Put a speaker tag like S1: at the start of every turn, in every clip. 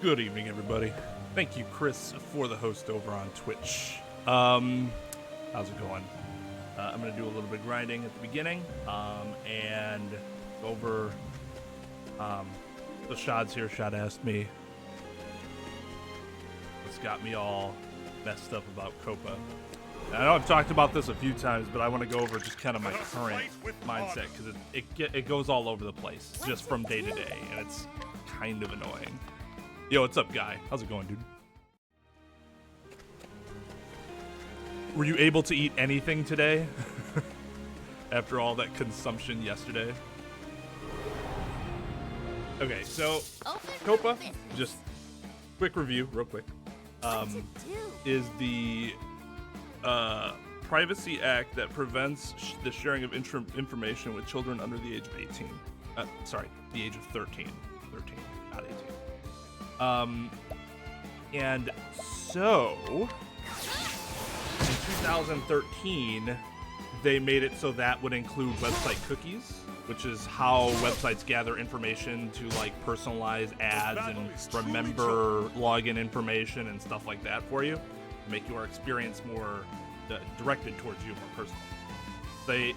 S1: Good evening, everybody. Thank you, Chris, for the host over on Twitch. How's it going? I'm going to do a little bit of grinding at the beginning, and go over the Shad's here. Shad asked me what's got me all messed up about Copa. I know I've talked about this a few times, but I want to go over just kind of my current mindset, because it goes all over the place just from day to day, and it's kind of annoying. Yo, what's up, Guy? How's it going, dude? Were you able to eat anything today after all that consumption yesterday? Okay, so Copa, just quick review, real quick, is the Privacy Act that prevents the sharing of information with children under the age of 18. Sorry, the age of 13. 13, not 18. And so, in 2013, they made it so that would include website cookies, which is how websites gather information to like personalize ads and remember login information and stuff like that for you, to make your experience more directed towards you, more personal. They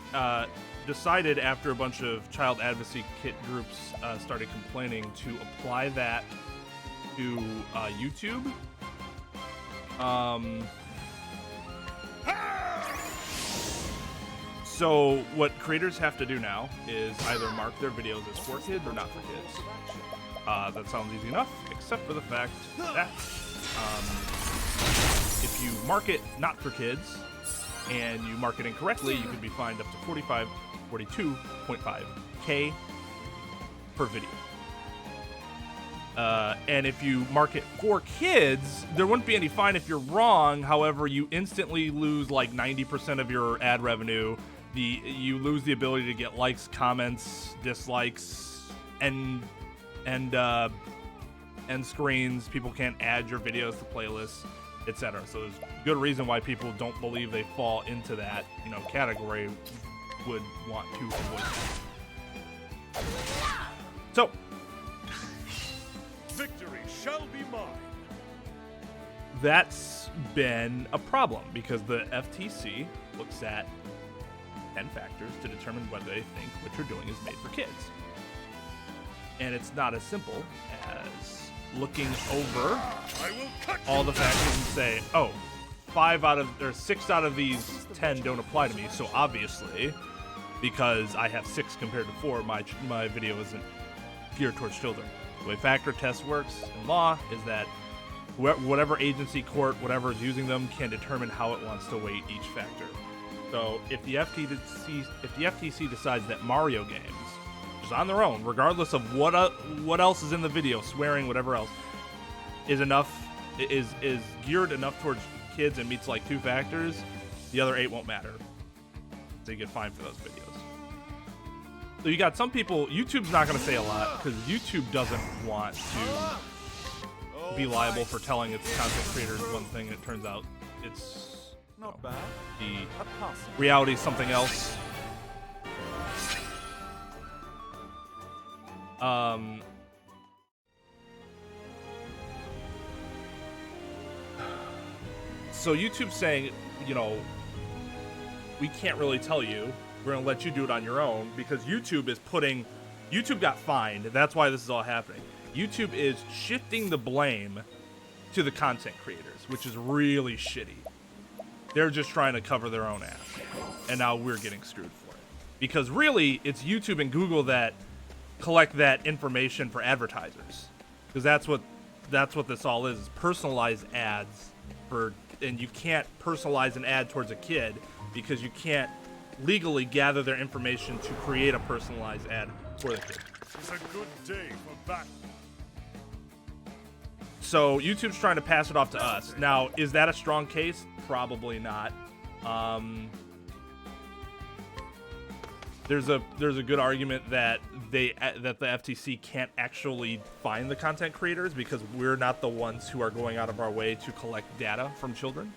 S1: decided after a bunch of child advocacy groups started complaining to apply that to YouTube. So what creators have to do now is either mark their videos as for kids or not for kids. That sounds easy enough, except for the fact that if you mark it not for kids and you mark it incorrectly, you could be fined up to 42.5K per video. And if you mark it for kids, there wouldn't be any fine if you're wrong. However, you instantly lose like 90% of your ad revenue. You lose the ability to get likes, comments, dislikes, and screens. People can't add your videos to playlists, etc. So there's good reason why people don't believe they fall into that, category, would want to avoid it. So,
S2: victory shall be mine.
S1: That's been a problem because the FTC looks at 10 factors to determine whether they think what you're doing is made for kids. And it's not as simple as looking over all the factors and say, oh, 6 out of these 10 don't apply to me, so obviously, because I have 6 compared to 4, my video isn't geared towards children. The way factor test works in law is that whatever agency, court, whatever is using them can determine how it wants to weight each factor. So if the FTC decides that Mario games, just on their own, regardless of what else is in the video, swearing, whatever else, is geared enough towards kids and meets like 2 factors, the other 8 won't matter. So you get fined for those videos. So you got some people, YouTube's not going to say a lot because YouTube doesn't want to be liable for telling its content creators one thing, and it turns out it's not bad. The reality is something else. So YouTube's saying, we can't really tell you. We're going to let you do it on your own because YouTube got fined. That's why this is all happening. YouTube is shifting the blame to the content creators, which is really shitty. They're just trying to cover their own ass. And now we're getting screwed for it. Because really, it's YouTube and Google that collect that information for advertisers. Because that's what this all is personalized ads and you can't personalize an ad towards a kid because you can't legally gather their information to create a personalized ad for the kid.
S2: It's a good day for battle.
S1: So YouTube's trying to pass it off to us. Now, is that a strong case? Probably not. There's a good argument that the FTC can't actually find the content creators because we're not the ones who are going out of our way to collect data from children.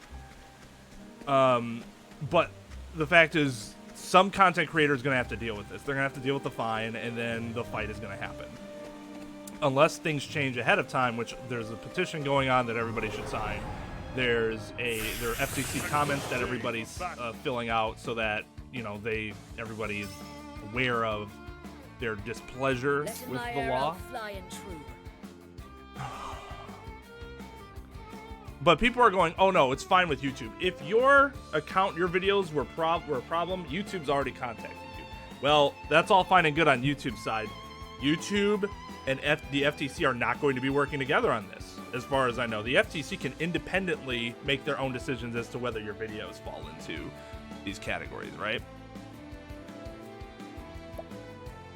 S1: But the fact is, some content creators are going to have to deal with this. They're going to have to deal with the fine, and then the fight is going to happen. unless things change ahead of time, which there's a petition going on that everybody should sign. There are FTC comments that everybody's filling out so that, you know, everybody is aware of their displeasure with the law. But people are going, oh no, it's fine with YouTube. If your account, your videos were a problem, YouTube's already contacted you. Well, that's all fine and good on YouTube's side. YouTube and the FTC are not going to be working together on this, as far as I know. The FTC can independently make their own decisions as to whether your videos fall into these categories, right?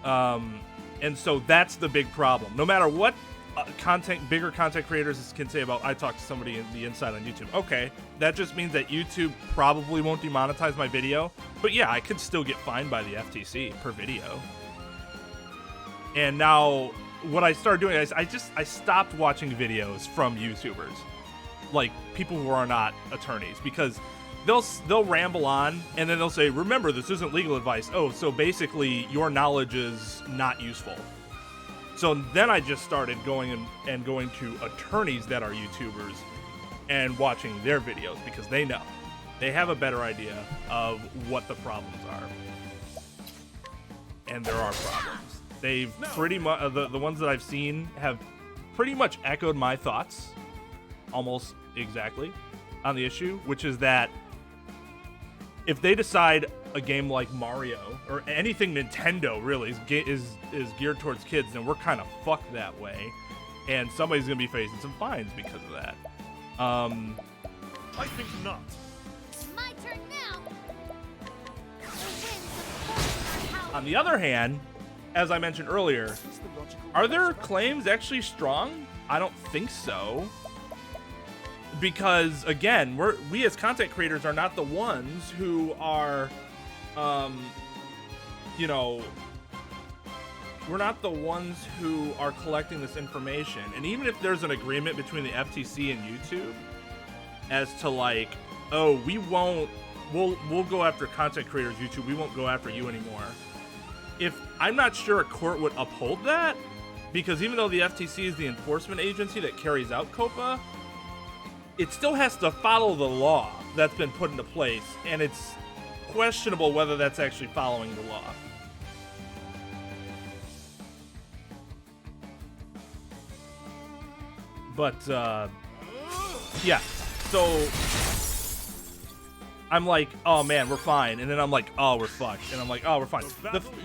S1: And so that's the big problem. No matter what bigger content creators can say about, I talked to somebody in the inside on YouTube. Okay, that just means that YouTube probably won't demonetize my video. But yeah, I could still get fined by the FTC per video. And now what I started doing is I stopped watching videos from YouTubers, like people who are not attorneys, because they'll ramble on and then they'll say, remember, this isn't legal advice. Oh, so basically your knowledge is not useful. So then I just started going to attorneys that are YouTubers and watching their videos, because they know. They have a better idea of what the problems are. And there are problems. They've pretty much, the ones that I've seen have pretty much echoed my thoughts almost exactly on the issue, which is that if they decide a game like Mario or anything Nintendo really is geared towards kids, then we're kind of fucked that way, and somebody's gonna be facing some fines because of that.
S2: I think not.
S3: My turn now.
S1: On the other hand, as I mentioned earlier, are their claims actually strong? I don't think so. Because again, we as content creators are not the ones who are, you know, we're not the ones who are collecting this information. And even if there's an agreement between the FTC and YouTube as to like, oh, we'll go after content creators, YouTube, we won't go after you anymore. I'm not sure a court would uphold that, because even though the FTC is the enforcement agency that carries out COPA, it still has to follow the law that's been put into place, and it's questionable whether that's actually following the law. But, yeah, so I'm like, oh man, we're fine, and then I'm like, oh, we're fucked, and I'm like, oh, we're fine.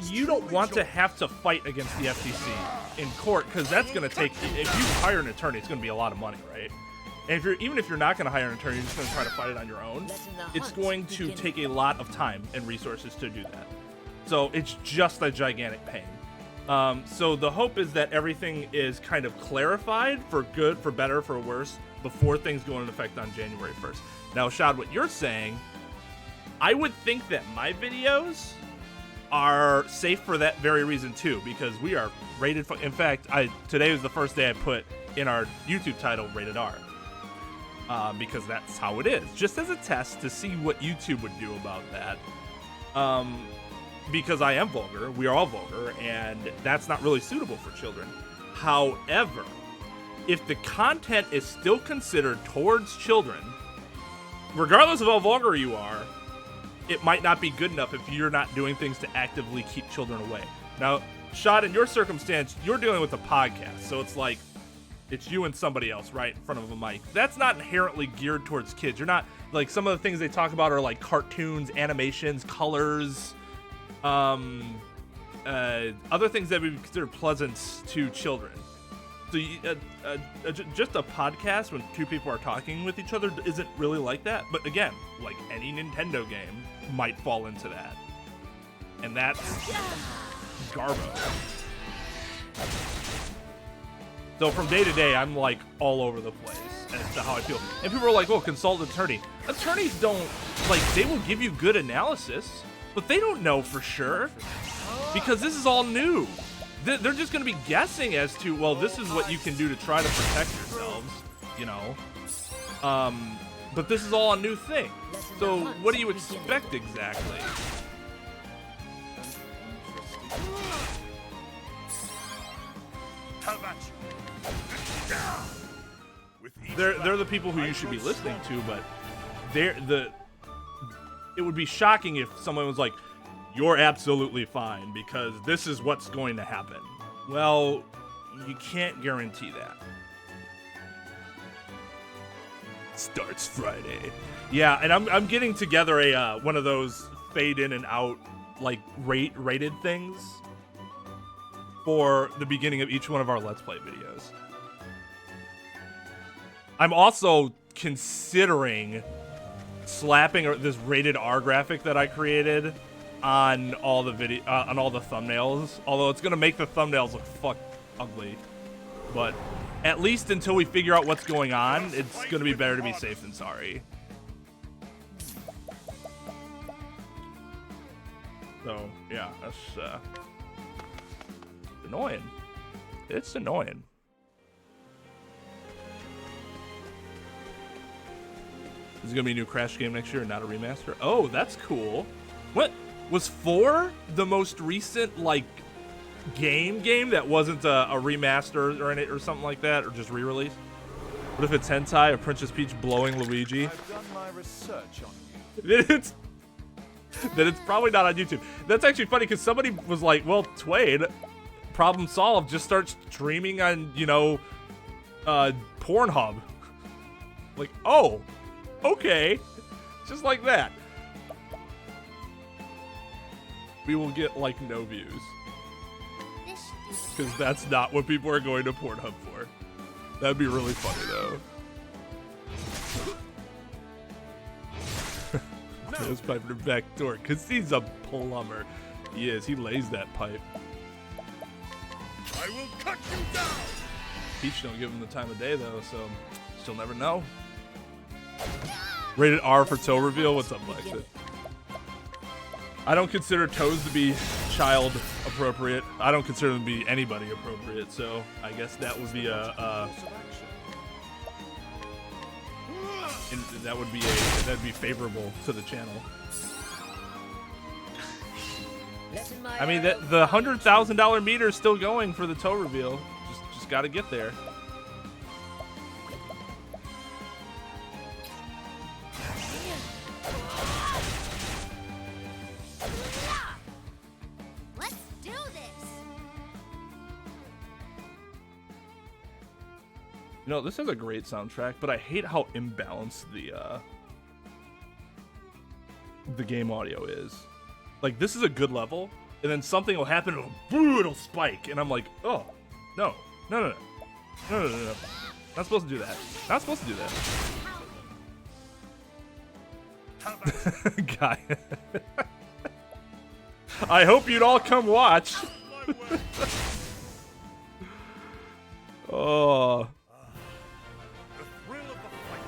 S1: You don't want to have to fight against the FTC in court, because that's going to take, if you hire an attorney, it's going to be a lot of money, right? And even if you're not going to hire an attorney, you're just going to try to fight it on your own, it's going to take a lot of time and resources to do that. So it's just a gigantic pain. So the hope is that everything is kind of clarified for good, for better, for worse, before things go into effect on January 1st. Now, Shad, what you're saying, I would think that my videos are safe for that very reason too, because we are rated for, in fact, today was the first day I put in our YouTube title, Rated R. Because that's how it is, just as a test to see what YouTube would do about that. Because I am vulgar, we are all vulgar, and that's not really suitable for children. However, if the content is still considered towards children, regardless of how vulgar you are, it might not be good enough if you're not doing things to actively keep children away. Now, Shad, in your circumstance, you're dealing with a podcast, so it's like, it's you and somebody else right in front of a mic. That's not inherently geared towards kids. You're not, like, some of the things they talk about are like cartoons, animations, colors, other things that we would consider pleasant to children. So just a podcast when two people are talking with each other isn't really like that. But again, like any Nintendo game might fall into that. And that's garbo. So from day to day, I'm like all over the place as to how I feel. And people are like, oh, consult an attorney. Attorneys don't, like, they will give you good analysis, but they don't know for sure, because this is all new. They're just going to be guessing as to, well, this is what you can do to try to protect yourselves, you know. But this is all a new thing. So what do you expect exactly?
S2: Have at you. With each
S1: They're the people who you should be listening to, but it would be shocking if someone was like, "You're absolutely fine because this is what's going to happen." Well, you can't guarantee that. Starts Friday. Yeah, and I'm getting together a one of those fade in and out like rated things for the beginning of each one of our Let's Play videos. I'm also considering slapping this rated R graphic that I created on all the thumbnails. Although it's gonna make the thumbnails look fuck ugly, but at least until we figure out what's going on, it's gonna be better to be safe than sorry. So yeah, that's annoying. It's annoying. Is it gonna be a new Crash game next year, not a remaster? Oh, that's cool. What was 4 the most recent like game that wasn't a remaster or something like that, or just re-release? What if it's hentai of Princess Peach blowing Luigi?
S2: I've done my research on you.
S1: Then it's probably not on YouTube. That's actually funny because somebody was like, "Well, Twain, problem solved. Just start streaming on, you know, Pornhub." Like, oh, okay, just like that. We will get like no views because that's not what people are going to Pornhub for. That'd be really funny though. His pipe in the back door because he's a plumber. He is. He lays that pipe.
S2: I will cut you down.
S1: Peach don't give him the time of day though, so she'll never know. Rated R for toe reveal. What's up, Blackfit? I don't consider toes to be child appropriate. I don't consider them to be anybody appropriate. So I guess that would be that'd be favorable to the channel. I mean, the $100,000 meter is still going for the toe reveal. Just got to get there.
S3: Let's do this.
S1: You know, this has a great soundtrack, but I hate how imbalanced the game audio is. Like, this is a good level, and then something will happen, it'll spike, and I'm like, oh, no. Not supposed to do that. Not supposed to do that. Guy. I hope you'd all come watch. Oh.
S2: The thrill of the fight.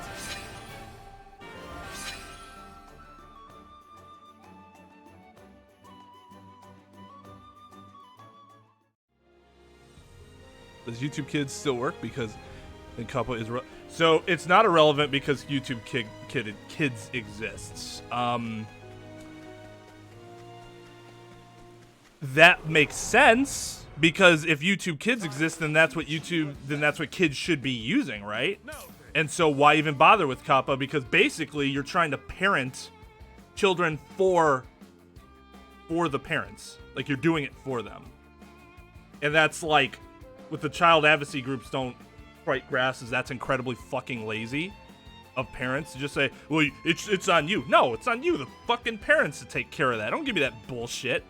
S1: Does YouTube Kids still work? Because then Kappa is so it's not irrelevant because YouTube Kids exists. That makes sense because if YouTube Kids exist, then that's what kids should be using, right? And so why even bother with Kappa? Because basically you're trying to parent children for the parents. Like, you're doing it for them. And that's like, with the child advocacy groups don't quite grasp, is that's incredibly fucking lazy of parents to just say, well, it's on you. No, it's on you, the fucking parents, to take care of that. Don't give me that bullshit.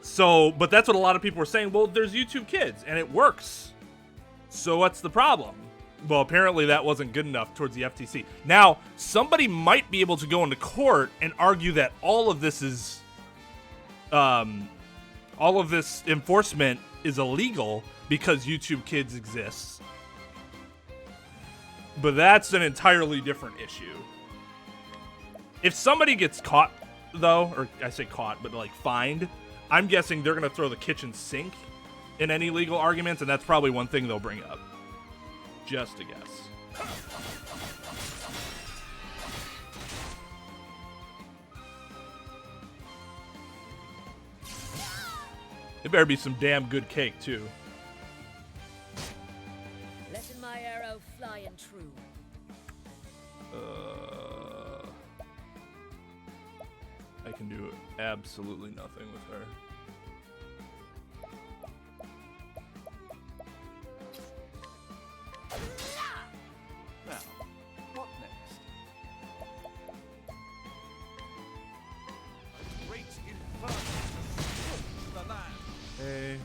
S1: So, but that's what a lot of people are saying. Well, there's YouTube Kids, and it works. So what's the problem? Well, apparently that wasn't good enough towards the FTC. Now, somebody might be able to go into court and argue that all of this is, all of this enforcement is illegal because YouTube Kids exists. But that's an entirely different issue. If somebody gets caught, though, or I say caught, but like fined, I'm guessing they're going to throw the kitchen sink in any legal arguments, and that's probably one thing they'll bring up. Just a guess. It better be some damn good cake, too.
S4: Letting my arrow fly and true.
S1: I can do absolutely nothing with her.
S2: Now, what next? A great inferno to the land.
S1: Hey.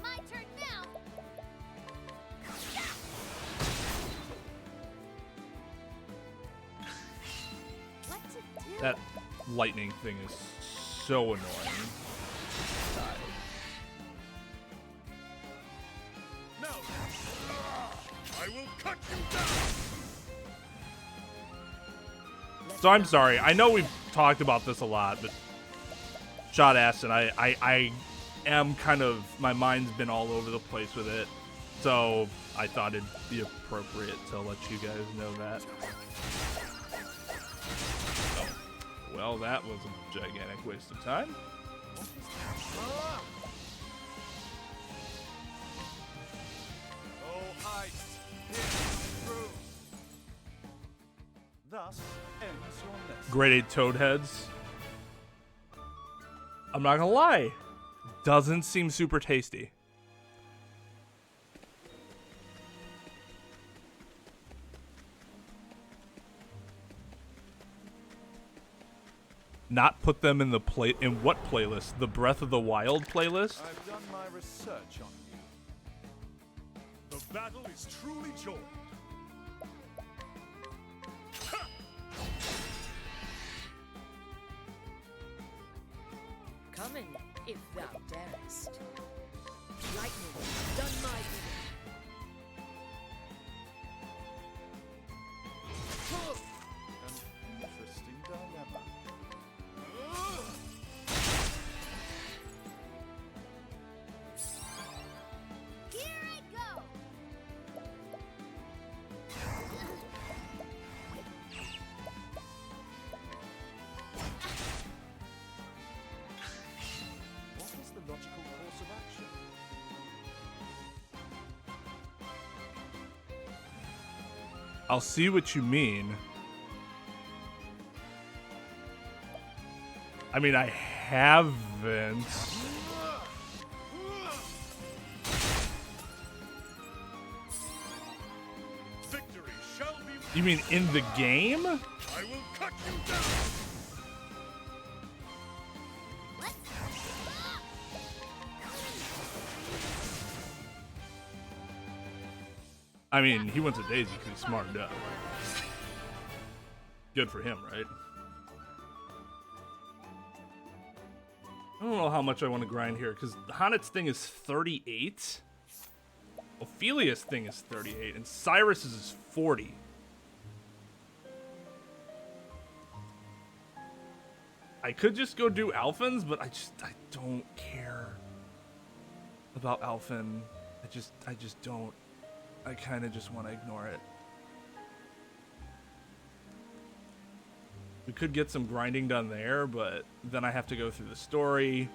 S3: My turn now. What to do?
S1: That lightning thing is so annoying.
S2: No! I will cut you down!
S1: So I'm sorry. I know we've talked about this a lot, but Shot Aston, I am kind of, my mind's been all over the place with it. So I thought it'd be appropriate to let you guys know that. Well, that was a gigantic waste of time.
S2: Oh, ice, pierce through. Thus ends your lesson.
S1: Grade 8 toad heads. I'm not gonna lie. Doesn't seem super tasty. Not put them in the in what playlist? The Breath of the Wild playlist?
S2: I've done my research on you. The battle is truly joined.
S4: Coming, if thou darest. Lightning, done my
S2: An interesting dilemma.
S3: Here I go.
S2: What is the logical course of action?
S1: I'll see what you mean. I mean, I haven't.
S2: Victory shall be.
S1: You mean in the game?
S2: I will cut you down.
S3: Let's
S1: I mean, he went to Daisy because he smartened up. Good for him, right? I don't know how much I want to grind here, because Hanet's thing is 38. Ophilia's thing is 38, and Cyrus's is 40. I could just go do Alphen's, but I don't care about Alphen. I just don't. I kind of just want to ignore it. We could get some grinding done there, but then I have to go through the story.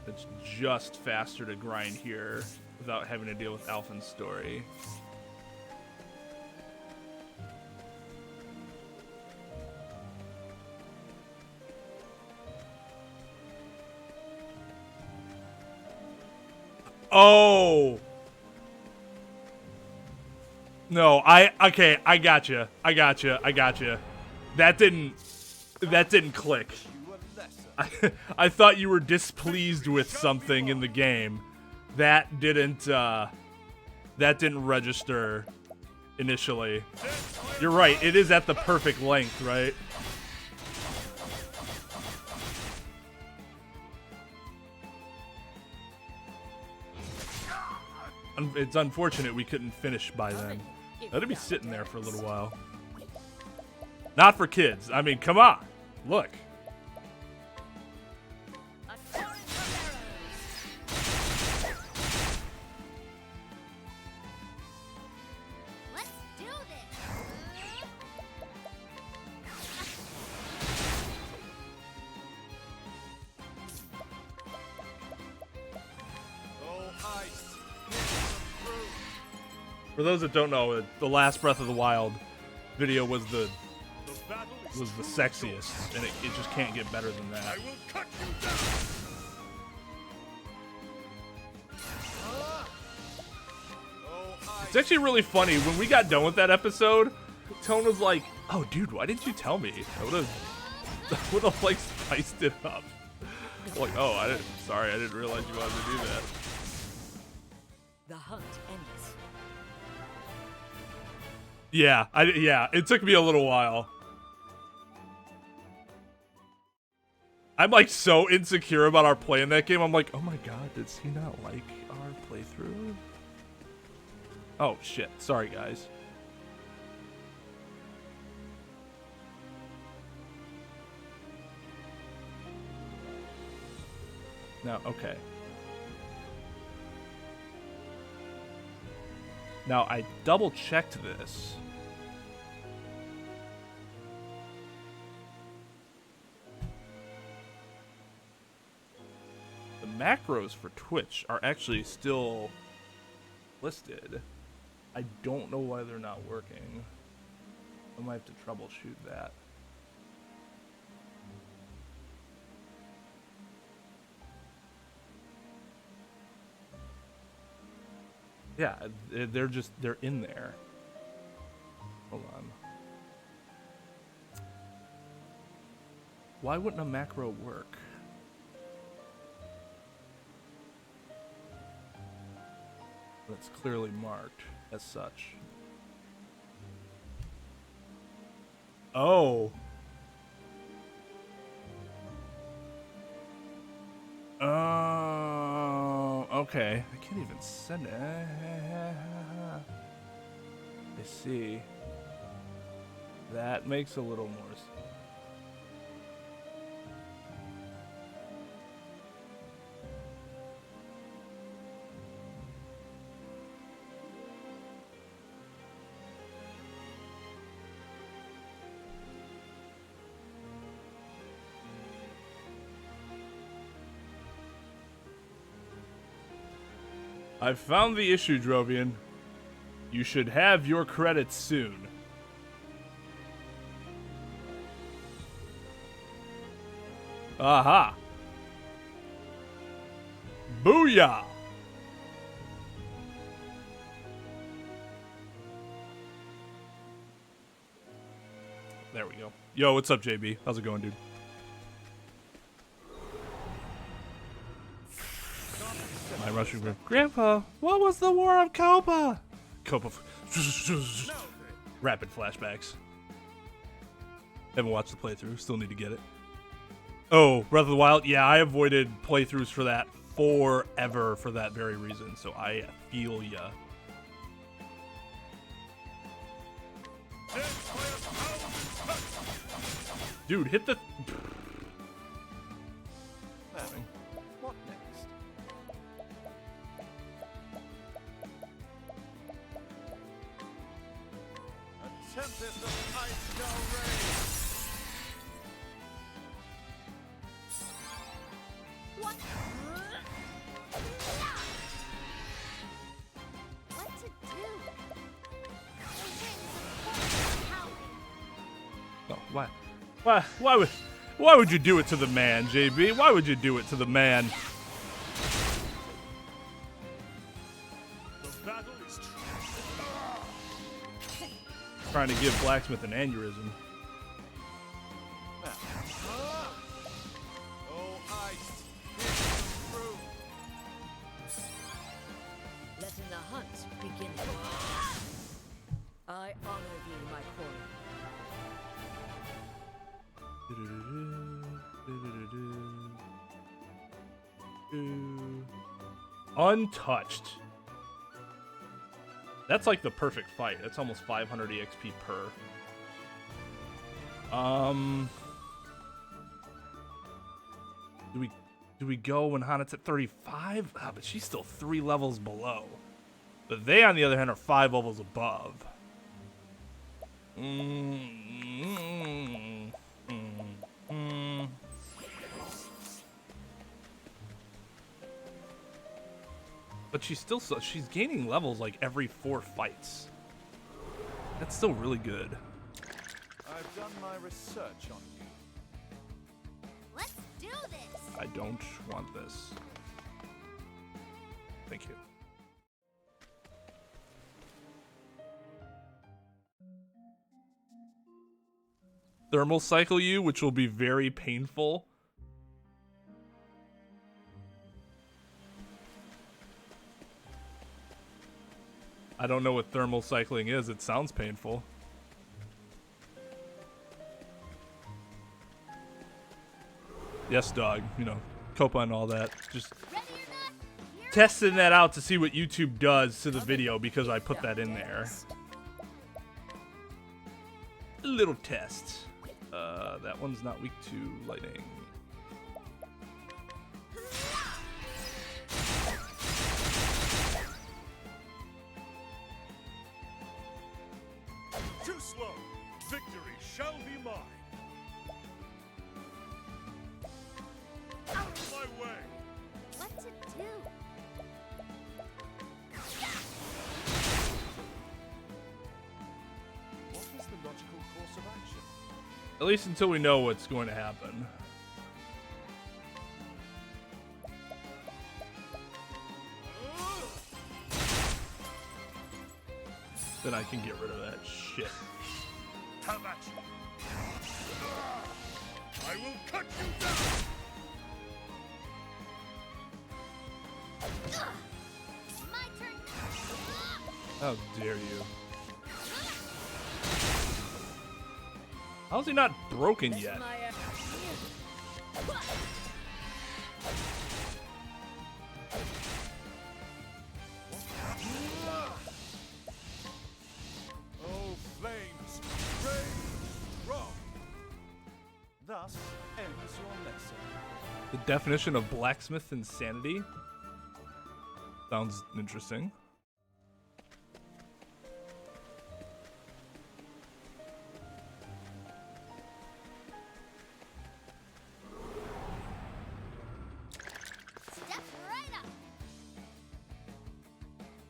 S1: It's just faster to grind here without having to deal with Alphen's story. Oh! No, okay, I gotcha. That didn't click.
S2: You a lesson.
S1: I thought you were displeased with something in the game. That didn't register initially. You're right, it is at the perfect length, right? It's unfortunate we couldn't finish by then. Let it be sitting there for a little while. Not for kids. I mean, come on. Look.
S4: A torrent of arrows.
S3: Let's do this.
S1: For those that don't know, the last Breath of the Wild video was the sexiest, and it just can't get better than that.
S2: I will cut you down.
S1: It's actually really funny. When we got done with that episode, Tone was like, "Oh, dude, why didn't you tell me? I would have like spiced it up." I'm like, "Oh, sorry, I didn't realize you wanted to do that."
S4: The hunt ends.
S1: Yeah, yeah, it took me a little while. I'm like so insecure about our play in that game. I'm like, oh my god, does he not like our playthrough? Oh shit, sorry guys. No, okay. Now I double checked this. The macros for Twitch are actually still listed. I don't know why they're not working. I might have to troubleshoot that. Yeah, they're in there. Hold on. Why wouldn't a macro work? That's clearly marked as such. Oh. Oh, okay. I can't even send it. I see. That makes a little more sense. I've found the issue, Drovian. You should have your credits soon. Aha! Booyah! There we go. Yo, what's up, JB? How's it going, dude? My mushroom group. Grandpa, what was the War of Copa? Copa. Rapid flashbacks. Haven't watched the playthrough. Still need to get it. Oh, Breath of the Wild. Yeah, I avoided playthroughs for that forever for that very reason. So I feel ya. Dude, hit the...
S2: What next? A tempest of ice shall rage.
S3: What? What to do?
S1: Oh, why would you do it to the man, JB? Why would you do it to the man?
S2: The battle is
S1: Trying to give Blacksmith an aneurysm.
S2: Oh, ice. Through.
S4: Letting the hunt begin. I honor thee, my quarry.
S1: Untouched. That's like the perfect fight. That's almost 500 EXP per. Do we go when Hana's at 35? Ah, but she's still 3 levels below. But they, on the other hand, are 5 levels above. But she's gaining levels like every 4 fights. That's still really good.
S2: I've done my research on you.
S3: Let's do this.
S1: I don't want this. Thank you. Thermal cycle you, which will be very painful. I don't know what thermal cycling is. It sounds painful. Yes, dog. You know, Copa and all that. Just
S3: Ready or not, here
S1: testing that out to see what YouTube does to the video because I put that in there. A little test. That one's not weak to lightning.
S2: Too slow. Victory shall be mine. Out of my way.
S3: what to do.
S2: What is the logical course of action?
S1: At least until we know what's going to happen. Then I can get rid of that shit.
S2: Have at you. I will cut you down.
S3: My turn.
S1: How dare you? How's he not broken yet?
S4: My
S2: Oh, flames, rage, strong. Thus ends your lesson.
S1: The definition of blacksmith insanity? Sounds interesting.
S3: Step right up.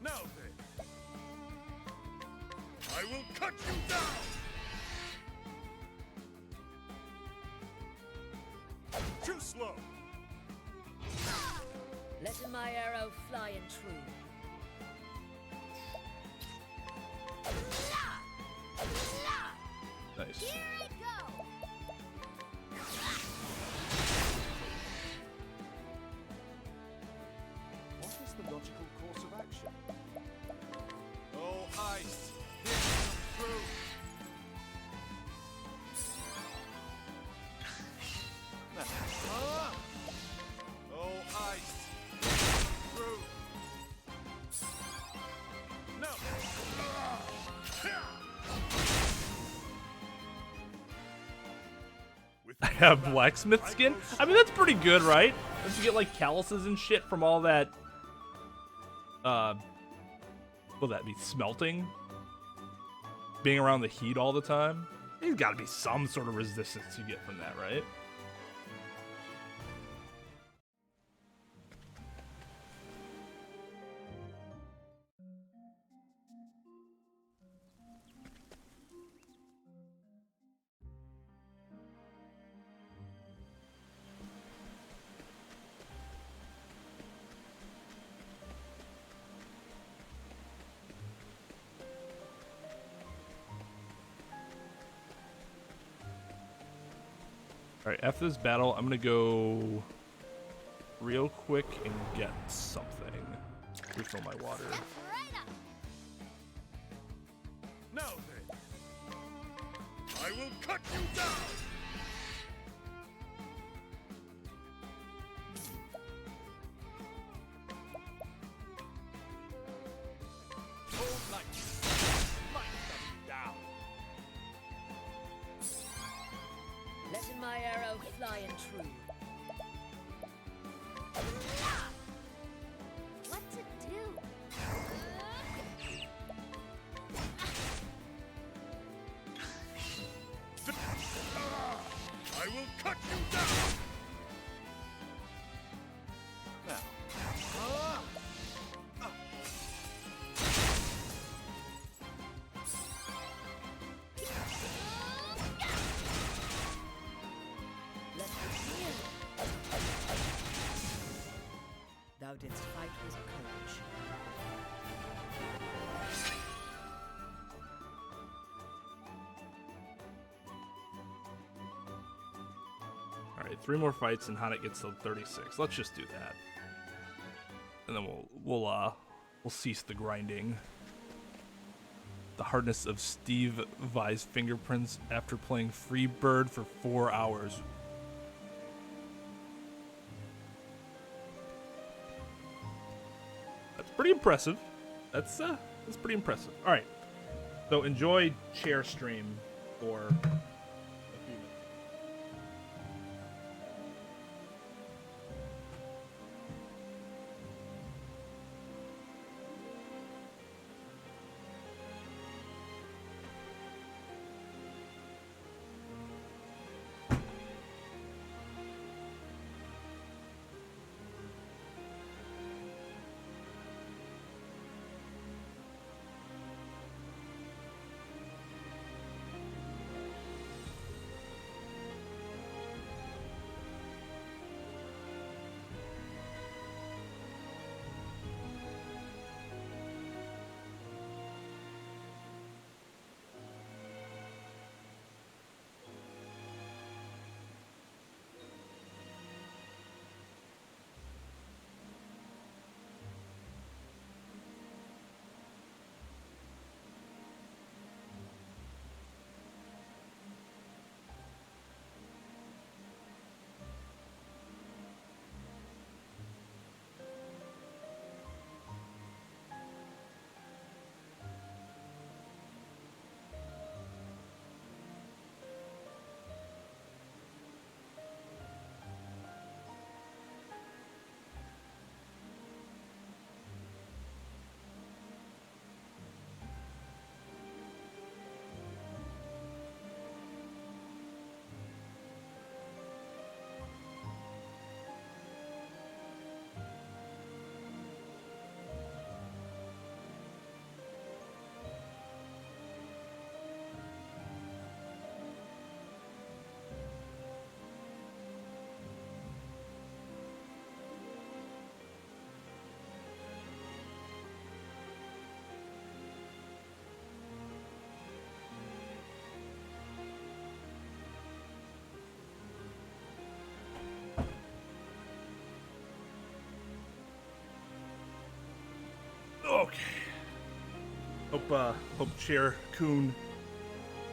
S2: Now then, I will cut you down. Too slow.
S4: letting my arrow fly and true.
S1: Nice.
S3: Here I go.
S2: What is the logical course of action? Oh, ice, hear me through. Oh, ice, through. No. With
S1: I have blacksmith skin? I mean, that's pretty good, right? Don't you get like calluses and shit from all that, will that be smelting? Being around the heat all the time? There's gotta be some sort of resistance you get from that, right? Alright, after this battle, I'm gonna go real quick and get something. Refill my water.
S3: Step right up.
S2: Now then, I will cut you down. Cold light, light them down.
S4: Letting my arrow fly and true.
S3: What to do.
S2: I will cut you down. Now,
S4: Thou didst fight with courage.
S1: All right, 3 more fights and Hanet gets to 36. Let's just do that, and then we'll cease the grinding. The hardness of Steve Vai's fingerprints after playing Free Bird for 4 hours. That's pretty impressive. That's pretty impressive. All right, so enjoy chair stream for a few minutes. Okay. Hope Chair Coon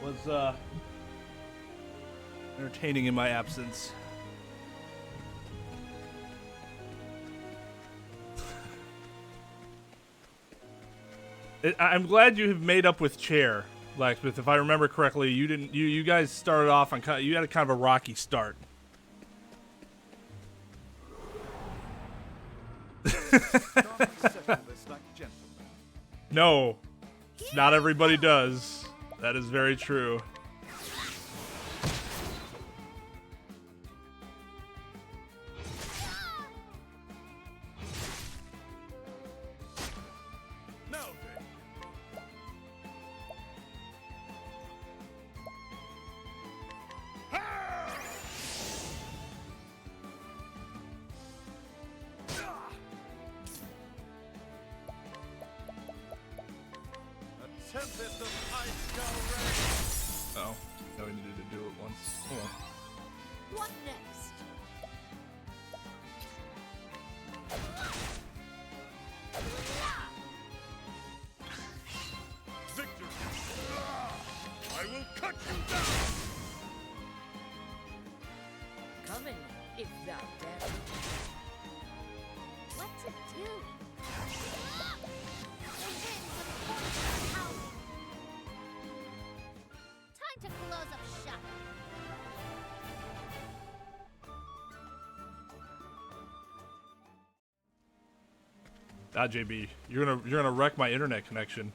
S1: was entertaining in my absence. I'm glad you have made up with Chair, Blacksmith. If I remember correctly, you didn't. You guys started off on you had a kind of a rocky start. No, not everybody does. That is very true. Oh, no, we needed to do it once. Hold on.
S3: What next?
S2: Victory! I will cut you down!
S4: Come in, if thou dare.
S3: What to do? The winds of fortune are howling. Time to close up shop.
S1: Ah, JB, you're gonna wreck my internet connection.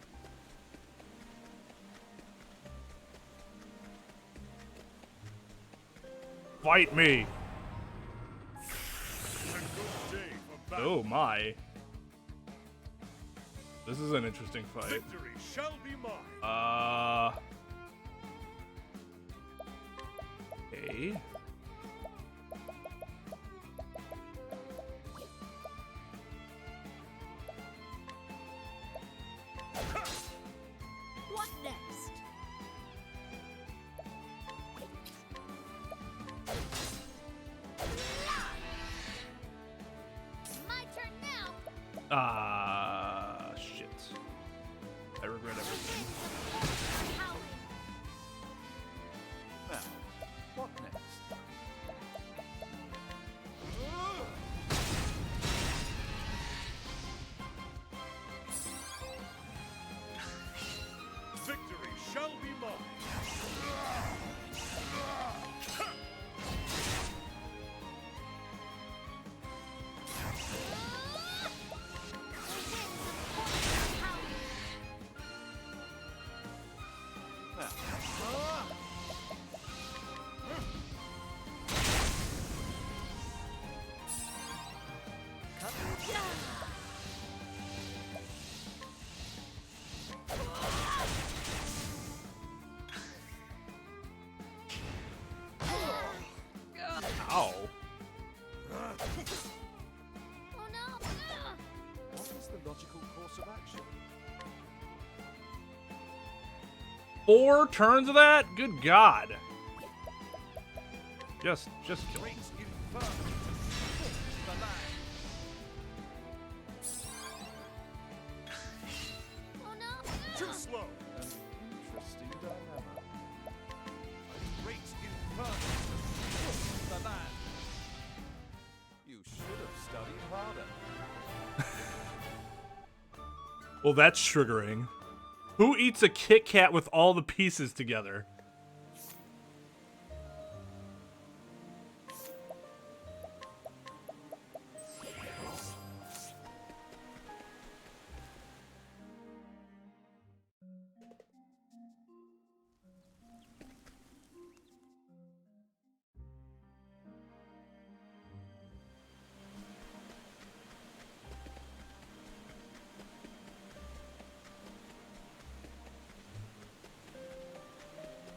S1: Fight me! Oh my! This is an interesting fight.
S2: Victory shall be mine.
S1: Okay. Shit. I regret everything.
S3: Howling.
S2: Now, what next? Victory shall be mine.
S1: Ow.
S3: Oh no!
S2: What is the logical course of action?
S1: 4 turns of that? Good God. Just kill
S2: Great
S1: him.
S2: inferno to scorch the land.
S3: Oh no!
S2: Too slow. An interesting dilemma. A great inferno to scorch the land. You should have studied harder.
S1: Well, that's triggering. Who eats a Kit Kat with all the pieces together?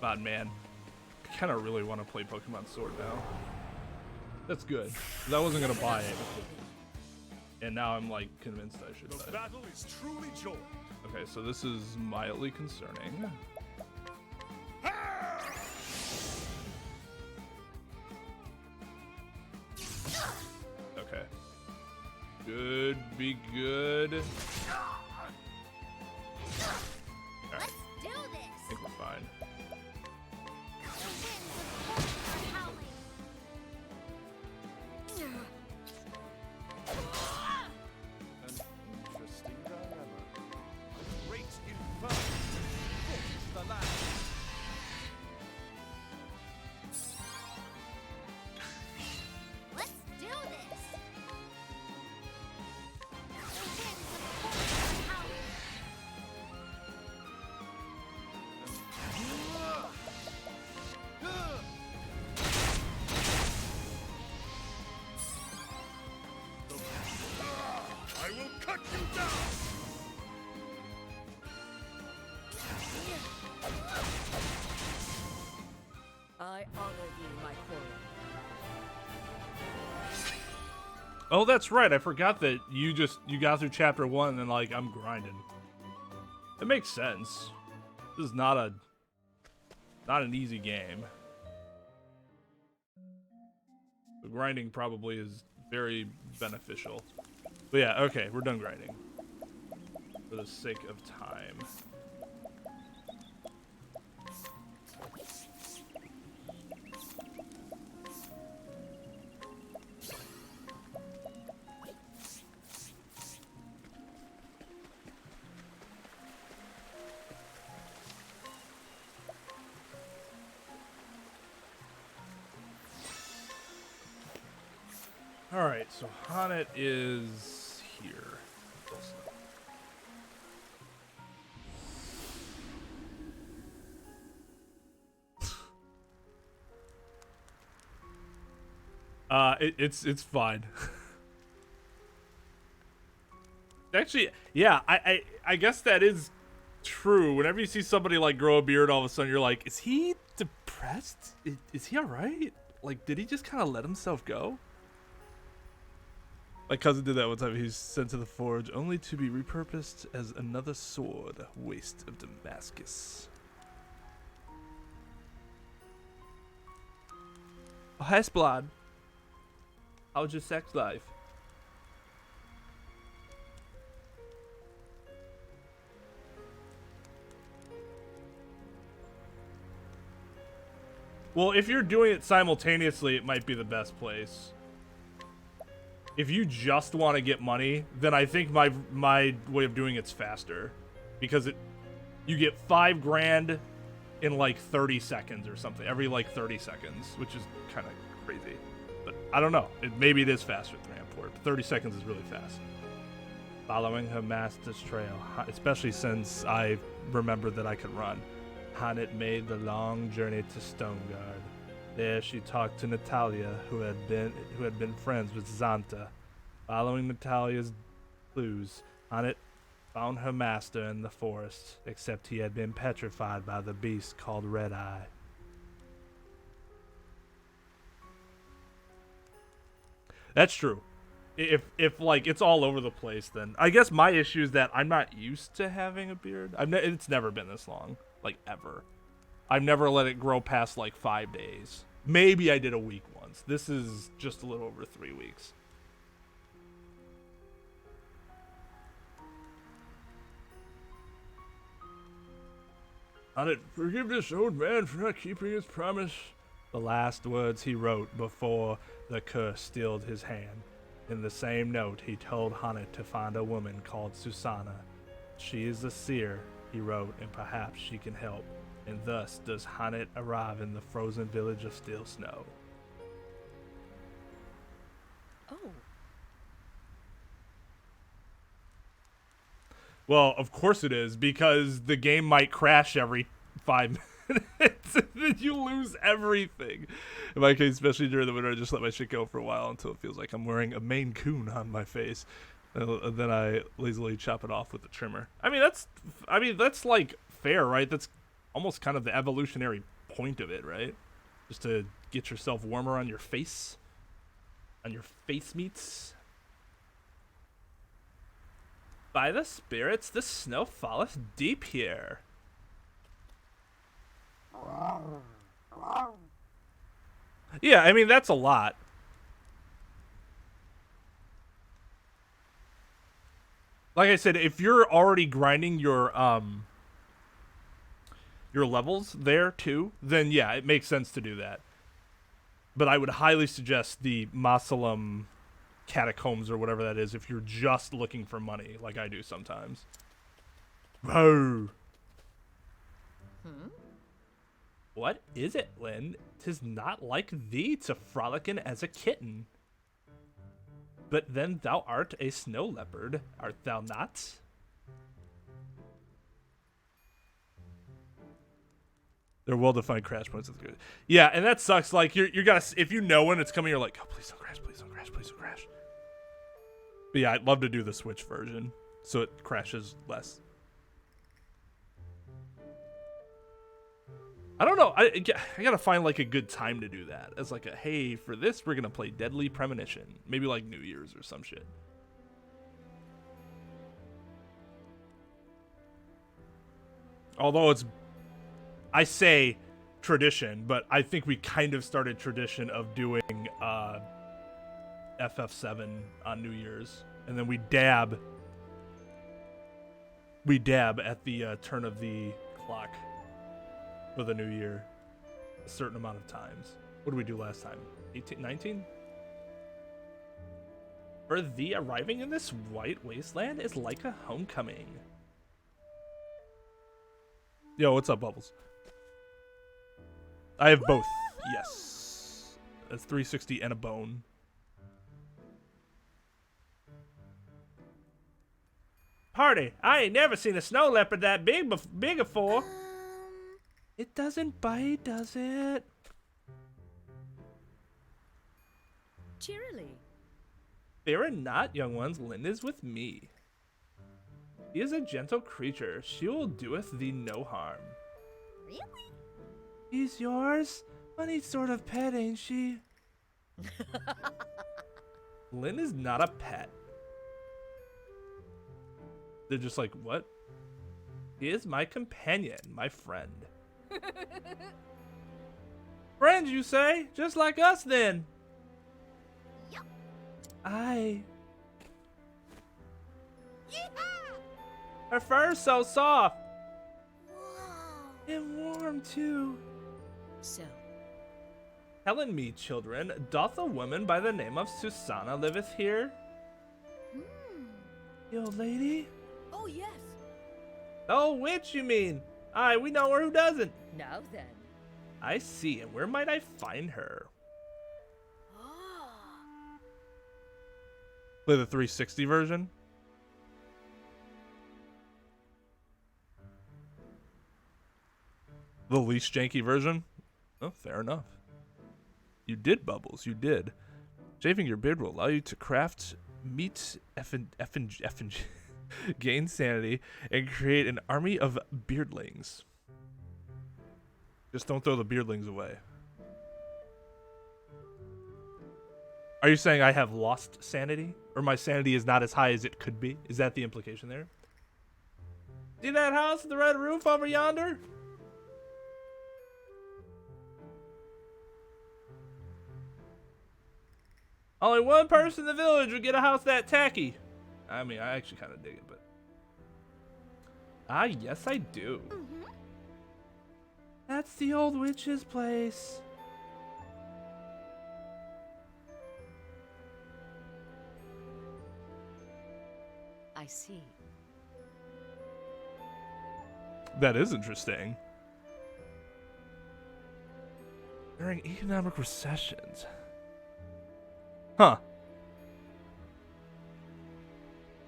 S1: God, man. I kind of really want to play Pokemon Sword now. That's good. 'Cause I wasn't going to buy it. And now I'm, like, convinced I should
S2: The
S1: buy it.
S2: battle is truly joined.
S1: Okay, so this is mildly concerning. Okay. Good, be good.
S3: Let's
S1: Alright,
S3: do
S1: I
S3: this!
S1: think we're fine.
S3: The winds of fortune are howling.
S2: An interesting dilemma. A great inferno to scorch the land.
S3: Let's do this! The winds of fortune are howling.
S2: I will cut you down!
S4: I honor you, my queen.
S1: Oh, that's right. I forgot that you got through chapter 1 and then, like, I'm grinding. It makes sense. This is not an easy game. The grinding probably is very beneficial. But yeah, okay, we're done grinding. For the sake of time. Alright, so AANIT is here. It's fine. Actually, yeah, I guess that is true. Whenever you see somebody like grow a beard, all of a sudden you're like, is he depressed? Is he alright? Like, did he just kind of let himself go? My cousin did that one time. He's sent to the forge only to be repurposed as another sword. Waste of Damascus. Oh, hi, Splod. How's your sex life? Well, if you're doing it simultaneously, it might be the best place. If you just want to get money, then I think my way of doing it's faster, because you get 5 grand in like 30 seconds or something, every like 30 seconds, which is kind of crazy. But I don't know. Maybe it is faster than Ramport. 30 seconds is really fast. Following her master's trail, especially since I remembered that I could run, Hanit made the long journey to Stoneguard. There she talked to Natalia, who had been friends with Xanta. Following Natalia's clues, Hanit found her master in the forest, except he had been petrified by the beast called Red Eye. That's true. If like it's all over the place, then I guess my issue is that I'm not used to having a beard. It's never been this long, like ever. I've never let it grow past like 5 days. Maybe I did a week once. This is just a little over 3 weeks. Forgive this old man for not keeping his promise. The last words he wrote before the curse stilled his hand. In the same note, he told Hanit to find a woman called Susanna. She is a seer, he wrote, and perhaps she can help. And thus does Hanit arrive in the frozen village of Still Snow.
S4: Oh.
S1: Well, of course it is, because the game might crash every 5 minutes, and then you lose everything. In my case, especially during the winter, I just let my shit go for a while until it feels like I'm wearing a Maine Coon on my face. And then I lazily chop it off with the trimmer. I mean, that's like fair, right? That's almost kind of the evolutionary point of it, right? Just to get yourself warmer on your face, on your face meats. By the spirits, the snow falleth deep here. Yeah, I mean, that's a lot. Like I said, if you're already grinding your levels there too, then yeah, it makes sense to do that. But I would highly suggest the Masalam Catacombs or whatever that is if you're just looking for money, like I do sometimes. Whoa. What is it, Lynn? 'Tis not like thee to frolicken as a kitten. But then thou art a snow leopard, art thou not? They're well-defined crash points. Yeah, and that sucks. Like you're gonna, if you know when it's coming, you're like, oh, please don't crash, please don't crash, please don't crash. But yeah, I'd love to do the Switch version so it crashes less. I don't know. I gotta find like a good time to do that. As like a, hey, for this we're gonna play Deadly Premonition. Maybe like New Year's or some shit. Although I say tradition, but I think we kind of started tradition of doing FF7 on New Year's, and then we dab at the turn of the clock for the new year a certain amount of times. What did we do last time? 18, 19? For thee, arriving in this white wasteland is like a homecoming. Yo, what's up, Bubbles? I have both. Yes. That's 360 and a bone. Party, I ain't never seen a snow leopard that big before. It doesn't bite, does it?
S4: Cheerily.
S1: Fear not, young ones, Lynn is with me. He is a gentle creature. She will doeth thee no harm.
S3: Really?
S1: He's yours? Funny sort of pet, ain't she? Lynn is not a pet. They're just like, what? He is my companion, my friend. Friends, you say? Just like us, then.
S3: Yup.
S1: Aye.
S3: Yeehaw!
S1: Her fur's so soft.
S3: Whoa.
S1: And warm, too.
S4: So,
S1: Tell me, children, doth a woman by the name of Susanna liveth here? The old lady?
S4: Oh, yes.
S1: Oh, witch, you mean? Aye, we know her, who doesn't?
S4: Now then.
S1: I see, and where might I find her?
S4: Ah.
S1: Play the 360 version? The least janky version? Oh, fair enough. You did, Bubbles, you did. Shaving your beard will allow you to craft meat gain sanity and create an army of beardlings. Just don't throw the beardlings away. Are you saying I have lost sanity? Or my sanity is not as high as it could be? Is that the implication there? See that house with the red roof over yonder? Only one person in the village would get a house that tacky. I mean, I actually kind of dig it, but... Ah, yes, I do. That's the old witch's place.
S4: I see.
S1: That is interesting. During economic recessions. Huh.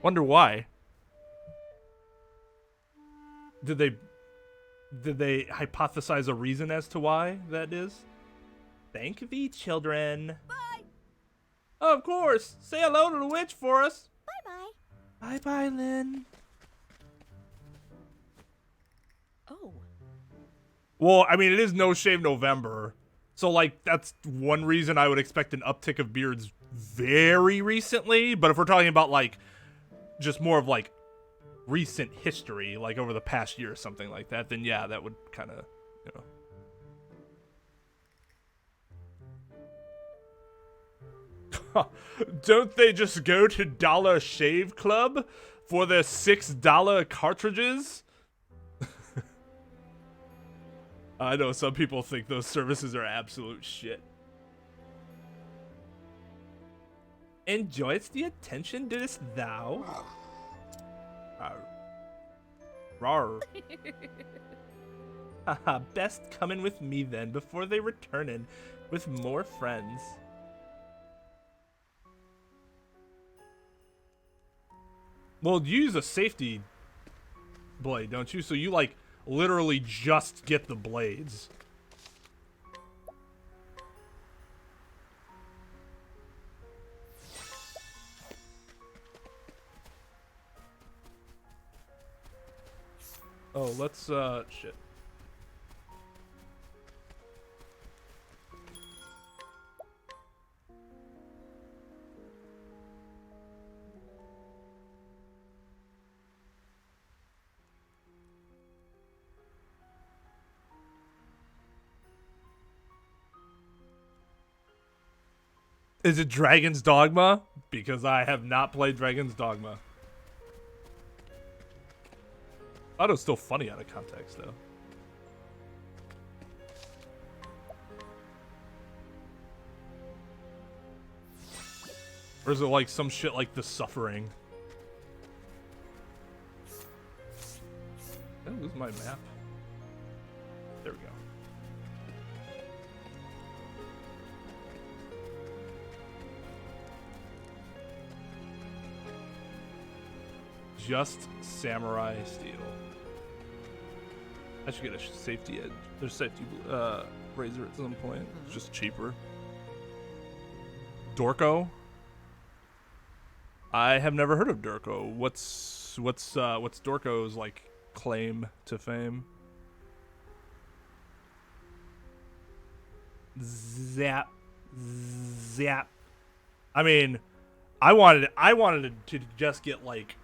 S1: Wonder why. Did they hypothesize a reason as to why that is? Thank thee, children.
S3: Bye.
S1: Of course. Say hello to the witch for us.
S3: Bye-bye.
S1: Bye-bye, Lynn.
S4: Oh.
S1: Well, I mean, it is No Shave November. So, like, that's one reason I would expect an uptick of beards very recently. But if we're talking about, like, just more of, like, recent history, like over the past year or something like that, then yeah, that would kind of, you know. Don't they just go to Dollar Shave Club for their $6 cartridges? I know some people think those services are absolute shit. Enjoyest the attention, didst thou? Rawr. Haha, best come in with me then, before they return in with more friends. Well, you use a safety blade, don't you? So you, like, literally just get the blades. Oh, let's, shit. Is it Dragon's Dogma? Because I have not played Dragon's Dogma. I thought it was still funny out of context, though. Or is it like some shit like The Suffering? Did I lose my map? There we go. Just Samurai Steel. I should get a safety edge. There's safety razor at some point. It's just cheaper. Dorko. I have never heard of Dorko. What's Dorko's like claim to fame? Zap, zap. I mean, I wanted to just get like.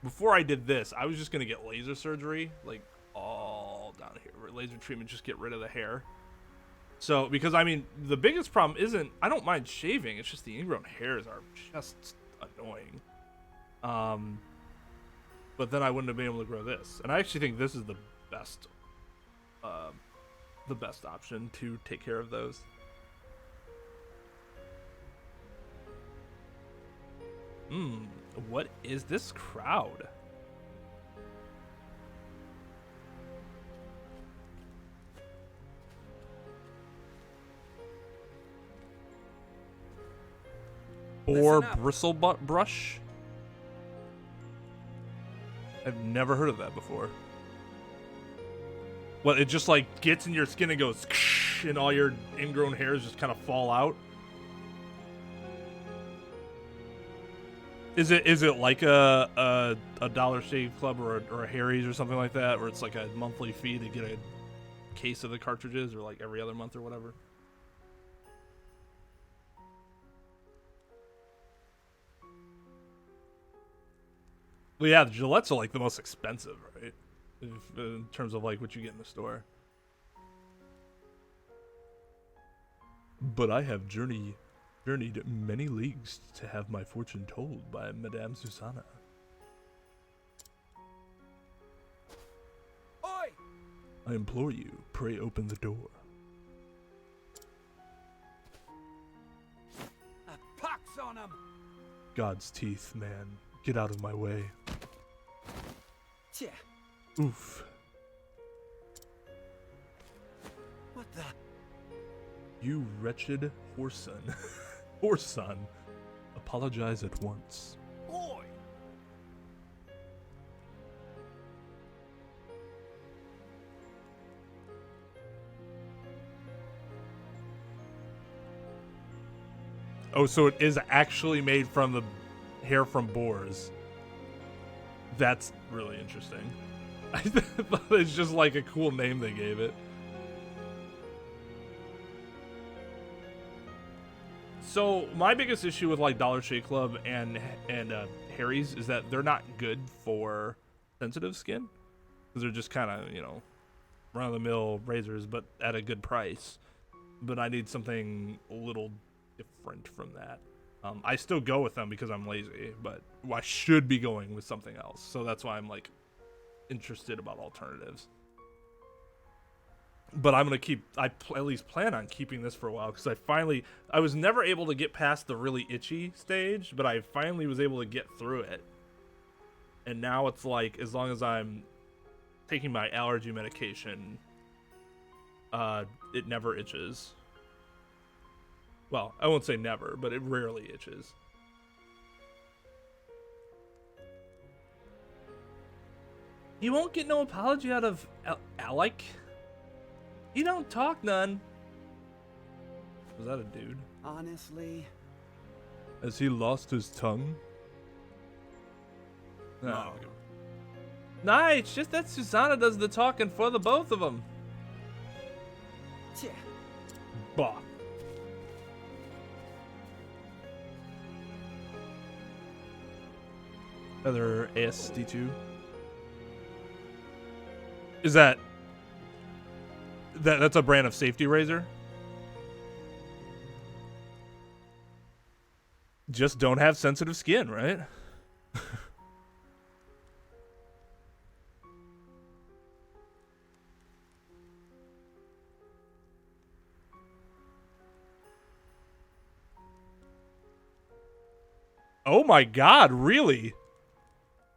S1: Before I did this, I was just gonna get laser surgery, like all down here, laser treatment, just get rid of the hair. So, because I mean, the biggest problem isn't, I don't mind shaving, it's just the ingrown hairs are just annoying. But then I wouldn't have been able to grow this. And I actually think this is the best the best option to take care of those. What is this crowd? Boar bristle brush? I've never heard of that before. Well, it just like gets in your skin and goes, and all your ingrown hairs just kind of fall out. Is it like a Dollar Shave Club or a Harry's or something like that, where it's like a monthly fee to get a case of the cartridges, or like every other month or whatever? Well, yeah, the Gillettes are like the most expensive, right? In terms of like what you get in the store. But I have journeyed many leagues to have my fortune told by Madame Susanna.
S2: Oi!
S1: I implore you, pray open the door.
S2: A pox on 'em!
S1: God's teeth, man. Get out of my way.
S2: Tja,
S1: Oof.
S2: what the?
S1: You wretched whoreson. Whoreson. Apologize at once.
S2: Oi!
S1: Oh, so it is actually made from the hair from boars. That's really interesting. I thought it's just like a cool name they gave it. So my biggest issue with like Dollar Shave Club and Harry's is that they're not good for sensitive skin, because they're just kind of, you know, run-of-the-mill razors, but at a good price. But I need something a little different from that. I still go with them because I'm lazy, but I should be going with something else. So that's why I'm like interested about alternatives. But I'm gonna at least plan on keeping this for a while, because I was never able to get past the really itchy stage, but I finally was able to get through it. And now it's like, as long as I'm taking my allergy medication, it never itches. Well, I won't say never, but it rarely itches. You won't get no apology out of Alec. He don't talk none. Was that a dude?
S2: Honestly?
S1: Has he lost his tongue? No. Nah, it's just that Susanna does the talking for the both of them.
S2: Tja.
S1: Bah. Another ASD2. Is that's a brand of safety razor? Just don't have sensitive skin, right? Oh my god, really?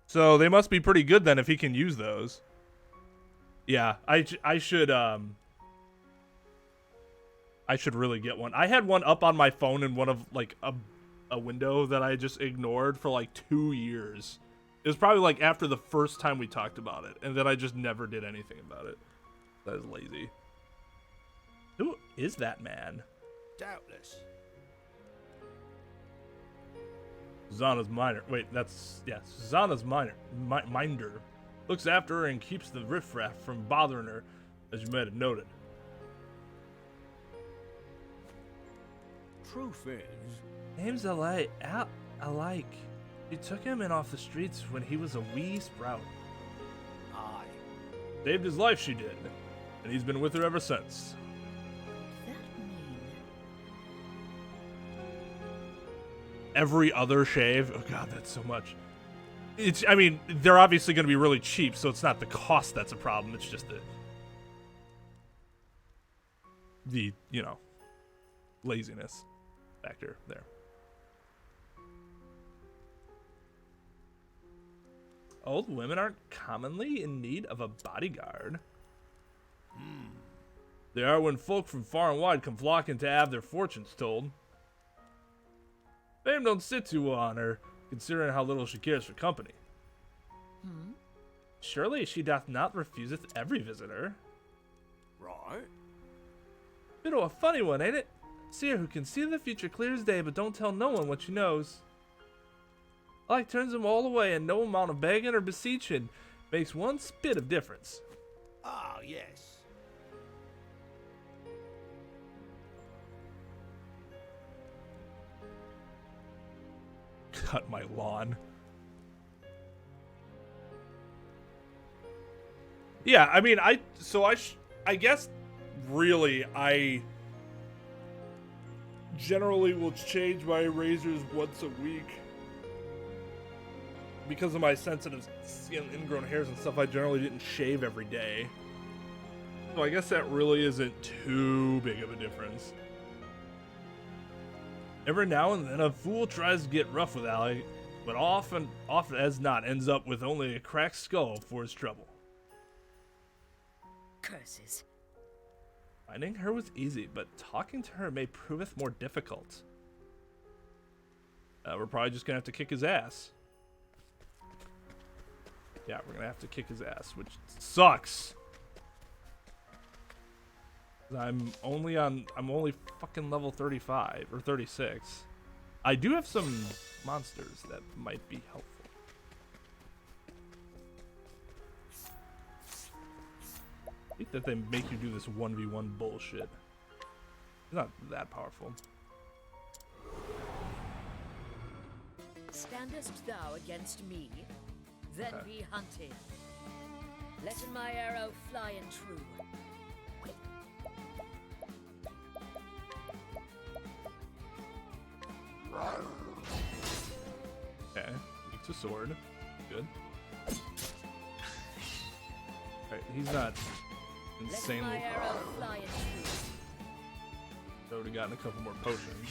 S1: So they must be pretty good then if he can use those. Yeah, I should really get one. I had one up on my phone in one of like a window that I just ignored for like 2 years. It was probably like after the first time we talked about it, and then I just never did anything about it. That is lazy. Who is that man?
S2: Doubtless.
S1: Susanna's minor. Wait, Susanna's minder. Looks after her and keeps the riffraff from bothering her, as you might have noted.
S2: Truth is,
S1: Name's alike. She took him in off the streets when he was a wee sprout.
S2: aye.
S1: Saved his life, she did, and he's been with her ever since.
S4: That mean?
S1: Every other shave. Oh god, that's so much. I mean, they're obviously going to be really cheap, so it's not the cost that's a problem. It's just the. the, laziness factor there. Old women aren't commonly in need of a bodyguard. They are when folk from far and wide come flocking to have their fortunes told. Fame don't sit too well on her, considering how little she cares for company. Surely she doth not refuseth every visitor.
S2: Right.
S1: Bit of a funny one, ain't it? Seer who can see the future clear as day, but don't tell no one what she knows. Like turns them all away, and no amount of begging or beseeching makes one spit of difference.
S2: Ah, yes.
S1: Cut my lawn. Yeah, I mean, I guess really I generally will change my razors once a week because of my sensitive skin, ingrown hairs and stuff. I generally didn't shave every day, so I guess that really isn't too big of a difference. Every now and then a fool tries to get rough with Allie, but often as not ends up with only a cracked skull for his trouble.
S4: Curses.
S1: Finding her was easy, but talking to her may proveth more difficult. We're probably just gonna have to kick his ass. Yeah, we're gonna have to kick his ass, which sucks. I'm only fucking level 35 or 36. I do have some monsters that might be helpful. I hate that they make you do this 1v1 bullshit. It's not that powerful.
S4: Standest thou against me? Then be hunted. Letten my arrow fly and true.
S1: Okay, weak to sword. Good. Alright, he's not insanely
S4: Let my arrow
S1: far.
S4: fly and true.
S1: I would have gotten a couple more potions.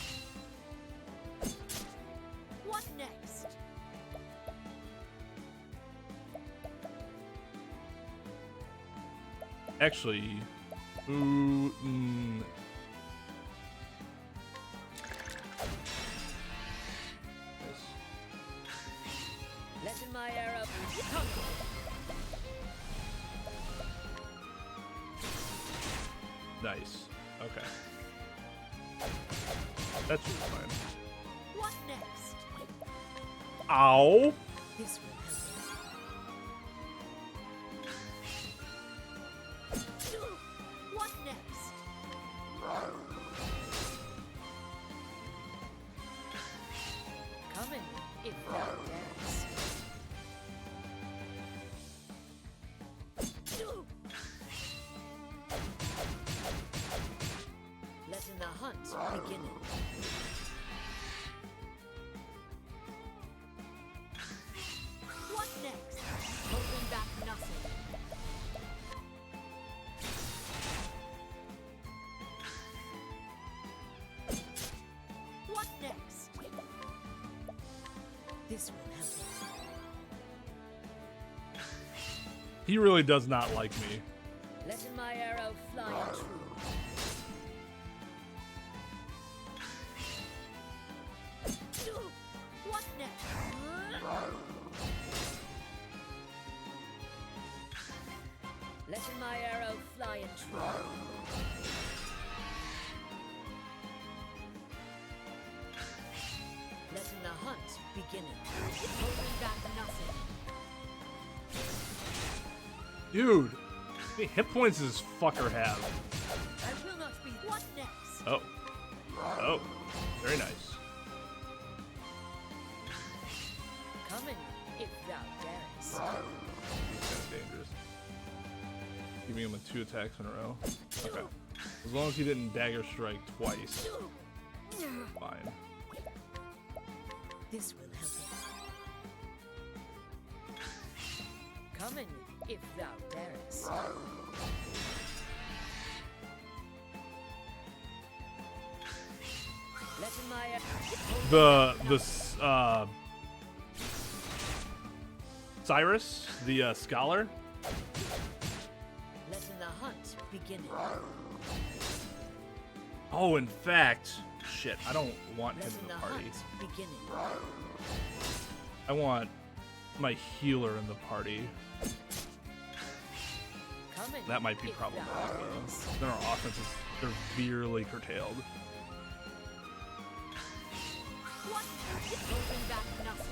S4: What next?
S1: Actually, ooh,
S4: Letten my arrow come.
S1: nice. Okay. That's just fine.
S4: What next?
S1: Ow!
S4: This will help. What next? Come in, if thou darest. Letting the hunt begin. What next? Holding back nothing. What next? This will help.
S1: He really does not like me.
S4: Letting my arrow fly and true. What next? Letting my arrow fly and true. Letting the hunt begin. Holding back nothing.
S1: Dude, how many hit points does this fucker have?
S4: I will not be. What next?
S1: Oh. Oh. Very nice.
S4: Come in, if thou darest.
S1: Kind of dangerous. Giving him 2 attacks in a row. Okay. As long as he didn't dagger strike twice. Fine.
S4: This will help it. Come in, if thou darest. Lessen my
S1: Cyrus, the scholar.
S4: Lessen the hunt begin.
S1: Oh, in fact, shit, I don't want him
S4: Lessen
S1: in
S4: the
S1: the party.
S4: hunt beginning.
S1: I want my healer in the party.
S4: Coming
S1: That might be
S4: if
S1: problematic.
S4: thou wills.
S1: Then our offense is severely curtailed.
S4: What? Holding back nothing.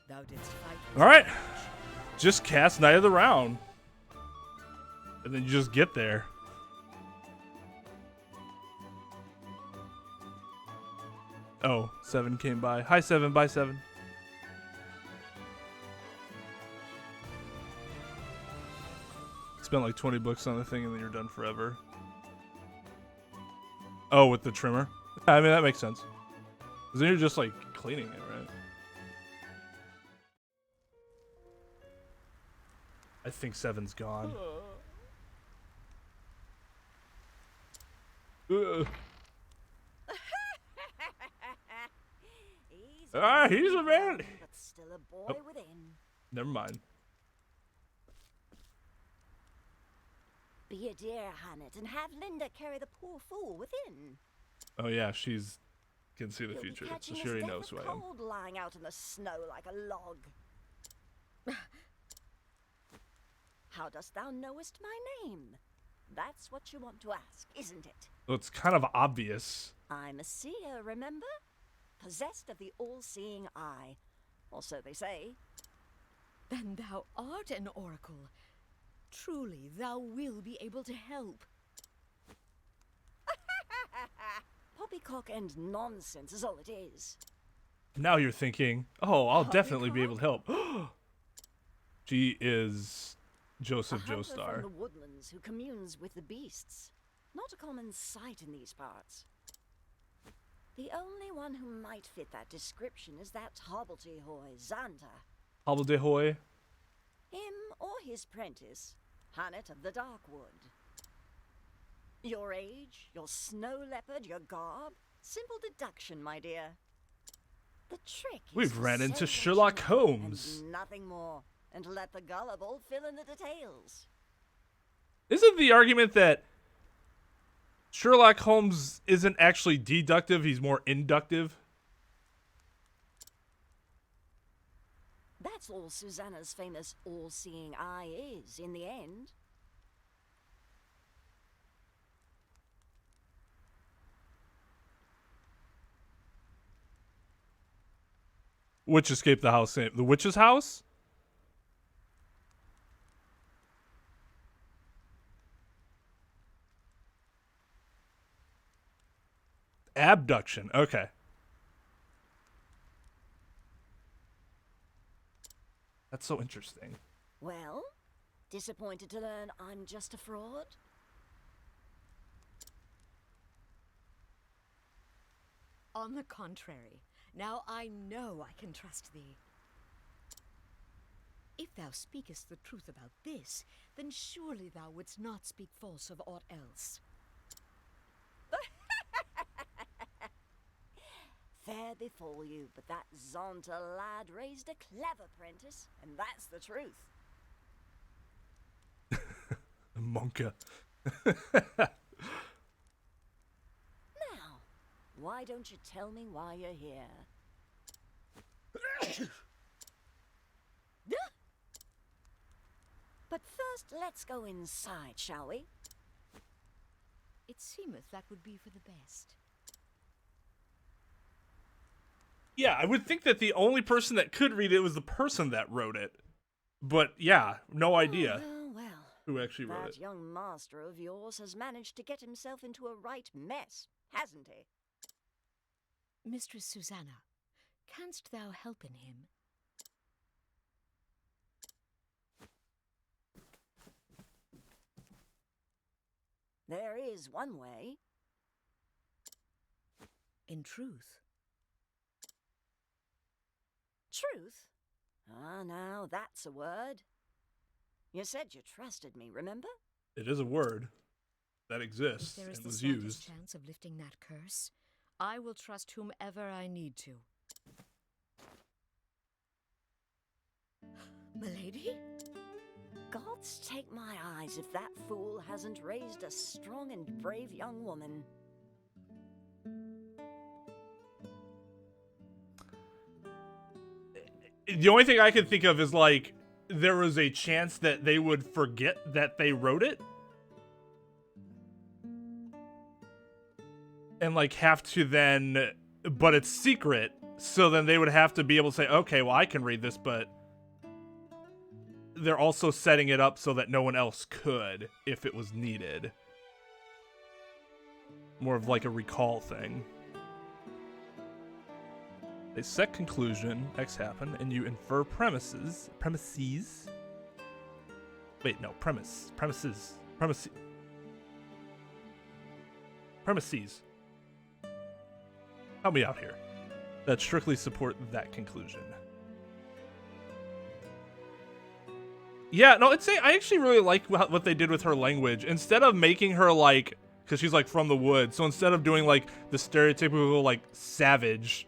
S4: Thou didst fight with
S1: All right, just cast Knight of the Round, and then you just get there. Oh, 7 came by. Hi, 7. Bye, 7. Spent like 20 bucks on the thing, and then you're done forever. Oh, with the trimmer? I mean, that makes sense. 'Cause then you're just like cleaning it, right? I think 7's gone. Ugh. He's a man.
S3: But still a boy
S1: Oh.
S3: within.
S1: Never mind.
S3: Be a dear, Hannett, and have Linda carry the poor fool within.
S1: Oh yeah, she's can see the
S3: He'll be
S1: future, so
S3: catching
S1: she
S3: his
S1: already
S3: death
S1: knows who
S3: of
S1: I am.
S3: cold lying out in the snow like a log. How dost thou knowest my name? That's what you want to ask, isn't it?
S1: Well, it's kind of obvious.
S3: I'm a seer, remember? Possessed of the all-seeing eye. Or so they say.
S4: Then thou art an oracle. Truly, thou will be able to help.
S3: Poppycock and nonsense is all it is.
S1: Now you're thinking, oh, I'll definitely be able
S3: Poppycock?
S1: to help. She is
S3: A
S1: Joseph
S3: hunter
S1: Joestar.
S3: from the woodlands who communes with the beasts. Not a common sight in these parts. The only one who might fit that description is that hobbledehoy, Xanta.
S1: Hobbledehoy.
S3: Him or his prentice, Hannett of the Darkwood. Your age, your snow leopard, your garb. Simple deduction, my dear. The trick is
S1: We've
S3: to
S1: ran
S3: say
S1: into
S3: what
S1: Sherlock
S3: you know,
S1: Holmes.
S3: and nothing more, and let the gullible fill in the details.
S1: Isn't the argument that Sherlock Holmes isn't actually deductive, he's more inductive?
S3: That's all Susanna's famous all-seeing eye is, in the end.
S1: Which escaped the house? The witch's house? Abduction. Okay. That's so interesting.
S3: Well, disappointed to learn I'm just a fraud?
S4: On the contrary, now I know I can trust thee. If thou speakest the truth about this, then surely thou wouldst not speak false of aught else.
S3: Fair befall you, but that Zonta lad raised a clever prentice, and that's the truth.
S1: Monka.
S3: Now, why don't you tell me why you're here? But first, let's go inside, shall we?
S4: It seemeth that would be for the best.
S1: Yeah, I would think that the only person that could read it was the person that wrote it. But yeah, no idea
S3: Well,
S1: who actually wrote
S3: that
S1: it.
S3: young master of yours has managed to get himself into a right mess, hasn't he?
S4: Mistress Susanna, canst thou help in him?
S3: There is one way.
S4: In truth.
S3: Truth? Ah, now that's a word. You said you trusted me, remember?
S1: It is a word that exists
S4: If there is
S1: and
S4: the
S1: was
S4: slightest
S1: used.
S4: chance of lifting that curse, I will trust whomever I need to. Milady?
S3: Gods take my eyes if that fool hasn't raised a strong and brave young woman.
S1: The only thing I can think of is, like, there was a chance that they would forget that they wrote it. And, like, have to then... But it's secret, so then they would have to be able to say, okay, well, I can read this, but... They're also setting it up so that no one else could, if it was needed. More of, like, a recall thing. They set conclusion, X happened, and you infer premises. Premises? Wait, no, premise. Premises. Premises. Premises. Help me out here. That strictly support that conclusion. Yeah, no, I actually really like what they did with her language. Instead of making her, like, because she's, like, from the woods, so instead of doing, like, the stereotypical, like, savage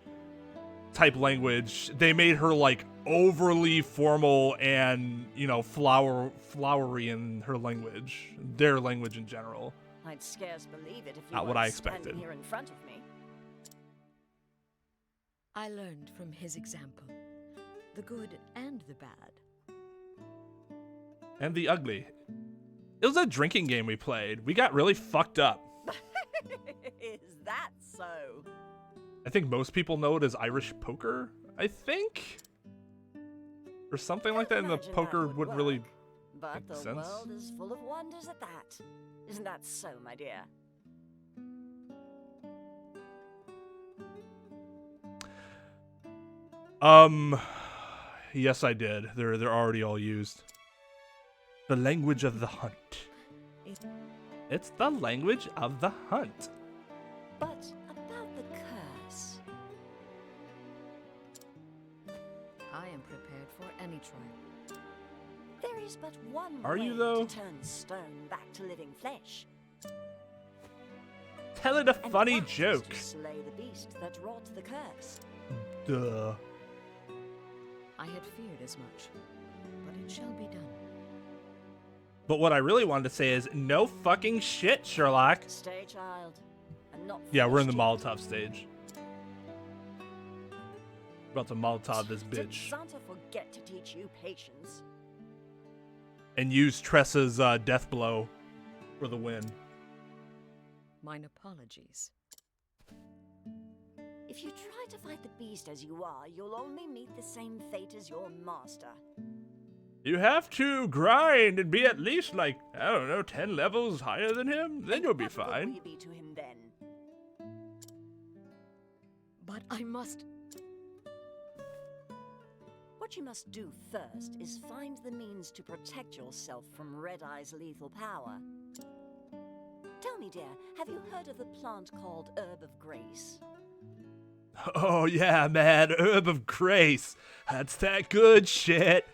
S1: type language, they made her, like, overly formal and, you know, flowery in her language, their language in general.
S3: I'd scarce believe it if you
S1: Not
S3: were
S1: what I
S3: standing
S1: expected.
S3: here in front of me.
S4: I learned from his example, the good and the bad.
S1: And the ugly. It was a drinking game we played. We got really fucked up.
S3: Is that so?
S1: I think most people know it as Irish poker, I think? Or something like that, and the
S3: Imagine that
S1: poker would really...
S3: work. But
S1: make
S3: the
S1: sense.
S3: world is full of wonders at that. Isn't that so, my dear?
S1: Yes, I did. They're already all used. The language of the hunt. It's the language of the hunt.
S3: But about the curse.
S4: I am prepared for any trial.
S3: There is but one
S1: Are
S3: way
S1: you, though?
S3: to turn stone back to living flesh.
S1: Tell it a
S3: And
S1: funny
S3: that is
S1: joke.
S3: to slay the beast that wrought the curse.
S1: Duh.
S4: I had feared as much, but it shall be done.
S1: But what I really wanted to say is, no fucking shit, Sherlock.
S3: Stay, child, and not.
S1: Yeah, we're in the
S3: finish
S1: Molotov stage. About to Molotov this
S3: Did
S1: bitch.
S3: Santa forget to teach you patience?
S1: And use Tressa's death blow for the win.
S4: Mine apologies.
S3: If you try to fight the beast as you are, you'll only meet the same fate as your master.
S1: You have to grind and be at least, like, I don't know, 10 levels higher than him? Then you'll be
S3: What good will
S1: fine.
S3: you be to him then?
S4: But I must...
S3: What you must do first is find the means to protect yourself from Red Eye's lethal power. Tell me, dear, have you heard of the plant called Herb of Grace?
S1: Oh, yeah, man. Herb of Grace. That's that good shit.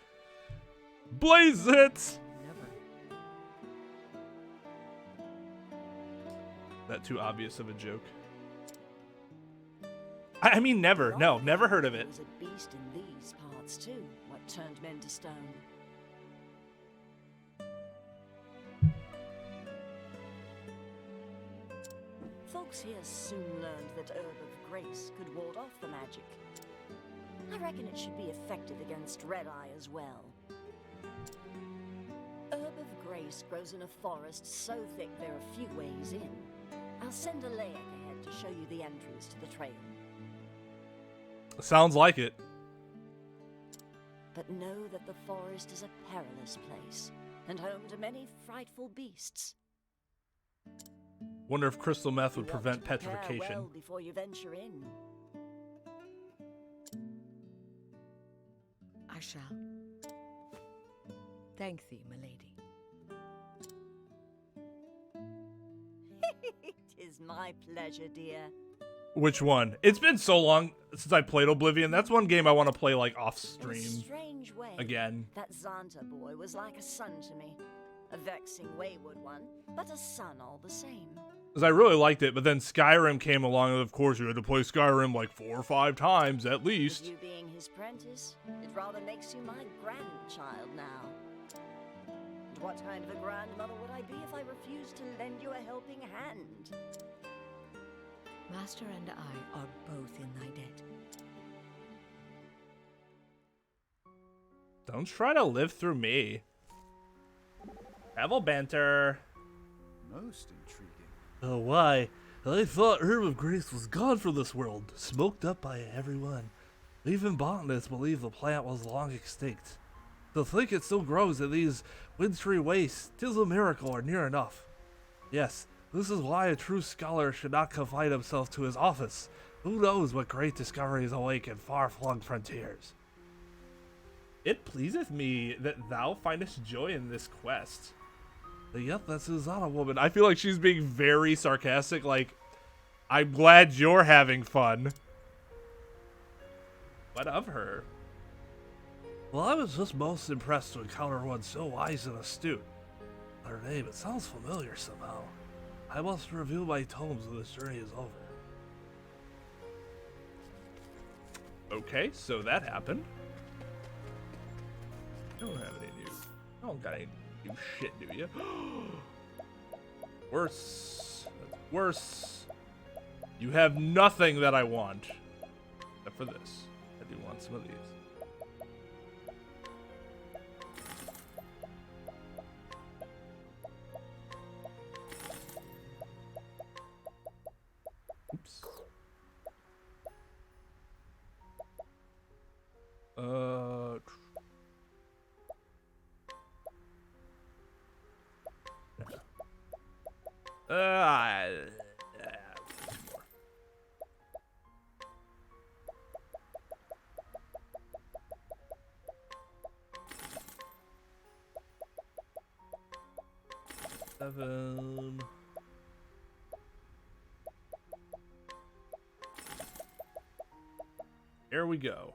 S1: Blaze it!
S4: Never.
S1: That too obvious of a joke. I mean, never. No, never heard of it.
S3: There was a beast in these parts too, what turned men to stone. Folks here soon learned that Herb of Grace could ward off the magic. I reckon it should be effective against Red Eye as well. Herb of Grace grows in a forest so thick there are few ways in. I'll send a layak ahead to show you the entrance to the trail.
S1: Sounds like it.
S3: But know that the forest is a perilous place, and home to many frightful beasts.
S1: Wonder if crystal meth would
S3: You want
S1: prevent
S3: to prepare
S1: petrification.
S3: well before you venture in.
S4: I shall. Thank thee, milady.
S3: It is my pleasure, dear.
S1: Which one? It's been so long since I played Oblivion. That's one game I want to play, like, off
S3: In a
S1: stream.
S3: strange
S1: again.
S3: That Xanta boy was like a son to me. A vexing, wayward one, but a son all the same.
S1: Because I really liked it, but then Skyrim came along, and of course you had to play Skyrim like 4 or 5 times at least.
S3: With you being his prentice, it rather makes you my grandchild now. And what kind of a grandmother would I be if I refused to lend you a helping hand?
S4: Master and I are both in thy debt.
S1: Don't try to live through me. Travel banter.
S2: Most intriguing.
S5: Oh, why? I thought Herb of Grace was gone from this world, smoked up by everyone. Even botanists believe the plant was long extinct. To think it still grows in these wintry wastes, 'tis a miracle or near enough. Yes, this is why a true scholar should not confine himself to his office. Who knows what great discoveries await in far-flung frontiers.
S1: It pleaseth me that thou findest joy in this quest.
S5: Yet that Susanna
S1: Woman, I feel like she's being very sarcastic, like, I'm glad you're having fun. What of her?
S5: Well, I was just most impressed to encounter one so wise and astute. Her name, it sounds familiar somehow. I must review my tomes when this journey is over.
S1: Okay, so that happened. I don't have any new. I don't got any new shit, do you? Worse. That's worse. You have nothing that I want. Except for this. I do want some of these. Oops. Seven. Here we go.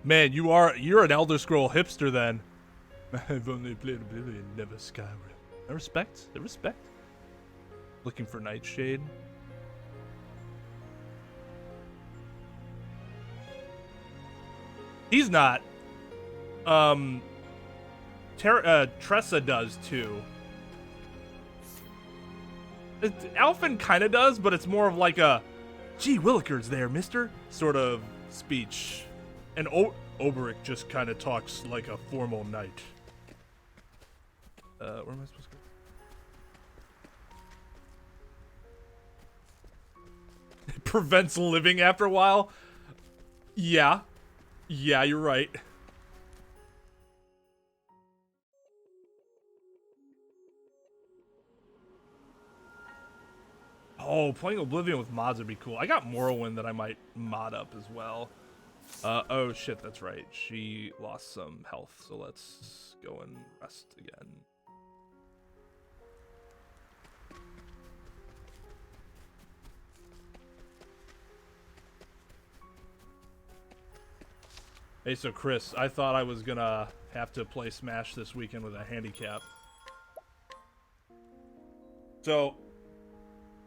S1: Man, you're an Elder Scroll hipster then. I've only played Oblivion, never Skyrim. I respect. I respect. Looking for Nightshade. He's not. Tressa does too. Alphen kind of does, but it's more of like a, gee willikers there, mister, sort of speech. And Oberic just kind of talks like a formal knight. Where am I supposed to go? It prevents living after a while? Yeah. Yeah, you're right. Oh, playing Oblivion with mods would be cool. I got Morrowind that I might mod up as well. Oh shit, that's right. She lost some health, so let's go and rest again. Hey, so Chris, I thought I was gonna have to play Smash this weekend with a handicap. So,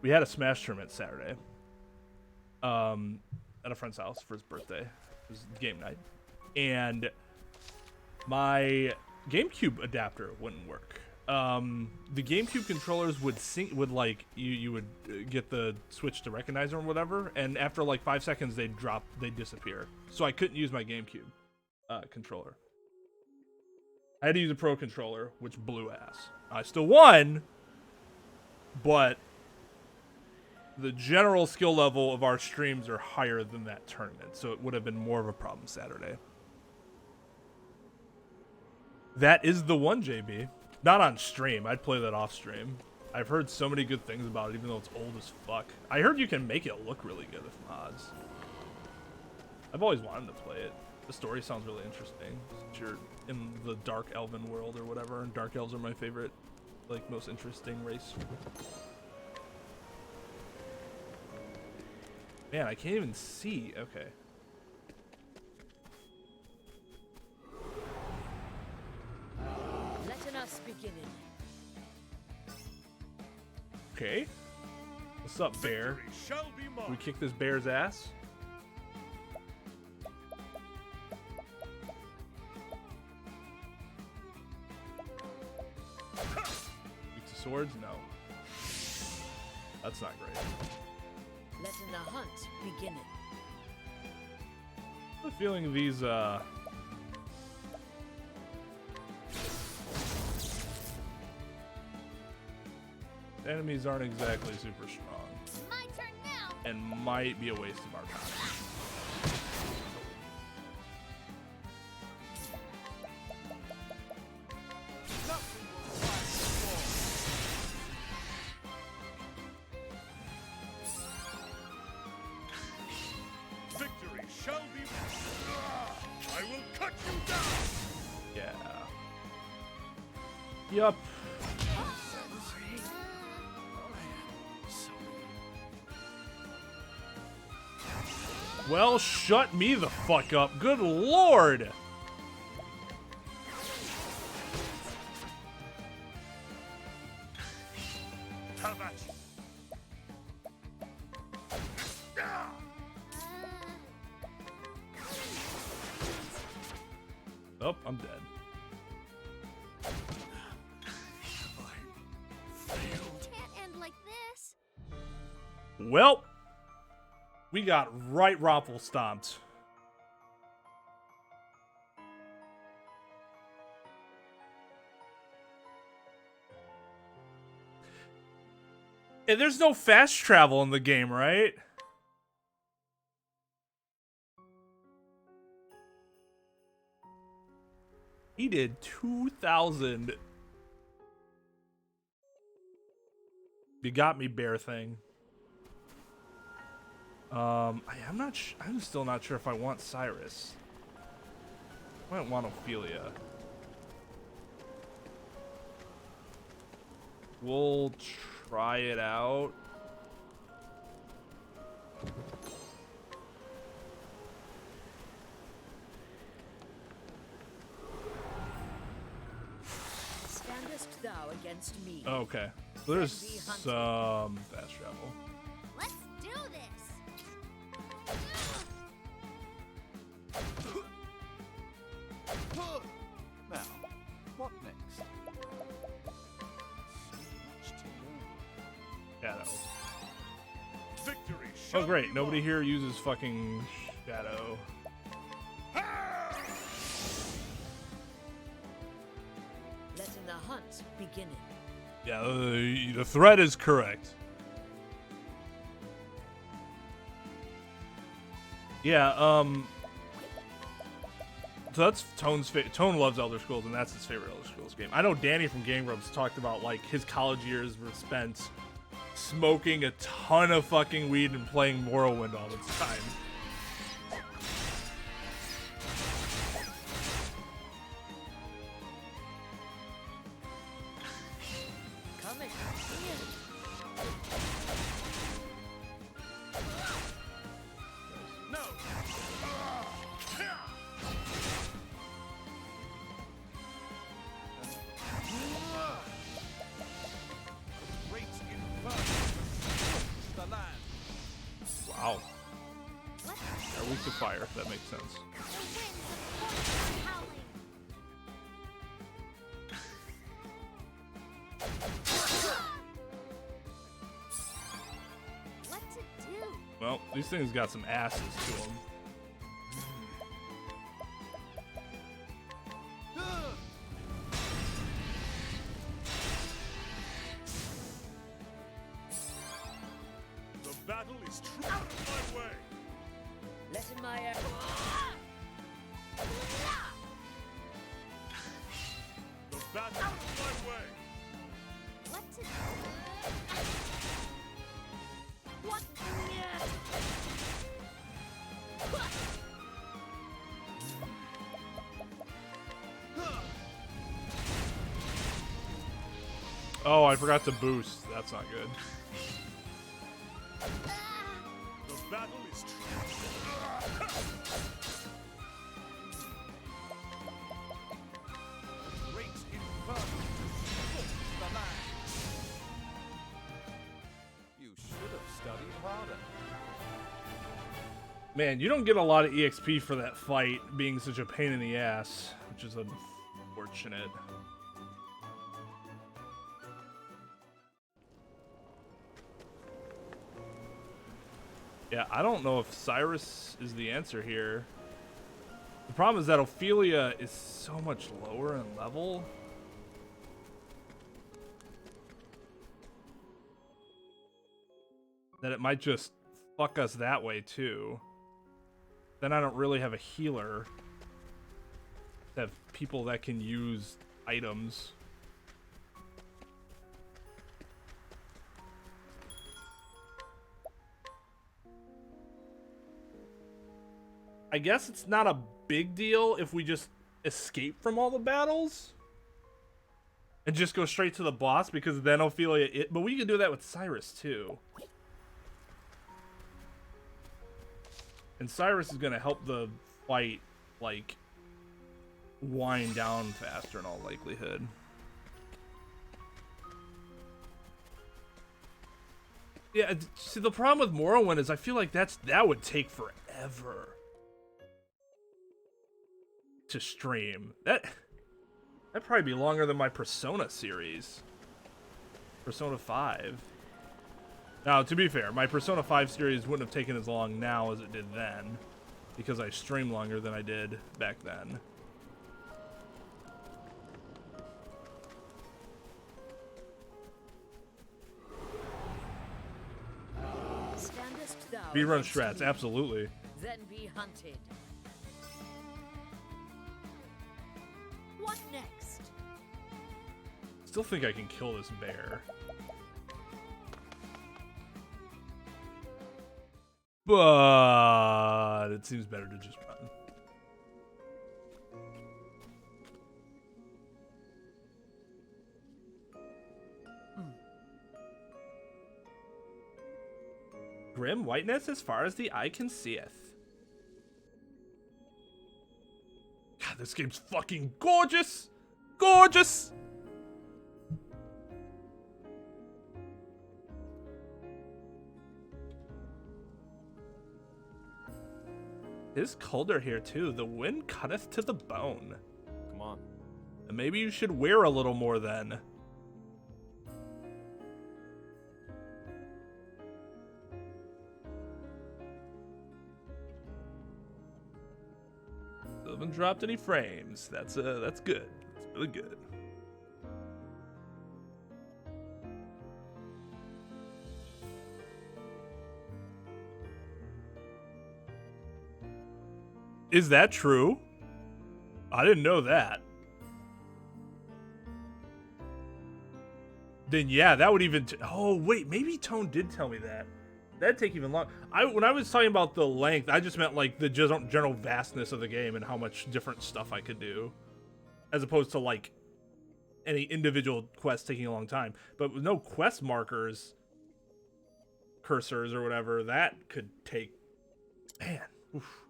S1: we had a Smash tournament Saturday. At a friend's house for his birthday. It was game night. And my GameCube adapter wouldn't work. The GameCube controllers would like, you would get the Switch to recognize them or whatever, and after like 5 seconds they'd disappear. So I couldn't use my GameCube controller. I had to use a Pro controller, which blew ass. I still won, but the general skill level of our streams are higher than that tournament, so it would have been more of a problem Saturday. That is the one, JB. Not on stream. I'd play that off stream. I've heard so many good things about it, even though it's old as fuck. I heard you can make it look really good with mods. I've always wanted to play it. The story sounds really interesting. Since you're in the dark elven world or whatever, and dark elves are my favorite, like, most interesting race. Man, I can't even see. Okay.
S4: Letting us begin.
S1: Okay. What's up, bear?
S2: Victory shall be
S1: We
S2: mine.
S1: kick this bear's ass. Weak to swords? No. That's not great.
S4: Letting the hunt begin.
S1: I have a feeling these, enemies aren't exactly super strong.
S6: My turn now.
S1: And might be a waste of our time.
S2: Nothing will rise and fall. Victory shall be mine. I will cut you down.
S1: Yeah. Yup. Well, shut me the fuck up. Good lord.
S2: Have at you.
S1: Oh, I'm dead.
S6: Can't end like this.
S1: Well, we got right Rompel stomped. And there's no fast travel in the game, right? He did 2,000. You got me, bear thing. I'm still not sure if I want Cyrus. I might want Ophelia. We'll try it out.
S4: Standest thou against me?
S1: Okay. There's some fast travel.
S6: Let's do this.
S2: Now, what next? So much to learn.
S1: Shadow.
S2: Victory shall
S1: Oh great,
S2: be
S1: nobody
S2: mine.
S1: here uses fucking Shadow.
S4: Letting the hunt begin.
S1: Yeah, the threat is correct. Yeah, so that's Tone's Tone loves Elder Scrolls, and that's his favorite Elder Scrolls game. I know Danny from Game Grumps talked about, like, his college years were spent smoking a ton of fucking weed and playing Morrowind all the time.
S4: Coming.
S2: No. Great inferno. The land.
S1: Wow.
S6: Let's
S1: They're weak to fire, if that makes sense.
S6: the winds of fortune howling. What to do?
S1: Well, these things got some asses to them.
S2: The battle is true. Out of my way.
S4: Letting my arrow.
S2: The battle out of my way.
S6: What to do? What?
S1: Oh, I forgot to boost. That's not good.
S2: The battle is true. Great inferno to scorch the land. You should have studied harder.
S1: Man, you don't get a lot of EXP for that fight being such a pain in the ass, which is unfortunate. Yeah, I don't know if Cyrus is the answer here. The problem is that Ophelia is so much lower in level. That it might just fuck us that way too. Then I don't really have a healer. I have people that can use items. I guess it's not a big deal if we just escape from all the battles and just go straight to the boss, because then Ophelia but we can do that with Cyrus too. And Cyrus is gonna help the fight, like, wind down faster in all likelihood. Yeah, see, the problem with Morrowind is I feel like that would take forever to stream. That'd probably be longer than my Persona series. Persona 5. Now, to be fair, my Persona 5 series wouldn't have taken as long now as it did then, because I stream longer than I did back then.
S4: Standest thou
S1: Speedrun
S4: against
S1: strats,
S4: me,
S1: absolutely.
S4: Then be hunted. What next?
S1: Still think I can kill this bear. But it seems better to just run. Grim whiteness as far as the eye can seeth. God, this game's fucking gorgeous! Gorgeous! It is colder here too. The wind cutteth to the bone.
S2: Come on.
S1: And maybe you should wear a little more then. Still haven't dropped any frames. That's good. That's really good. Is that true? I didn't know that. Then yeah, that would even. Oh wait, maybe Tone did tell me that. That'd take even long. When I was talking about the length, I just meant like the general vastness of the game and how much different stuff I could do, as opposed to like any individual quest taking a long time. But with no quest markers, cursors or whatever, that could take. Man. Oof.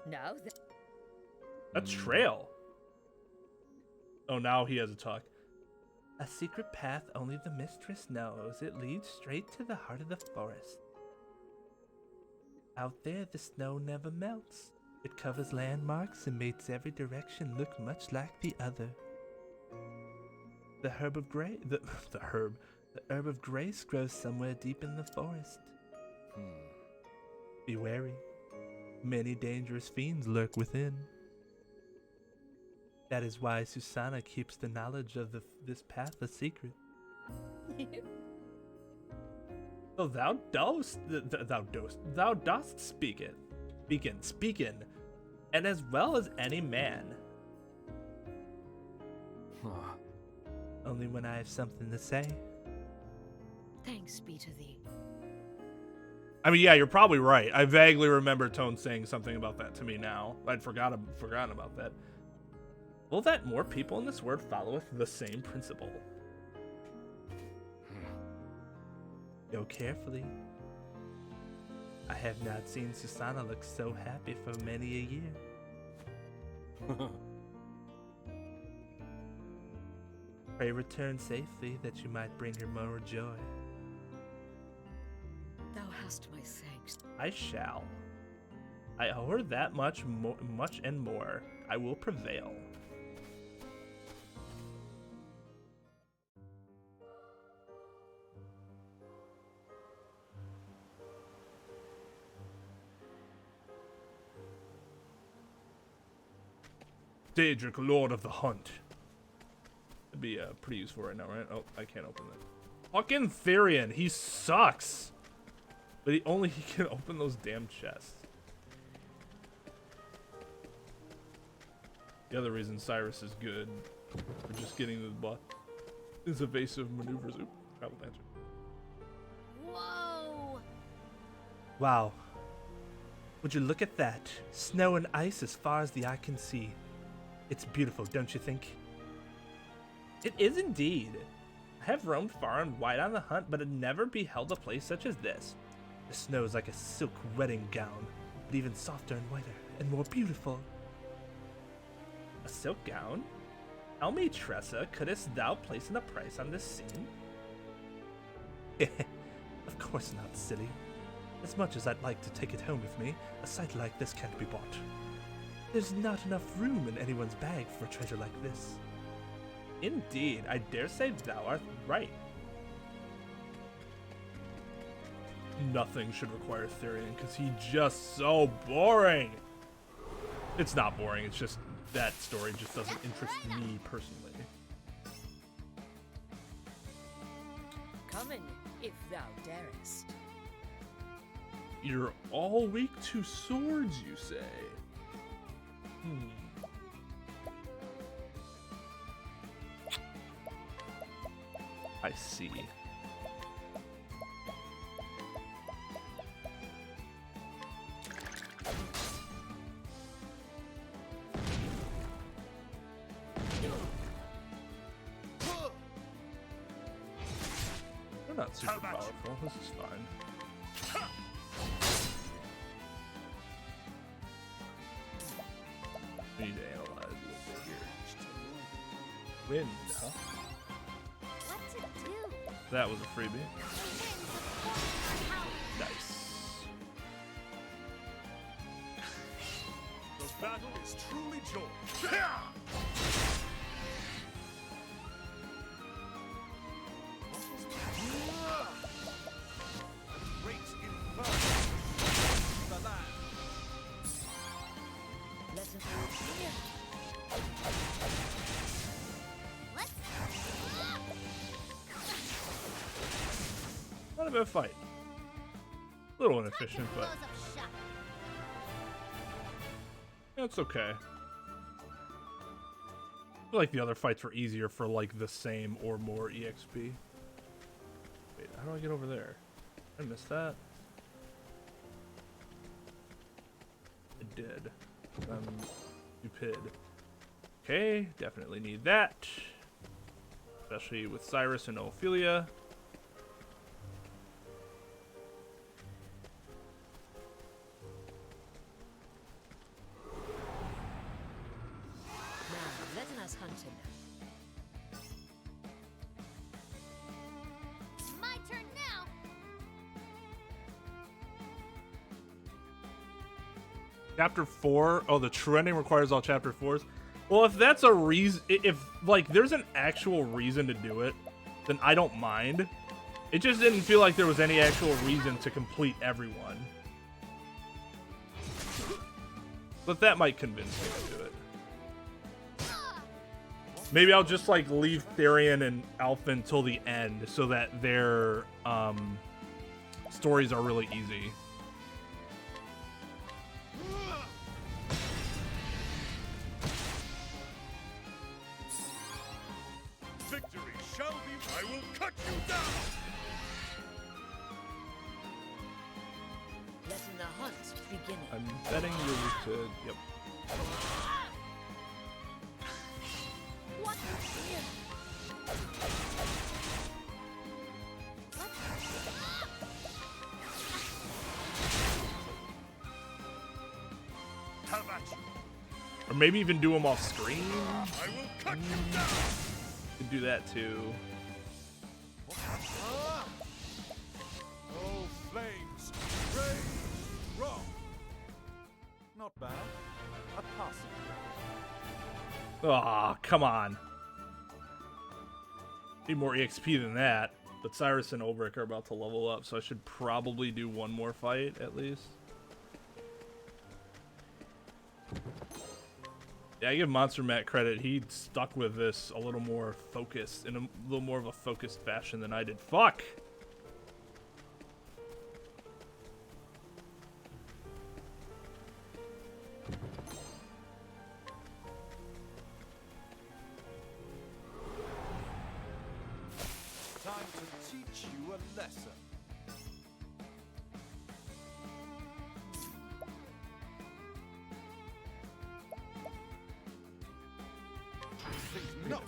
S4: Now
S1: A trail. Oh, now he has a talk. A secret path only the mistress knows. It leads straight to the heart of the forest. Out there, the snow never melts. It covers landmarks and makes every direction look much like the other. The herb of grace grows somewhere deep in the forest. Be wary. Many dangerous fiends lurk within. That is why Susanna keeps the knowledge of this path a secret. So thou dost speak it, and as well as any man. Only when I have something to say.
S4: thanks be to thee.
S1: I mean, yeah, you're probably right. I vaguely remember Tone saying something about that to me now. I'd forgotten about that. Will that more people in this world followeth the same principle? Go carefully. I have not seen Susanna look so happy for many a year. Pray return safely that you might bring her more joy.
S4: Thou hast my thanks.
S1: I shall. I owe her that much and more. I will prevail. Daedric, Lord of the Hunt. That'd be pretty useful right now, right? Oh, I can't open that. Fucking Therian, he sucks. But he can open those damn chests. The other reason Cyrus is good for just getting to the butt is evasive maneuvers. Oop, travel dancer.
S6: Whoa!
S5: Wow. Would you look at that? Snow and ice as far as the eye can see. It's beautiful, don't you think?
S1: It is indeed. I have roamed far and wide on the hunt, but had never beheld a place such as this.
S5: The snow is like a silk wedding gown, but even softer and whiter and more beautiful.
S1: A silk gown? Tell me, Tressa, couldst thou place a price on this scene?
S5: Of course not, silly. As much as I'd like to take it home with me, a sight like this can't be bought. There's not enough room in anyone's bag for a treasure like this.
S1: Indeed, I dare say thou art right. Nothing should require Therian, because he's just so boring. It's not boring, it's just that story just doesn't interest me personally.
S4: Come in, if thou darest.
S1: You're all weak to swords, you say? I see. They're not super powerful. This is fine. We need to analyze a little bit here. Wind, huh?
S6: What to do?
S1: That was a freebie.
S6: How?
S1: Nice.
S2: The battle is truly joy. Great inferno. The land.
S4: Let us go here.
S6: Let's.
S1: Not a bad fight. A little inefficient, but
S6: Blows up shop.
S1: it's okay. I feel like the other fights were easier for like the same or more EXP. Wait, how do I get over there? I missed that. I did. I'm stupid. Okay, definitely need that. Especially with Cyrus and Ophilia.
S4: Now, let us hunt him.
S6: My turn now.
S1: Chapter 4. Oh, the true ending requires all chapter 4s. Well, if that's a reason, if like there's an actual reason to do it, then I don't mind. It just didn't feel like there was any actual reason to complete everyone. But that might convince me to do it. Maybe I'll just like leave Therian and Alpha until the end so that their stories are really easy.
S2: Victory shall be. I will cut you down.
S1: to, yep.
S6: What?
S2: Have at you.
S1: Or maybe even do them off screen.
S2: I will cut you down.
S1: Could do that too.
S2: Ah! Oh, flames, rage, wrong. Not bad. A passing.
S1: Aw, come on. Need more EXP than that. But Cyrus and Ulbrich are about to level up, so I should probably do one more fight at least. Yeah, I give Monster Matt credit. He stuck with this a little more focused, in a little more of a focused fashion than I did. Fuck!
S2: Time to teach you a lesson. No.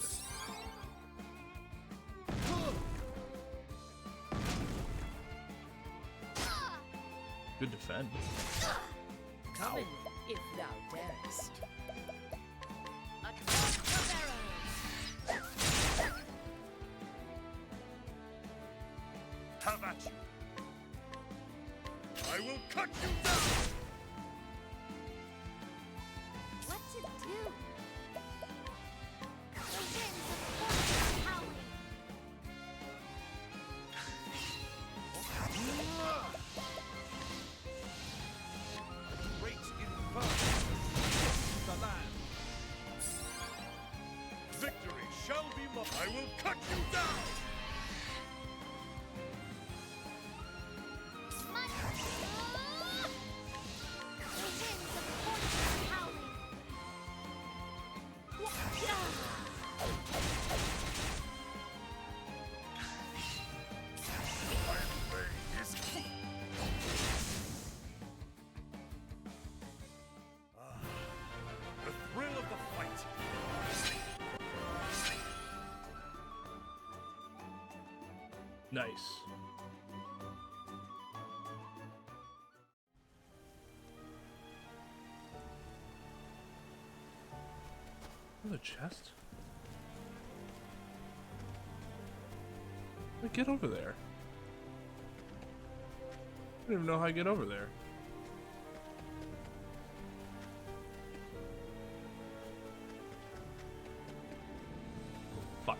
S1: Good defend.
S4: Come in, if thou darest. A cast of arrows.
S2: Have at you. I will cut you down.
S6: What to do? The winds of fortune howling.
S2: Great inferno. The land. Victory shall be mine. I will cut you down.
S6: My the winds of fortune howling.
S2: The thrill of the fight.
S1: Nice. The chest? How do I get over there? I don't even know how I get over there. Fuck.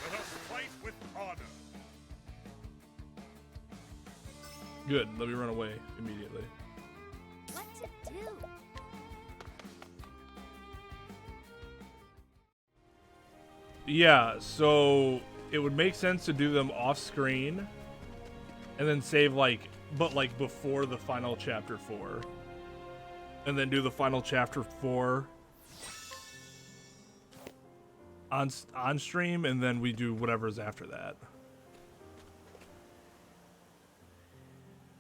S2: Let us fight with honor.
S1: Good, let me run away immediately.
S6: What to do?
S1: Yeah, so it would make sense to do them off screen and then save but before the final chapter 4. And then do the final chapter 4 on stream, and then we do whatever's after that.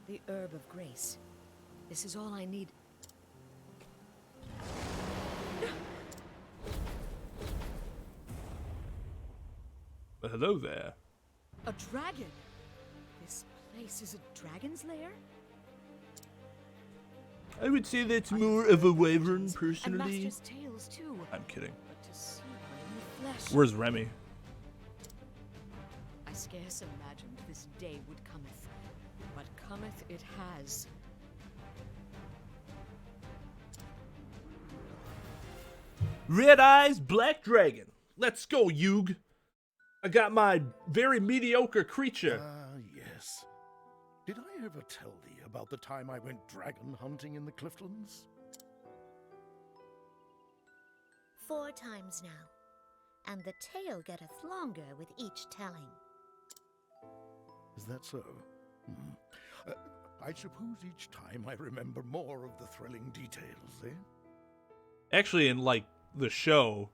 S4: The herb of grace. This is all I need.
S1: Hello there.
S4: A dragon? This place is a dragon's lair?
S5: I would say that's more of a wyvern,
S4: And
S5: personally.
S4: master's tales too.
S1: I'm kidding.
S4: But to see her in the flesh.
S1: Where's Remy?
S4: I scarce imagined this day would cometh, but cometh it has.
S5: Red Eyes Black Dragon. Let's go, Yug. I got my very mediocre creature.
S7: Yes. Did I ever tell thee about the time I went dragon hunting in the Clifton's?
S6: 4 times now, and the tale getteth longer with each telling.
S7: Is that so? I suppose each time I remember more of the thrilling details, eh?
S1: Actually, in the show,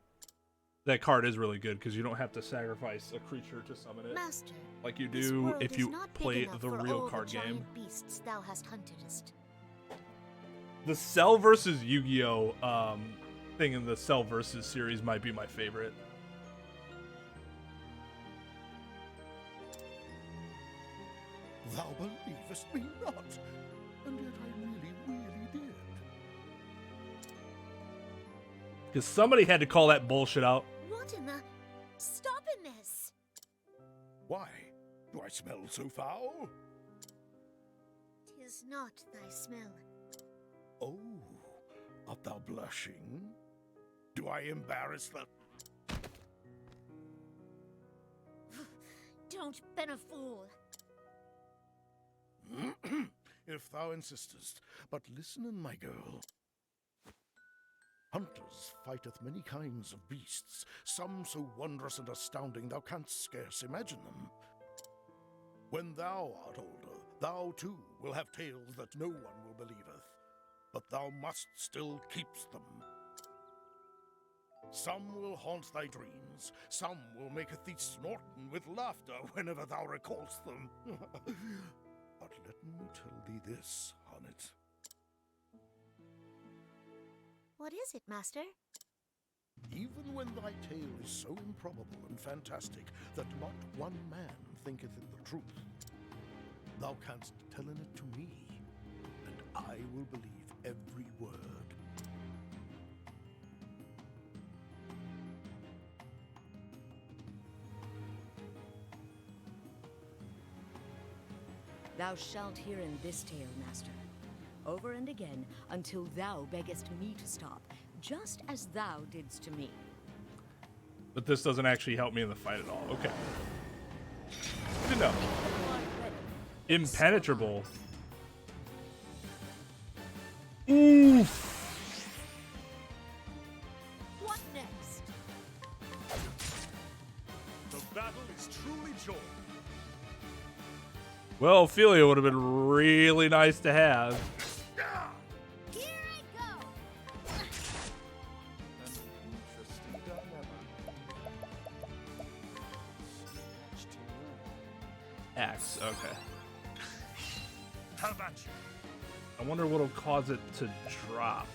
S1: That card is really good because you don't have to sacrifice a creature to summon it,
S6: Master,
S1: like you
S6: this
S1: do
S6: world
S1: if
S6: is
S1: you
S6: not big
S1: play
S6: enough
S1: the
S6: for
S1: real
S6: all
S1: card
S6: the
S1: game.
S6: giant beasts thou hast huntedest.
S1: The Cell versus Yu-Gi-Oh thing in the Cell versus series might be my favorite.
S7: Thou believest me not, and yet I really, really did.
S1: Because somebody had to call that bullshit out.
S6: What in the... Stop in this!
S7: Why? Do I smell so foul?
S6: 'Tis not thy smell.
S7: Oh, art thou blushing? Do I embarrass the...
S6: Don't ben a fool.
S7: If thou insistest, but listen in, my girl. Hunters fighteth many kinds of beasts, some so wondrous and astounding thou canst scarce imagine them. When thou art older, thou too will have tales that no one will believeth, but thou must still keep them. Some will haunt thy dreams, some will maketh thee snorten with laughter whenever thou recallst them. But let me tell thee this, Honnet.
S6: What is it, Master?
S7: Even when thy tale is so improbable and fantastic that not one man thinketh it the truth, thou canst tell it to me, and I will believe every word.
S4: Thou shalt hear in this tale, Master, over and again, until thou beggest me to stop, just as thou didst to me.
S1: But this doesn't actually help me in the fight at all. Okay. Good to know. Impenetrable. Oof.
S6: What next?
S2: The battle is truly joined.
S1: Well, Ophelia would have been really nice to have.
S6: Here I go!
S2: An interesting dilemma.
S1: Axe, okay.
S2: How about you?
S1: I wonder what'll cause it to drop.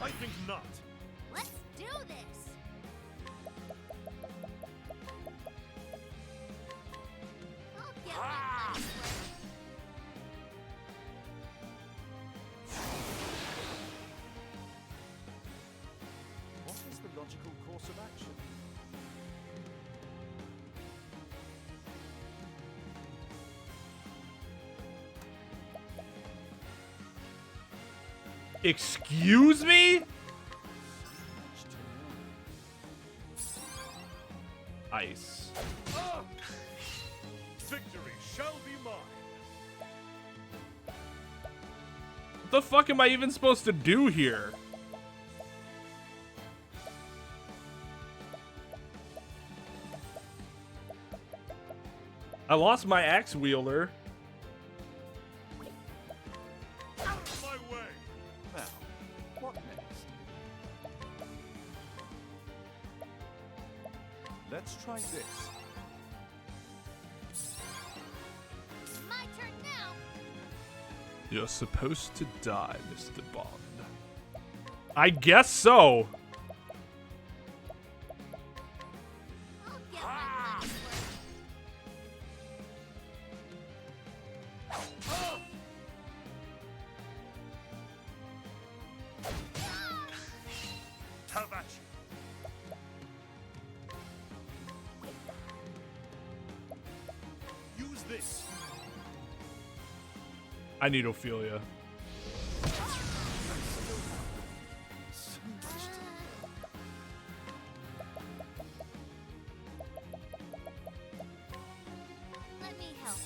S2: I think not.
S6: Let's do this! I'll get my money's worth.
S2: What is the logical course of action?
S1: Excuse me? Ice.
S2: Ah! Victory shall be mine.
S1: What the fuck am I even supposed to do here? I lost my axe wielder.
S2: Out of my way. Now, what next? Let's try this.
S6: My turn now!
S1: You're supposed to die, Mr. Bond. I guess so.
S6: I'll get my money's worth.
S2: How about you? Use this.
S1: I need Ophelia.
S6: Let me help.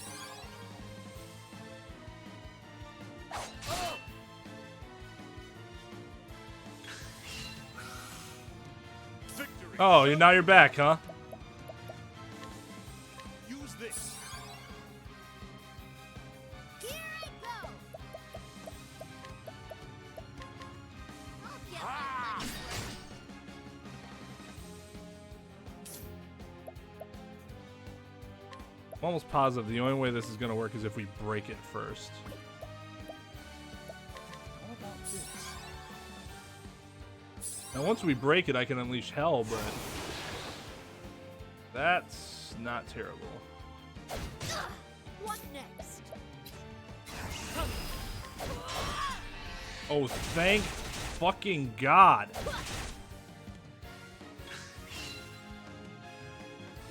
S2: Victory.
S1: Oh, now you're back, huh?
S2: Use this.
S6: Here I go!
S1: I'm almost positive the only way this is gonna work is if we break it first.
S2: How about this?
S1: Now once we break it, I can unleash hell, but that's not terrible.
S6: What next?
S1: Oh, thank fucking God.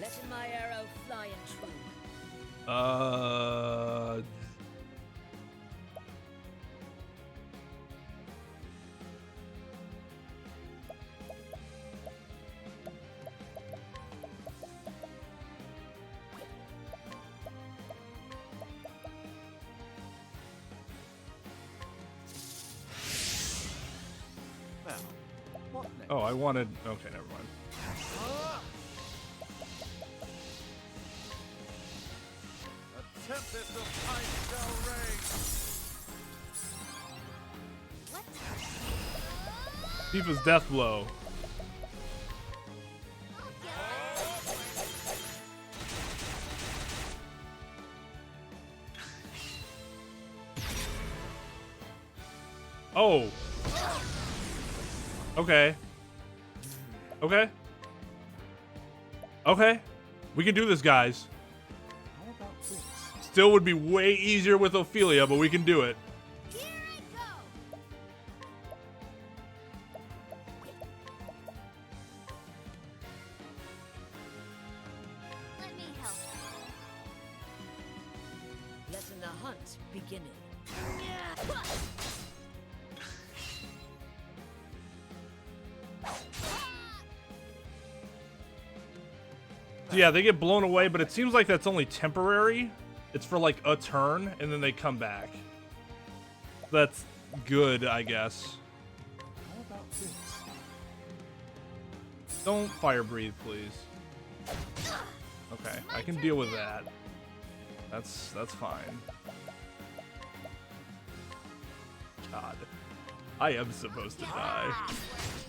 S4: Letting my arrow fly and true.
S2: Now, what next?
S1: Oh, I wanted. Okay, never mind.
S2: A tempest of ice shall reign.
S1: Tifa's death blow. Oh. Okay. Okay. Okay. We can do this, guys.
S2: How about this?
S1: Still would be way easier with Ophelia, but we can do it.
S6: Here I go! Let me help.
S4: Letting the hunt begin.
S1: Yeah, they get blown away, but it seems like that's only temporary. It's for like a turn, and then they come back. That's good, I guess.
S2: How about this?
S1: Don't fire breathe, please. Okay, I can deal with that. That's fine. God. I am supposed to die.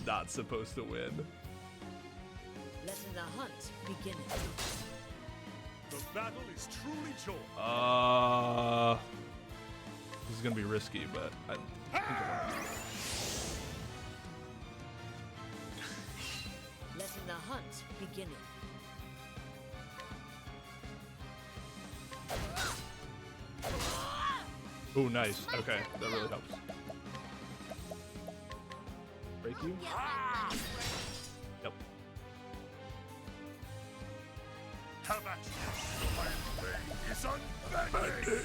S1: Not supposed to win.
S4: Letting the hunt begin.
S2: The battle is truly joy.
S1: This is gonna be risky, but I think I want
S4: Letting the hunt begin.
S1: to. Ooh, nice. Okay, that really helps. Break you? Yep.
S2: Have at you. My blade is unbending.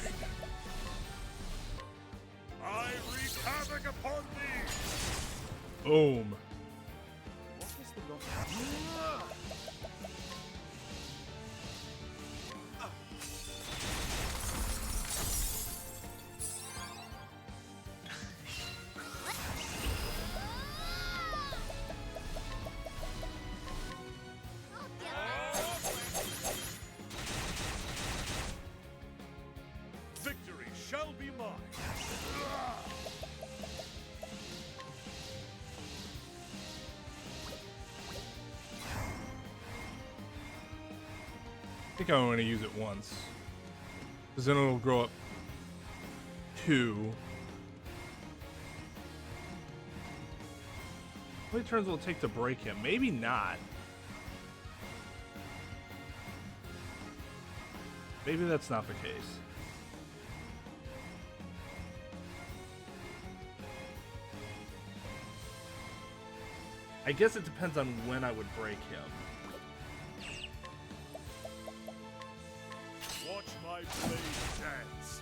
S2: I wreak havoc upon thee.
S1: Boom.
S2: What is the loss? Victory shall be mine.
S1: I think I'm going to use it once. Because then it'll grow up 2. How many turns will it take to break him? Maybe not. Maybe that's not the case. I guess it depends on when I would break him.
S2: Watch my blade dance.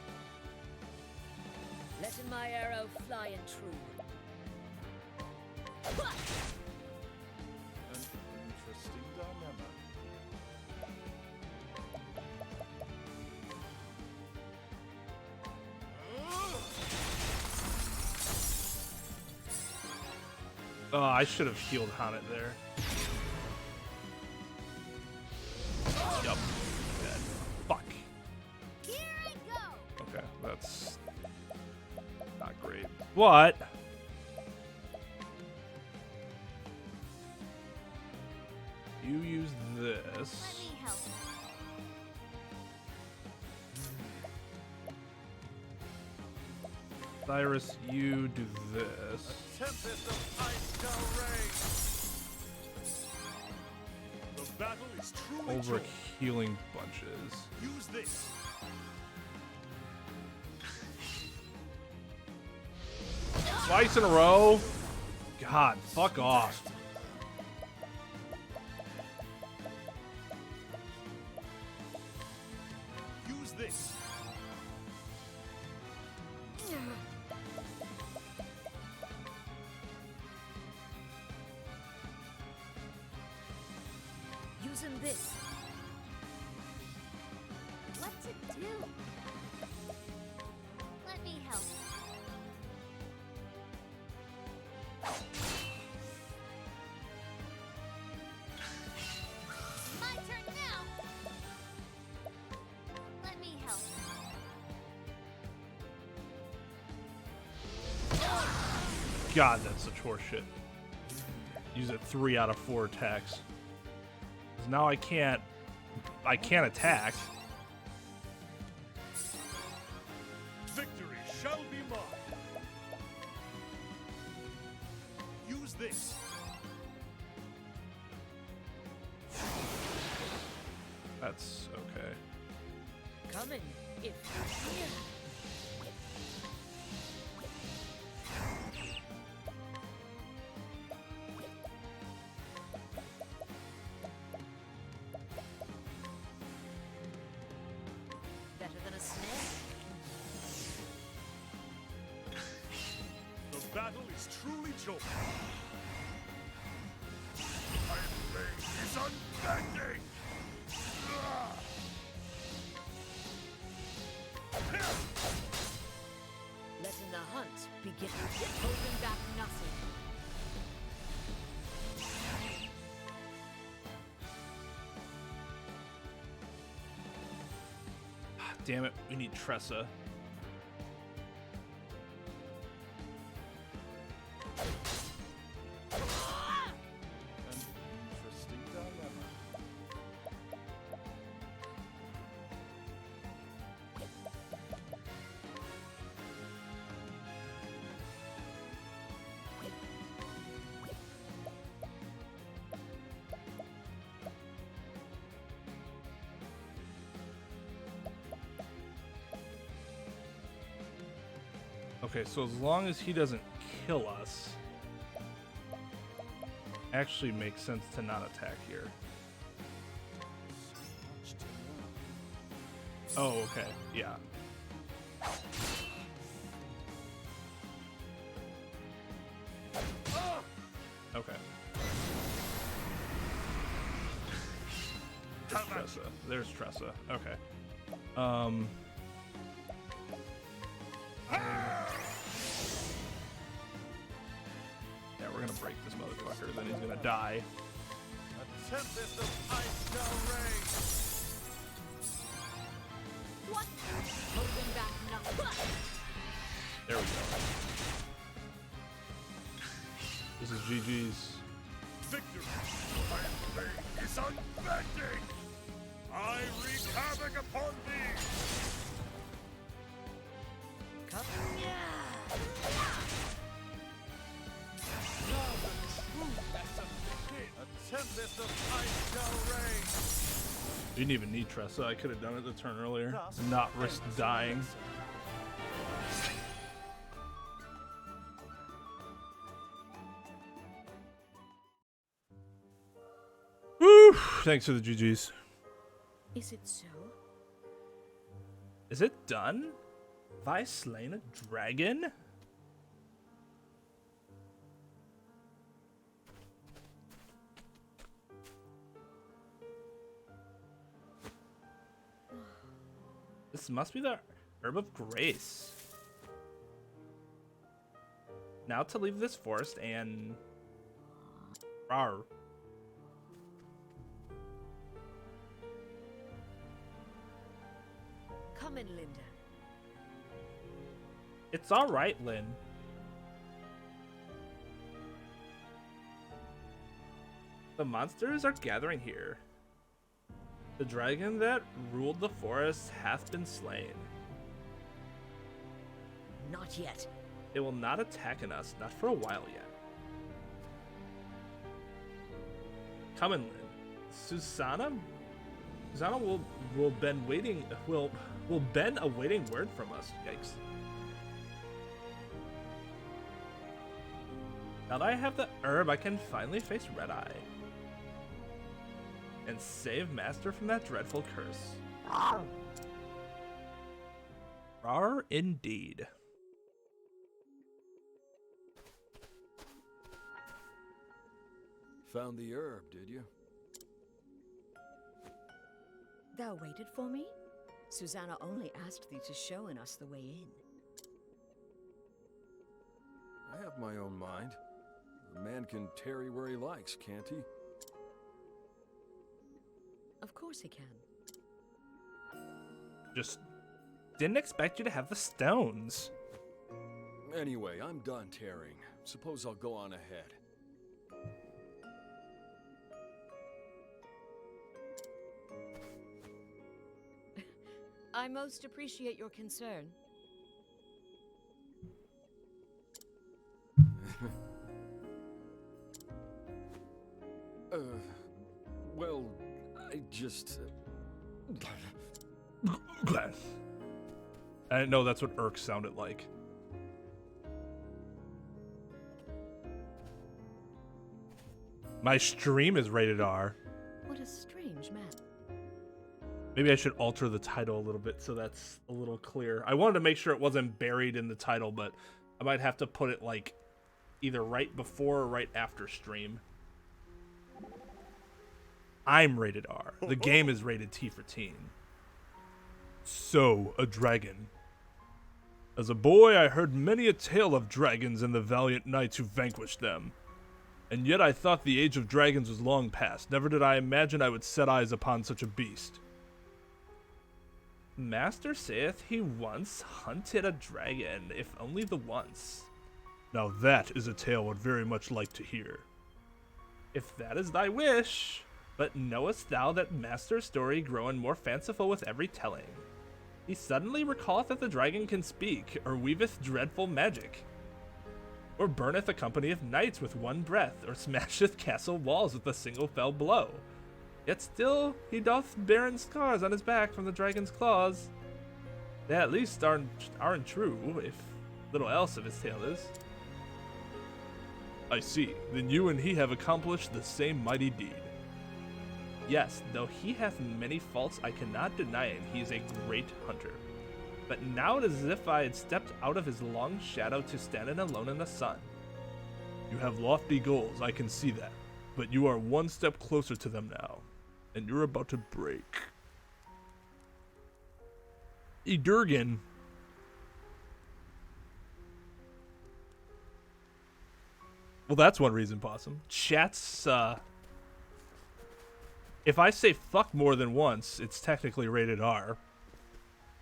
S4: Letting my arrow fly and true.
S2: An interesting dilemma.
S1: Oh, I should have healed Hanet there. Yup. Dead. Fuck.
S6: Here I go!
S1: Okay, that's not great. What? You use this.
S6: Let me help.
S1: Cyrus, you do this.
S2: Tempest of ice shall reign. The battle is truly
S1: Over
S2: joined.
S1: healing bunches.
S2: Use this.
S1: Twice in a row? God, fuck off.
S2: Use this.
S4: Using this.
S6: What's it do? Let me help. My turn now. Let me help.
S1: God, that's such horseshit. Use it 3 out of 4 attacks. 'Cause now I can't attack.
S2: Victory shall be mine. Use this.
S1: That's okay.
S4: Coming if you're here. Better than a snake.
S2: The battle is truly joined. Iron Blade is unbending.
S4: Letting the hunt begin. Holding back nothing.
S1: Damn it, we need Tressa.
S2: Interesting dilemma.
S1: Okay, so as long as he doesn't kill us, actually makes sense to not attack here. Oh, okay, yeah. Okay. There's Tressa. There's Tressa. Okay. Yeah, we're gonna break this motherfucker, then he's gonna die.
S2: A tempest of ice shall reign.
S4: What? Holding back nothing.
S1: There we go. This is GG's.
S2: Victory! Iron Blade is unbending! I wreak havoc upon thee!
S4: Come.
S2: A tempest of ice shall reign!
S1: Didn't even need Tressa. I could have done it the turn earlier. Not risk dying. Woo! Thanks for the GG's.
S4: Is it so?
S1: Is it done? Have I slain a dragon? This must be the Herb of Grace. Now to leave this forest and... Rawr.
S4: Come in, Linda.
S1: It's alright, Lynn. The monsters are gathering here. The dragon that ruled the forest hath been slain.
S4: Not yet.
S1: It will not attack us, not for a while yet. Commonland. Susanna will been waiting will been awaiting word from us. Yikes. Now that I have the herb, I can finally face Red Eye. And save Master from that dreadful curse. Rar indeed.
S2: Found the herb, did you?
S4: Thou waited for me? Susanna only asked thee to show us the way in.
S2: I have my own mind. A man can tarry where he likes, can't he?
S4: Of course he can.
S1: Just didn't expect you to have the stones.
S2: Anyway, I'm done tarrying. Suppose I'll go on ahead.
S4: I most appreciate your concern.
S2: Well, I just...
S1: I didn't know that's what Irk sounded like. My stream is rated R.
S4: What a strange man.
S1: Maybe I should alter the title a little bit so that's a little clear. I wanted to make sure it wasn't buried in the title, but I might have to put it like either right before or right after stream. I'm rated R. The game is rated T for teen. So, a dragon. As a boy, I heard many a tale of dragons and the valiant knights who vanquished them. And yet I thought the age of dragons was long past. Never did I imagine I would set eyes upon such a beast. Master saith he once hunted a dragon, if only the once. Now that is a tale I would very much like to hear. If that is thy wish. But knowest thou that Master's story growing more fanciful with every telling? He suddenly recalleth that the dragon can speak, or weaveth dreadful magic, or burneth a company of knights with one breath, or smasheth castle walls with a single fell blow. Yet still he doth bearing scars on his back from the dragon's claws. They at least aren't true, if little else of his tale is. I see. Then you and he have accomplished the same mighty deed. Yes, though he hath many faults, I cannot deny it, he is a great hunter. But now it is as if I had stepped out of his long shadow to stand alone in the sun. You have lofty goals, I can see that. But you are one step closer to them now, and you're about to break. Edurgan. Well, that's one reason, Possum. Chat's, if I say fuck more than once, it's technically rated R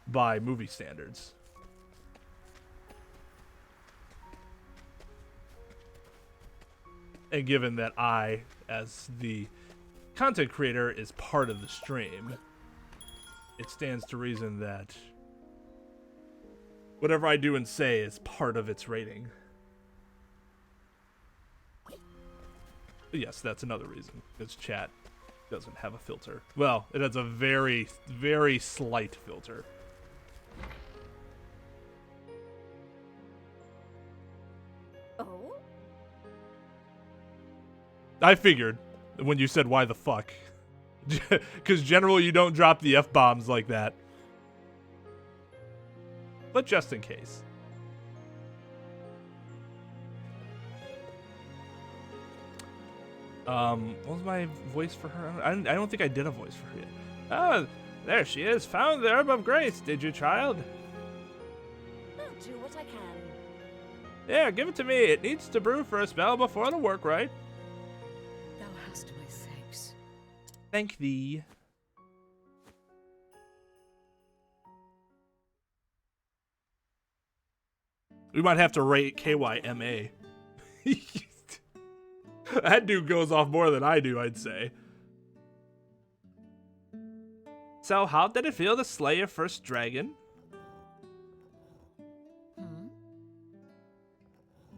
S1: by movie standards. And given that I, as the content creator, is part of the stream, it stands to reason that whatever I do and say is part of its rating. Yes, that's another reason, because chat doesn't have a filter. Well, it has a very, very slight filter.
S3: Oh?
S1: I figured when you said why the fuck. Because generally you don't drop the F-bombs like that. But just in case. What was my voice for her? I don't think I did a voice for her yet. Oh, there she is. Found the herb of grace, did you, child?
S3: I'll do what I can.
S1: Yeah, give it to me. It needs to brew for a spell before the work, right?
S4: Thou hast my thanks.
S1: Thank thee. We might have to rate KYMA. That dude goes off more than I do, I'd say. So, how did it feel to slay your first dragon?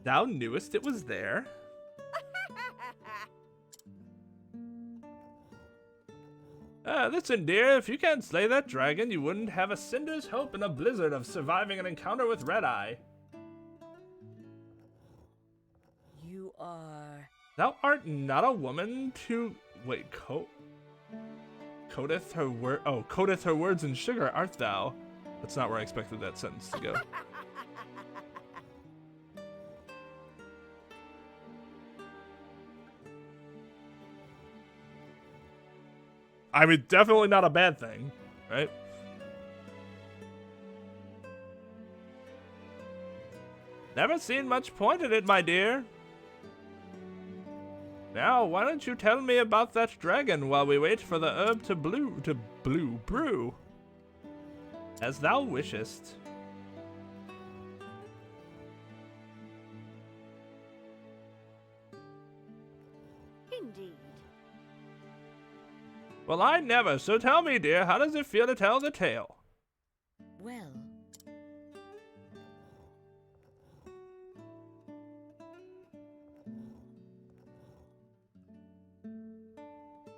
S1: Thou knewest it was there. Listen, dear, if you can't slay that dragon, you wouldn't have a cinder's hope in a blizzard of surviving an encounter with Red Eye.
S4: You are...
S1: Thou art not a woman to... Wait, coateth her word... Oh, coateth her words in sugar, art thou? That's not where I expected that sentence to go. I mean, definitely not a bad thing, right? Never seen much point in it, my dear. Now, why don't you tell me about that dragon while we wait for the herb to brew? As thou wishest.
S3: Indeed.
S1: Well, I never, so tell me, dear, how does it feel to tell the tale?
S4: Well...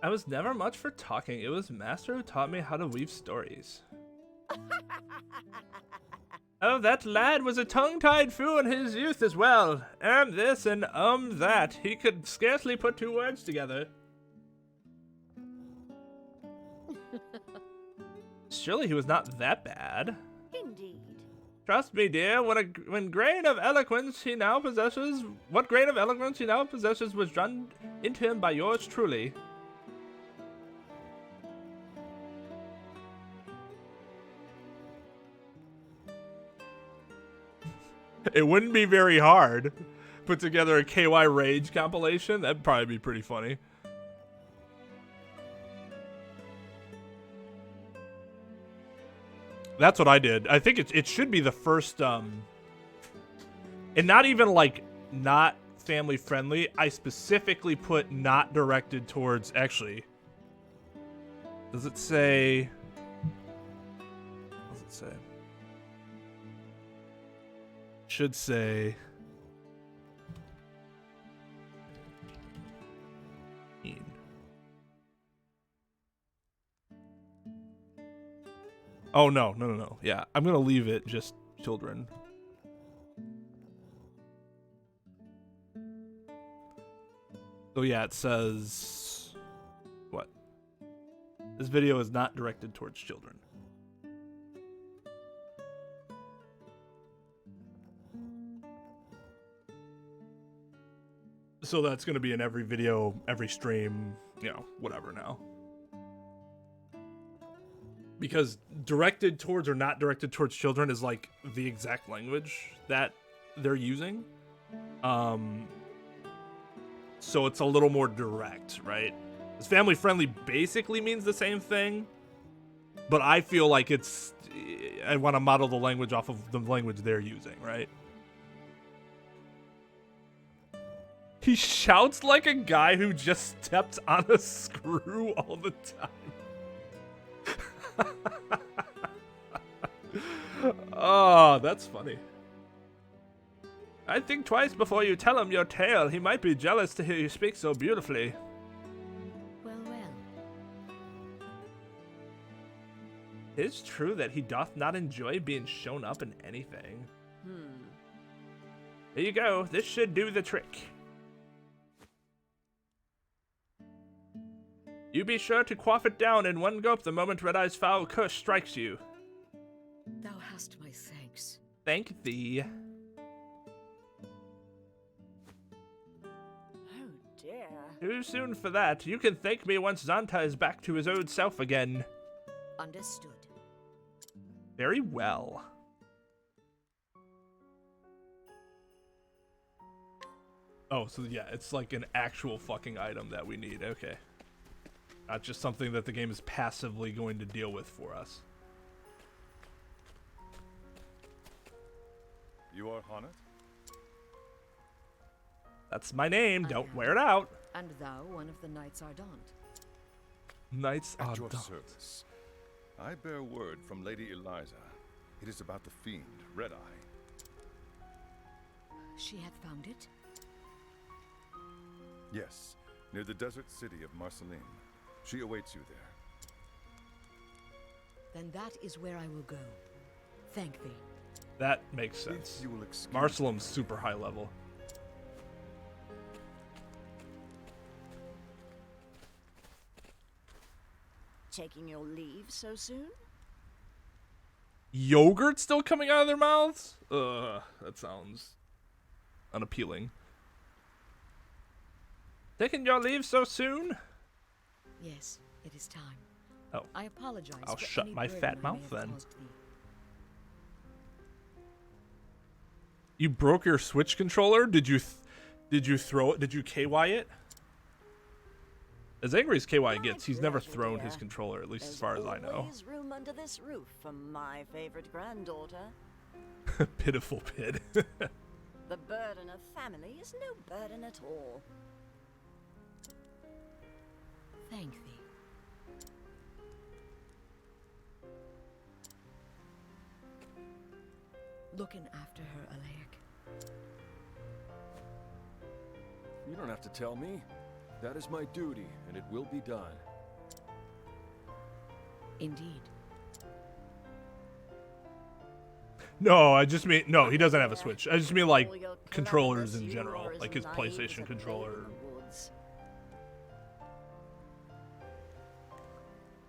S1: I was never much for talking. It was Master who taught me how to weave stories. Oh, that lad was a tongue-tied fool in his youth as well. This and that. He could scarcely put two words together. Surely he was not that bad.
S3: Indeed.
S1: Trust me, dear, when grain of eloquence he now possesses, what grain of eloquence he now possesses was drummed into him by yours truly. It wouldn't be very hard. Put together a KY Rage compilation. That'd probably be pretty funny. That's what I did. I think it should be the first, and not even like not family friendly. I specifically put not directed towards, actually. Does it say? What does it say? Should say oh no. Yeah, I'm gonna leave it just children. So yeah, it says what? This video is not directed towards children. So that's going to be in every video, every stream, you know, whatever now. Because directed towards or not directed towards children is like the exact language that they're using. So it's a little more direct, right? Because family friendly basically means the same thing. But I feel like I want to model the language off of the language they're using, right? He shouts like a guy who just stepped on a screw all the time. Oh, that's funny. I'd think twice before you tell him your tale. He might be jealous to hear you speak so beautifully.
S4: Well.
S1: It's true that he doth not enjoy being shown up in anything. There you go. This should do the trick. You be sure to quaff it down in one gulp the moment Red Eye's foul curse strikes you.
S4: Thou hast my thanks.
S1: Thank thee.
S3: Oh dear.
S1: Too soon for that. You can thank me once Zanta is back to his old self again.
S4: Understood.
S1: Very well. Oh, so yeah, it's like an actual fucking item that we need. Okay. Not just something that the game is passively going to deal with for us.
S2: You are Hanet?
S1: That's my name.
S4: I
S1: Don't
S4: am.
S1: wear it out.
S4: And thou one of the Knights Ardent.
S1: Knights
S2: At
S1: are
S2: your
S1: done.
S2: service. I bear word from Lady Eliza. It is about the fiend, Red Eye.
S4: She hath found it?
S2: Yes, near the desert city of Marceline. She awaits you there.
S4: Then that is where I will go. Thank thee.
S1: That makes sense.
S2: If you will excuse
S1: Marcelim's super high level.
S3: Taking your leave so soon?
S1: Yogurt still coming out of their mouths? Ugh, that sounds unappealing. Taking your leave so soon?
S4: Yes, it is time.
S1: Oh.
S4: I apologize.
S1: I'll
S4: for
S1: shut
S4: any
S1: my
S4: burden
S1: fat
S4: I may
S1: mouth
S4: have
S1: then.
S4: caused thee.
S1: You broke your Switch controller? Did you throw it? Did you KY it? As angry as KY
S3: My
S1: gets, he's never
S3: pleasure,
S1: thrown
S3: dear.
S1: his controller, at least as
S3: There's
S1: far as I know.
S3: always room under this roof for my favorite granddaughter.
S1: Pitiful pit.
S3: The burden of family is no burden at all.
S4: Thank thee. Looking after her, Alaic.
S8: You don't have to tell me. That is my duty, and it will be done.
S4: Indeed.
S1: No, I just mean, no, he doesn't have a Switch. I just mean like
S3: All your
S1: controllers
S3: cleverness,
S1: in
S3: you
S1: general,
S3: are as
S1: like his
S3: naive
S1: PlayStation
S3: as a babe
S1: controller.
S3: in the woods.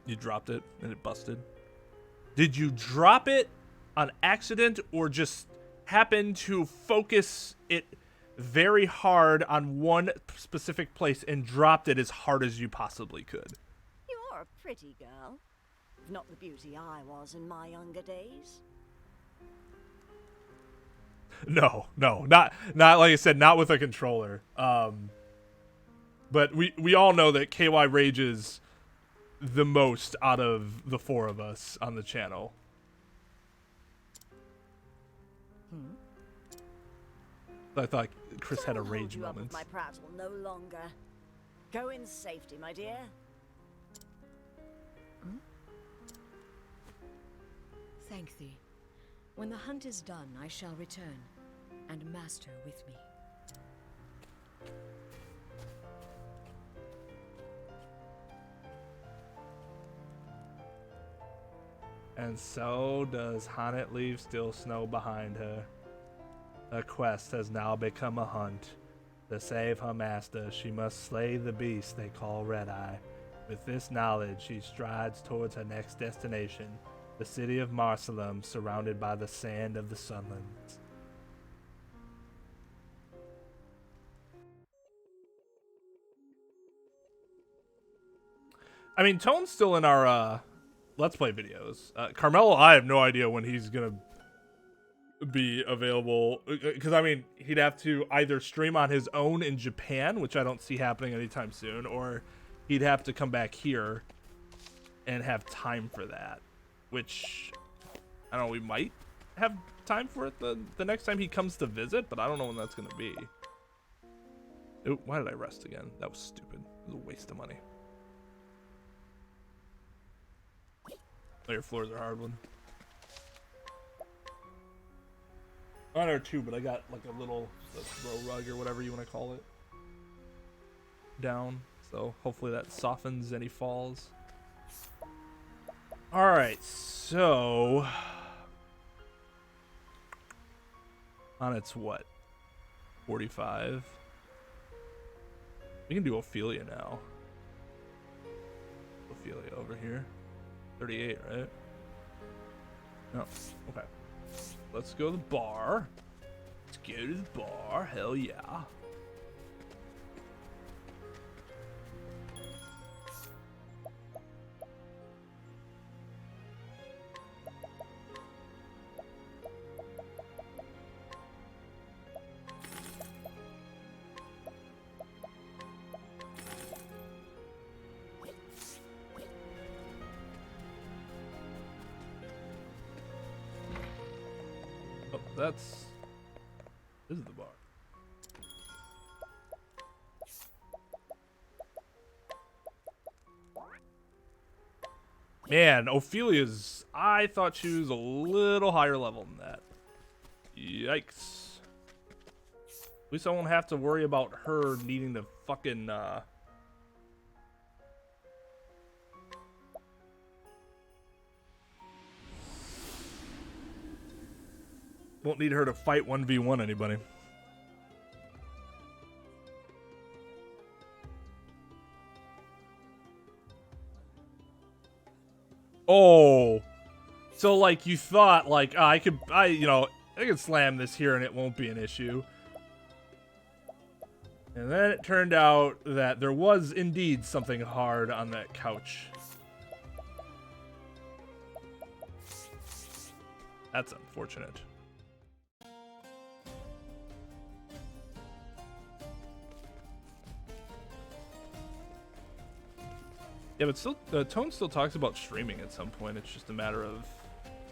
S1: You dropped it and it busted. Did you drop it on accident or just happen to focus it very hard on one specific place and dropped it as hard as you possibly could?
S3: You're a pretty girl. Not the beauty I was in my younger days.
S1: No, not like I said, not with a controller. But we all know that KY rages the most out of the four of us on the channel. I thought Chris had a
S3: Don't hold
S1: rage
S3: you up
S1: moment.
S3: with my prattle no longer. Go in safety, my dear.
S4: Thank thee. When the hunt is done, I shall return, and master with me.
S5: And so does AANIT leave still snow behind her. Her quest has now become a hunt. To save her master, she must slay the beast they call Red Eye. With this knowledge, she strides towards her next destination, the city of Marceline, surrounded by the sand of the Sunlands.
S1: I mean, Tone's still in our Let's Play videos. Carmello, I have no idea when he's gonna be available, because I mean, he'd have to either stream on his own in Japan, which I don't see happening anytime soon, or he'd have to come back here and have time for that, which I don't know, we might have time for it the next time he comes to visit, but I don't know when that's gonna be. Ooh, why did I rest again? That was stupid. It was a waste of money. Oh, your floors are hard one. Mine are too, but I got like a little throw rug or whatever you want to call it down, so hopefully that softens any falls. All right, so on its what, 45. We can do Ophelia now. Ophelia over here, 38, right? No, okay. Let's go to the bar. Let's go to the bar. Hell yeah. Oh, this is the bar. Man, Ophelia's, I thought she was a little higher level than that. Yikes. At least I won't have to worry about her needing to fucking, won't need her to fight 1v1 anybody. Oh. So, like, you thought, like, I could slam this here and it won't be an issue. And then it turned out that there was indeed something hard on that couch. That's unfortunate. Yeah, but still, Tone still talks about streaming at some point. It's just a matter of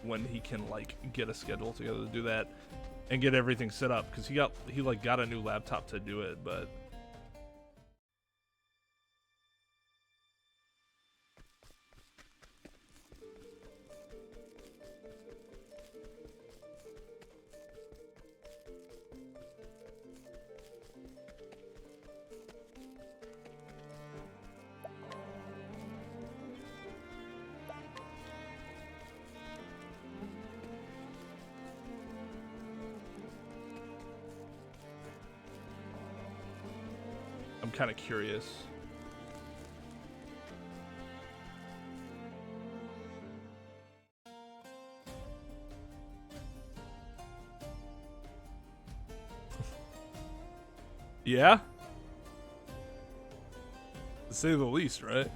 S1: when he can, like, get a schedule together to do that and get everything set up, because he got a new laptop to do it, but I'm kind of curious. Yeah? To say the least, right?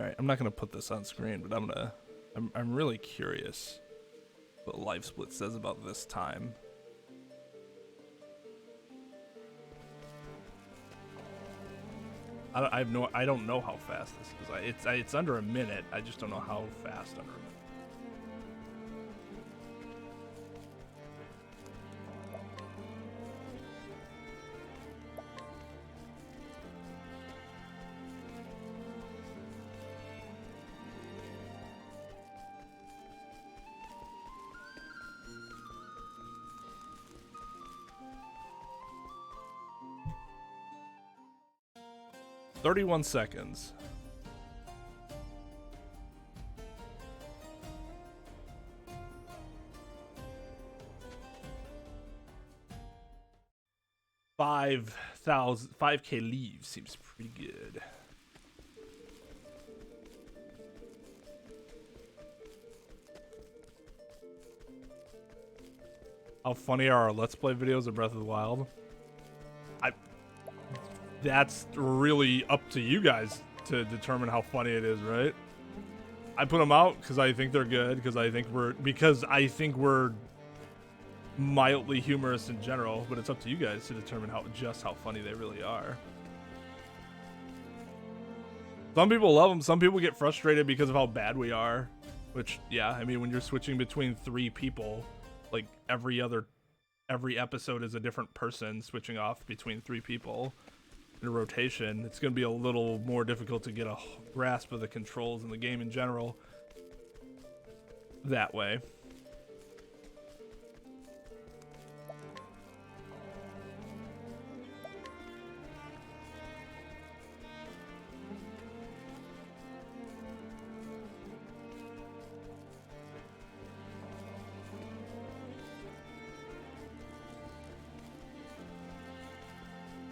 S1: Alright, I'm not gonna put this on screen, but I'm really curious what Life Split says about this time. I don't know how fast this is. It's under a minute. I just don't know how fast under a minute. "31 seconds. $5K leave seems pretty good. How funny are our Let's Play videos of Breath of the Wild? That's really up to you guys to determine how funny it is, right? I put them out because I think they're good, because I think we're mildly humorous in general, but it's up to you guys to determine how funny they really are. Some people love them, some people get frustrated because of how bad we are, which, yeah, I mean, when you're switching between 3 people, like every episode is a different person switching off between 3 people in a rotation, it's going to be a little more difficult to get a grasp of the controls in the game in general that way.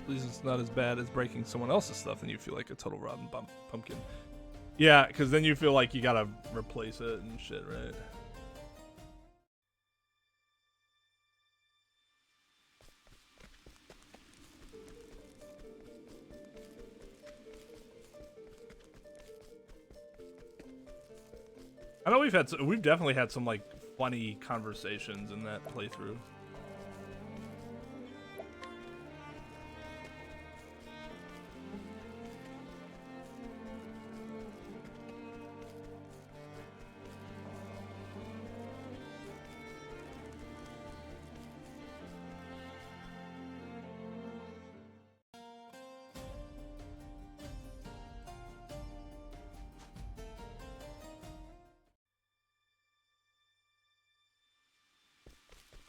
S1: At least it's not as bad as breaking someone else's stuff and you feel like a total rotten pumpkin. Yeah, because then you feel like you gotta replace it and shit, right? I know we've definitely had some like funny conversations in that playthrough.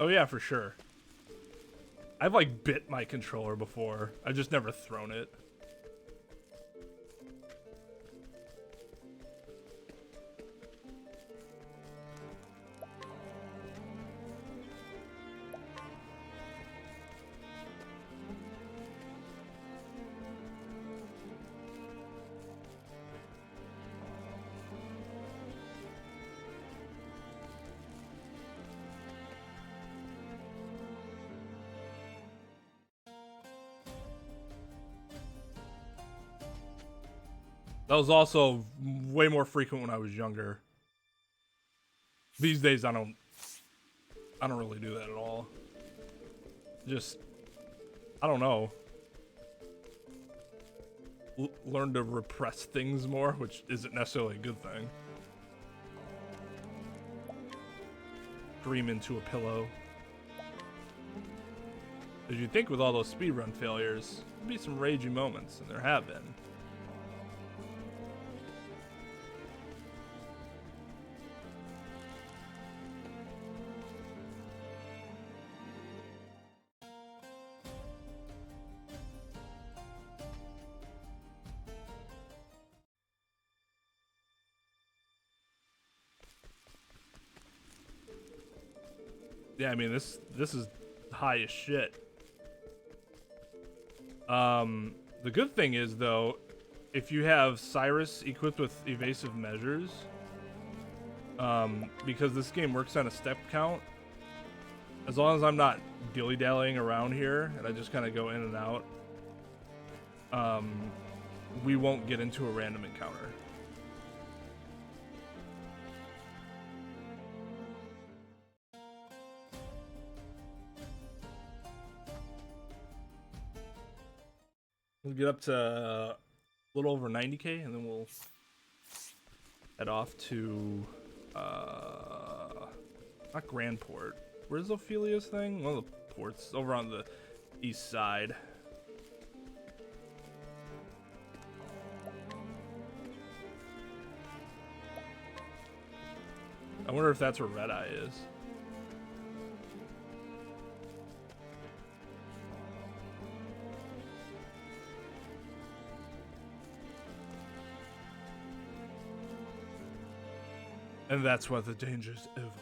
S1: Oh yeah, for sure. I've like bit my controller before. I've just never thrown it. That was also way more frequent when I was younger. These days I don't really do that at all. Just, I don't know. Learn to repress things more, which isn't necessarily a good thing. Scream into a pillow. As you'd think with all those speedrun failures, there'd be some ragey moments, and there have been. Yeah, I mean this is high as shit. The good thing is though, if you have Cyrus equipped with evasive measures, because this game works on a step count, as long as I'm not dilly-dallying around here and I just kind of go in and out, we won't get into a random encounter. We'll get up to a little over 90k, and then we'll head off to, not Grandport. Where's Ophilia's thing? One of the ports over on the east side. I wonder if that's where Red Eye is. And that's why the danger's overwhelmed.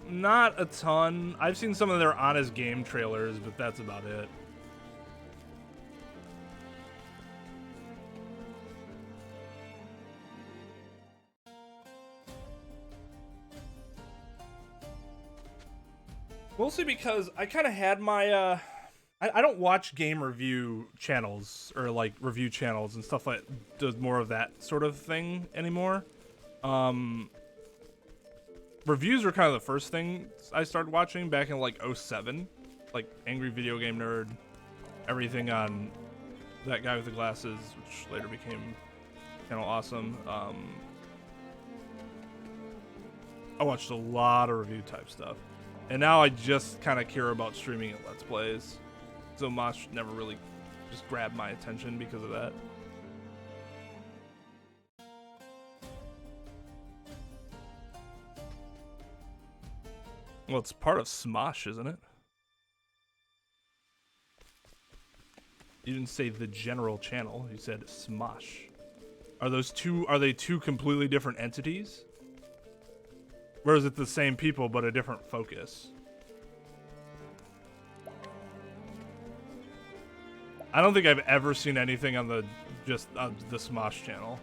S1: Not a ton. I've seen some of their Honest Game trailers, but that's about it. Mostly because I kind of had my, I don't watch game review channels or like review channels and stuff like does more of that sort of thing anymore. Reviews were kind of the first thing I started watching back in like 07, like Angry Video Game Nerd, everything on that guy with the glasses, which later became Channel Awesome. I watched a lot of review type stuff, and now I just kind of care about streaming and Let's Plays. So Mosh never really just grabbed my attention because of that. Well, it's part of Smosh, isn't it? You didn't say the general channel. You said Smosh. Are they two completely different entities? Or is it the same people but a different focus? I don't think I've ever seen anything on the Smosh channel.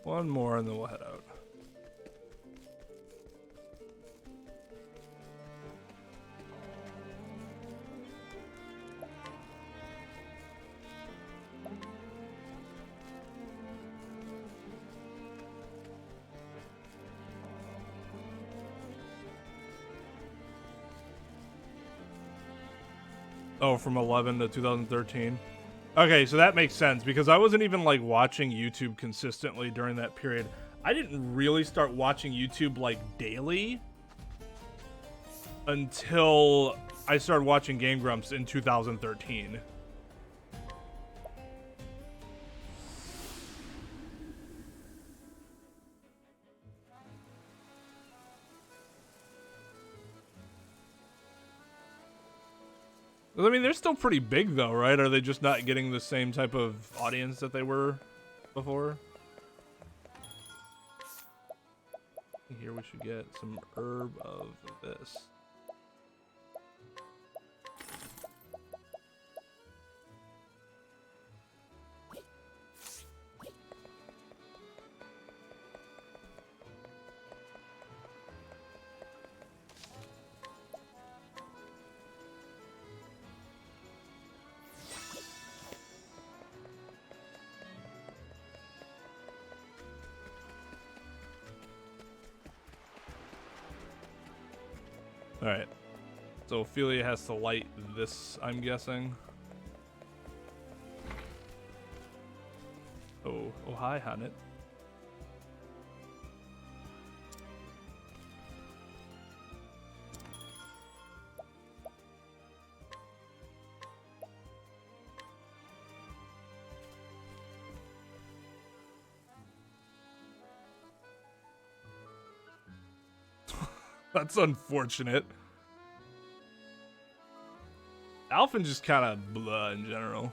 S1: One more and then we'll head out. Oh, from 11 to 2013. Okay, so that makes sense because I wasn't even like watching YouTube consistently during that period. I didn't really start watching YouTube like daily until I started watching Game Grumps in 2013. I mean, they're still pretty big though, right? Are they just not getting the same type of audience that they were before? Here we should get some herb of this. Alright. So Ophelia has to light this, I'm guessing. Oh, hi, AANIT. That's unfortunate. Alphen just kind of blah in general.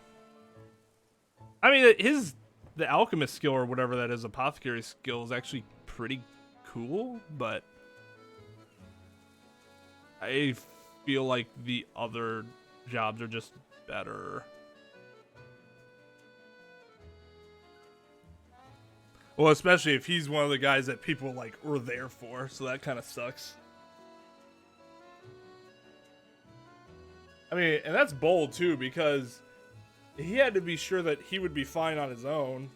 S1: I mean, the alchemist skill or whatever that is, apothecary skill, is actually pretty cool, but I feel like the other jobs are just better. Well, especially if he's one of the guys that people like were there for, so that kind of sucks. I mean, and that's bold too, because he had to be sure that he would be fine on his own.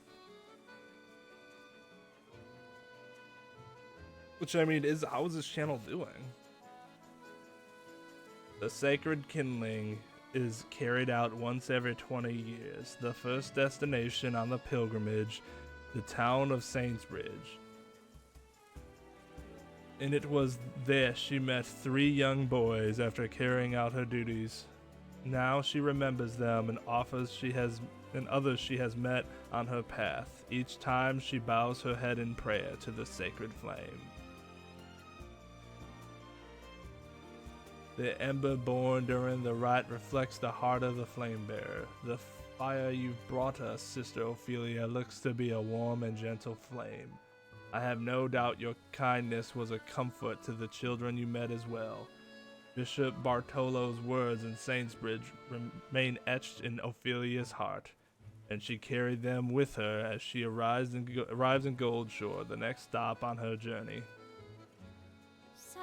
S1: Which, I mean, how is this channel doing? The sacred kindling is carried out once every 20 years. The first destination on the pilgrimage, the town of Saintsbridge. And it was there she met 3 young boys after carrying out her duties. Now she remembers them and others she has met on her path. Each time she bows her head in prayer to the sacred flame. The ember born during the rite reflects the heart of the flame bearer. The fire you've brought us, Sister Ophelia, looks to be a warm and gentle flame. I have no doubt your kindness was a comfort to the children you met as well. Bishop Bartolo's words in Saintsbridge remain etched in Ophelia's heart, and she carried them with her as she arrives in Goldshore, the next stop on her journey.
S9: So,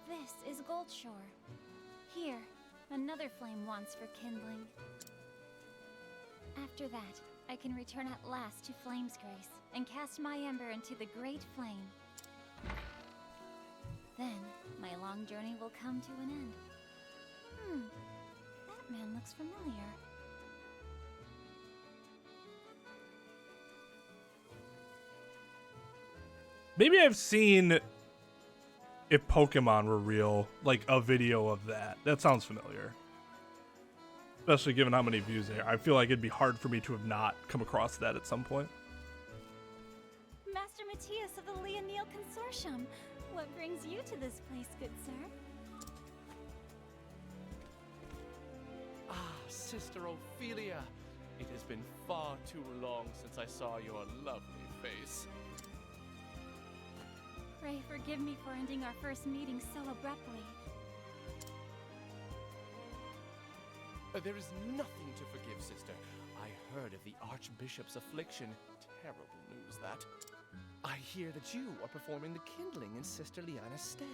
S9: this is Goldshore. Here, another flame wants for kindling. After that, I can return at last to Flame's Grace and cast my ember into the great flame. Then, my long journey will come to an end. That man looks familiar.
S1: Maybe I've seen, if Pokemon were real, like a video of that. That sounds familiar. Especially given how many views there. I feel like it'd be hard for me to have not come across that at some point.
S9: Master Matthias of the Leonil Consortium. What brings you to this place, good sir?
S10: Ah, Sister Ophelia. It has been far too long since I saw your lovely face.
S9: Pray forgive me for ending our first meeting so abruptly.
S10: There is nothing to forgive, sister. I heard of the Archbishop's affliction. Terrible news, that. I hear that you are performing the kindling in Sister Liana's stead.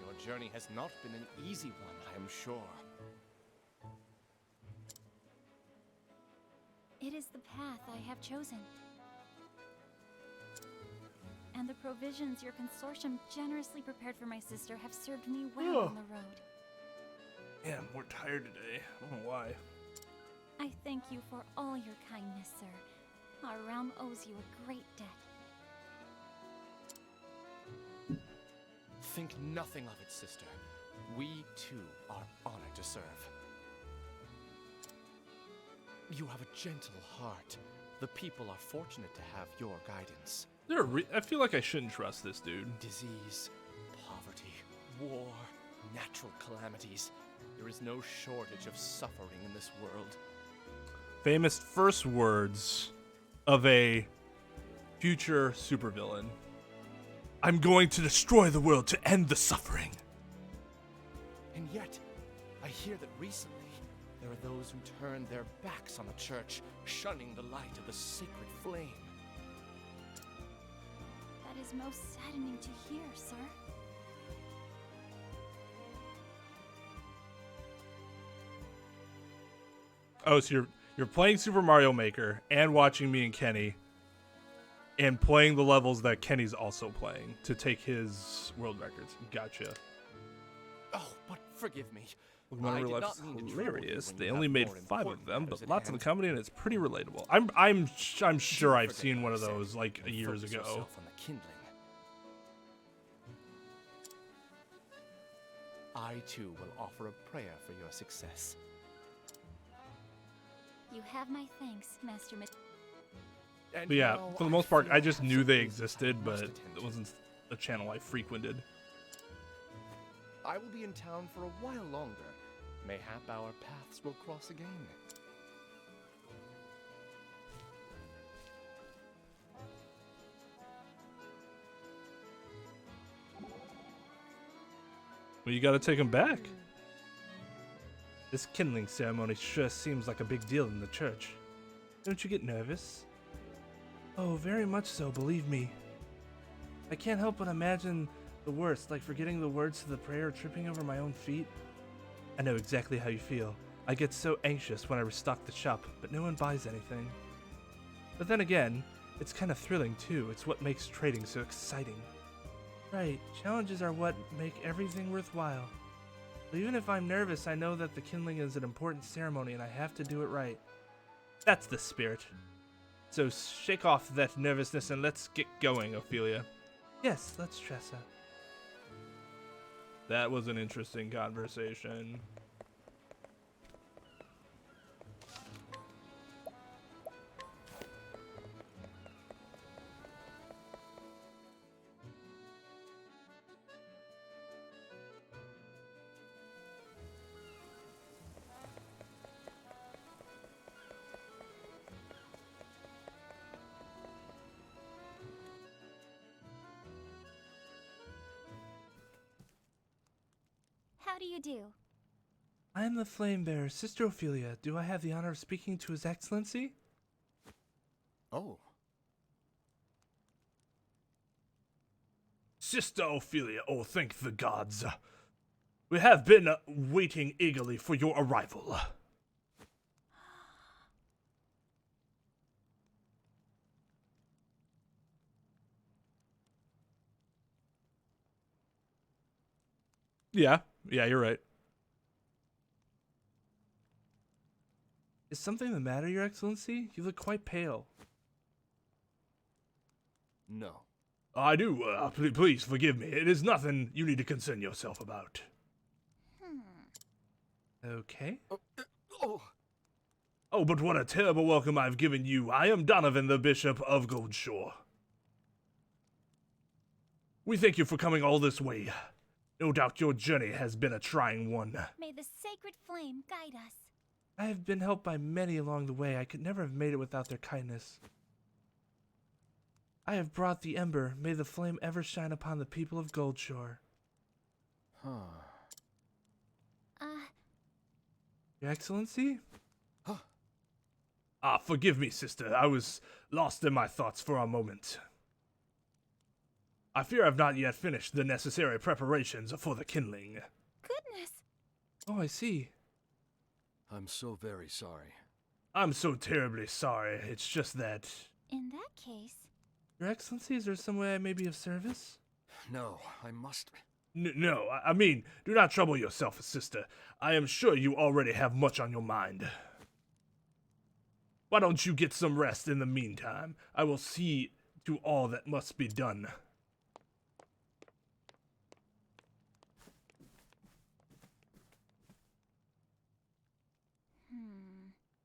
S10: Your journey has not been an easy one, I am sure.
S9: It is the path I have chosen. And the provisions your consortium generously prepared for my sister have served me well on the road.
S1: Man, we're tired today. I don't know why.
S9: I thank you for all your kindness, sir. Our realm owes you a great debt.
S10: Think nothing of it, sister. We, too, are honored to serve. You have a gentle heart. The people are fortunate to have your guidance.
S1: I feel like I shouldn't trust this dude.
S10: Disease, poverty, war, natural calamities. There is no shortage of suffering in this world.
S1: Famous first words of a future supervillain. I'm going to destroy the world to end the suffering.
S10: And yet, I hear that recently, there are those who turn their backs on the church, shunning the light of the sacred flame.
S9: That is most saddening to hear, sir.
S1: Oh, so you're playing Super Mario Maker and watching me and Kenny and playing the levels that Kenny's also playing to take his world records. Gotcha.
S10: Oh, but forgive me.
S1: Pokemon Real Life's hilarious. They only made 5 of them, but lots in the company, and it's pretty relatable. I'm sure I've seen one of those like years ago.
S10: I too will offer a prayer for your success.
S9: You have my thanks, Master
S1: But yeah, for the most part, I just knew they existed, but it wasn't a channel I frequented.
S10: I will be in town for a while longer. Mayhap our paths will cross again.
S1: Well, you gotta take him back. This kindling ceremony sure seems like a big deal in the church. Don't you get nervous? Oh, very much so, believe me. I can't help but imagine the worst, like forgetting the words to the prayer or tripping over my own feet. I know exactly how you feel. I get so anxious when I restock the shop, but no one buys anything. But then again, it's kind of thrilling too. It's what makes trading so exciting. Right, challenges are what make everything worthwhile. But even if I'm nervous, I know that the kindling is an important ceremony and I have to do it right. That's the spirit. So shake off that nervousness and let's get going, Ophelia. Yes, let's, Tressa. That was an interesting conversation.
S9: How do you do?
S5: I am the flame bearer, Sister Ophelia. Do I have the honor of speaking to His Excellency?
S10: Oh.
S1: Sister Ophelia, oh, thank the gods. We have been waiting eagerly for your arrival. Yeah, you're right.
S5: Is something the matter, Your Excellency? You look quite pale.
S10: No.
S1: I do. Please forgive me. It is nothing you need to concern yourself about.
S5: Okay.
S1: Oh, but what a terrible welcome I've given you. I am Donovan, the Bishop of Goldshore. We thank you for coming all this way. No doubt your journey has been a trying one.
S9: May the sacred flame guide us.
S5: I have been helped by many along the way. I could never have made it without their kindness. I have brought the ember. May the flame ever shine upon the people of Goldshore. Your Excellency?
S8: Huh?
S1: Ah, forgive me, sister. I was lost in my thoughts for a moment. I fear I've not yet finished the necessary preparations for the kindling.
S9: Goodness.
S5: Oh, I see.
S8: I'm so very sorry.
S1: I'm so terribly sorry. It's just that...
S9: In that case,
S5: Your Excellency, is there some way I may be of service?
S8: No, I must...
S1: No, I mean, do not trouble yourself, sister. I am sure you already have much on your mind. Why don't you get some rest in the meantime? I will see to all that must be done.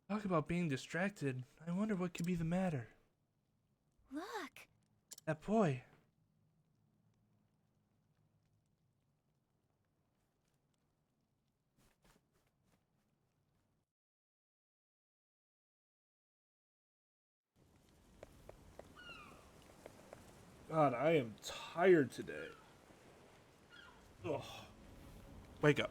S5: Talk about being distracted. I wonder what could be the matter.
S9: look.
S5: That boy.
S1: God, I am tired today. Ugh. Wake up.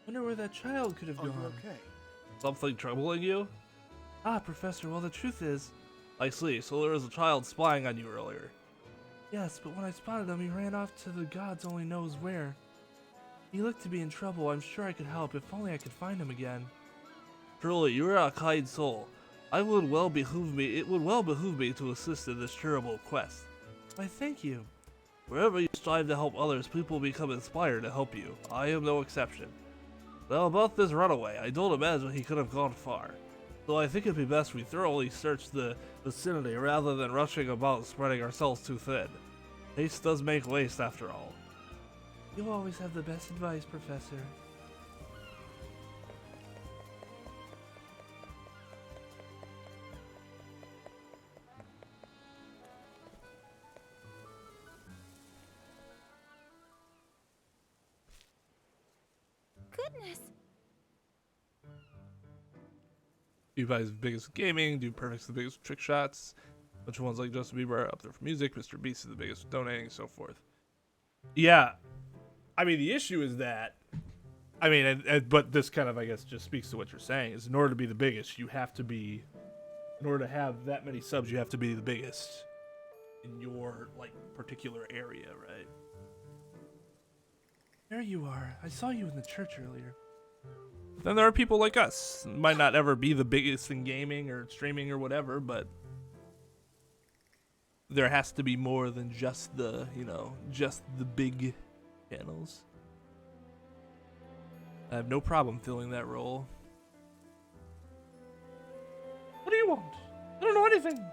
S5: Wonder where that child could have
S10: Are you
S5: gone.
S10: okay?
S1: Something troubling you?
S5: Ah, Professor, well, the truth is...
S1: I see, so there was a child spying on you earlier.
S5: Yes, but when I spotted him, he ran off to the gods only knows where. He looked to be in trouble. I'm sure I could help, if only I could find him again.
S1: Truly, you are a kind soul. It would well behoove me to assist in this terrible quest.
S5: Why, thank you.
S1: Wherever you strive to help others, people become inspired to help you. I am no exception. Now about this runaway, I don't imagine he could have gone far. So I think it'd be best we thoroughly search the vicinity rather than rushing about spreading ourselves too thin. Haste does make waste after all.
S5: You always have the best advice, Professor.
S9: Goodness.
S1: PewDiePie's the biggest gaming, Dude Perfect's the biggest trick shots, a bunch of ones like Justin Bieber up there for music, Mr. Beast is the biggest donating, so forth. Yeah, I mean, the issue is that, I mean, but this kind of, I guess, just speaks to what you're saying, is in order to be the biggest, you have to be, in order to have that many subs, you have to be the biggest in your, like, particular area, right?
S5: There you are. I saw you in the church earlier.
S1: Then there are people like us. Might not ever be the biggest in gaming or streaming or whatever, but there has to be more than just the, you know, just the big channels. I have no problem filling that role. What do you want? I don't know anything.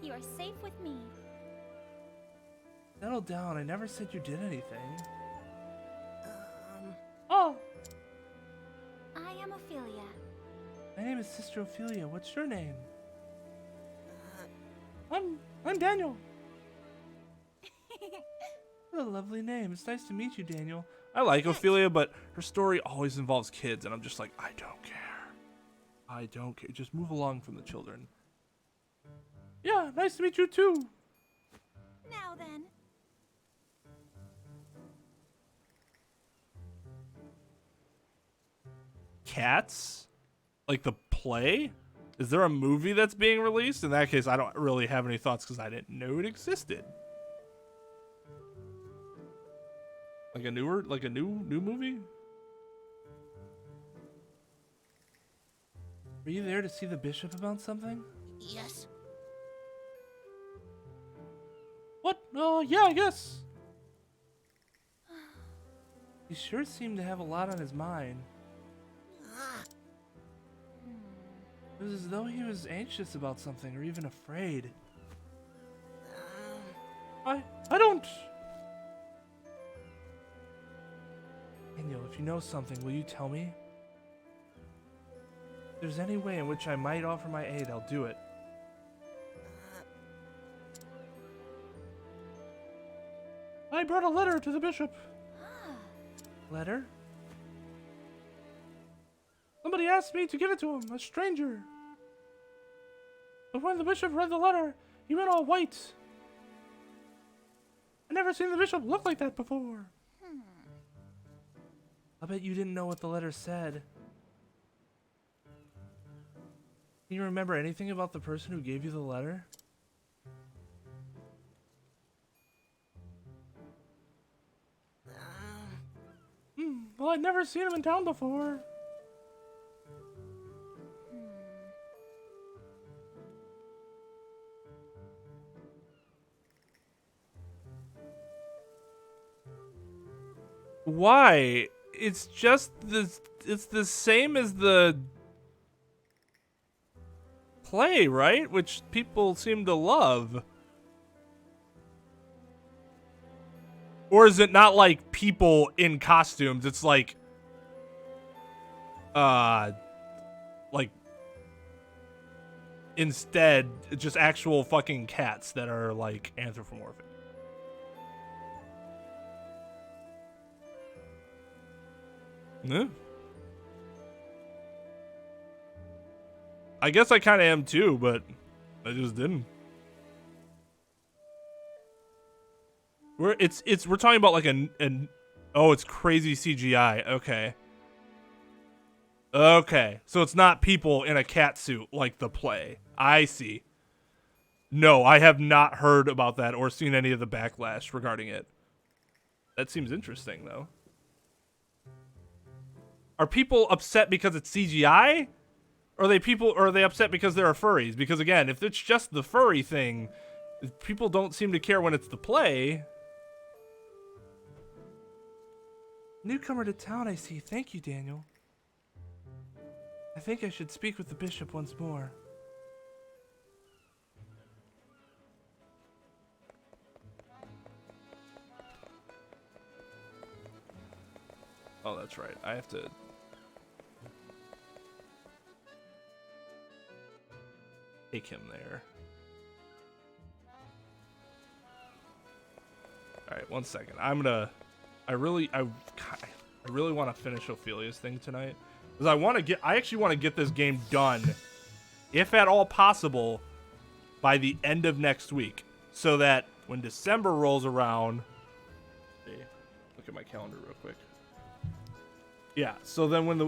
S9: You are safe with me.
S5: Settle down. I never said you did anything.
S1: Oh,
S9: I am Ophelia.
S5: My name is Sister Ophelia. What's your name?
S1: I'm Daniel.
S5: What a lovely name. It's nice to meet you, Daniel.
S1: I like Ophelia, but her story always involves kids, and I'm just like, I don't care. I don't care. Just move along from the children. Yeah, nice to meet you too.
S9: Now then.
S1: Cats? Like the play? Is there a movie that's being released? In that case, I don't really have any thoughts because I didn't know it existed. Like a new movie?
S5: Were you there to see the bishop about something?
S6: Yes.
S1: What? Yeah, I guess.
S5: He sure seemed to have a lot on his mind. It was as though he was anxious about something or even afraid.
S1: I don't.
S5: Daniel, if you know something, will you tell me? If there's any way in which I might offer my aid, I'll do it. I brought a letter to the bishop. Letter? Somebody asked me to give it to him, a stranger. But when the bishop read the letter, he went all white. I never seen the bishop look like that before. I bet you didn't know what the letter said. Can you remember anything about the person who gave you the letter? Well, I'd never seen him in town before. Why? It's just this. It's the same as the play, right? Which people seem to love. Or is it not like people in costumes? It's like instead just actual fucking cats that are like anthropomorphic. Yeah. I guess I kind of am too, but I just didn't. We're talking about like oh, it's crazy CGI. Okay. Okay. So it's not people in a cat suit like the play. I see. No, I have not heard about that or seen any of the backlash regarding it. That seems interesting though. Are people upset because it's CGI? Or are they upset because there are furries? Because again, if it's just the furry thing, people don't seem to care when it's the play. Newcomer to town, I see. Thank you, Daniel. I think I should speak with the bishop once more. Oh, that's right. I have to... take him there. Alright, one second. I really want to finish Ophilia's thing tonight. Because I actually want to get this game done, if at all possible, by the end of next week. So that when December rolls around... Hey, look at my calendar real quick. Yeah, so then when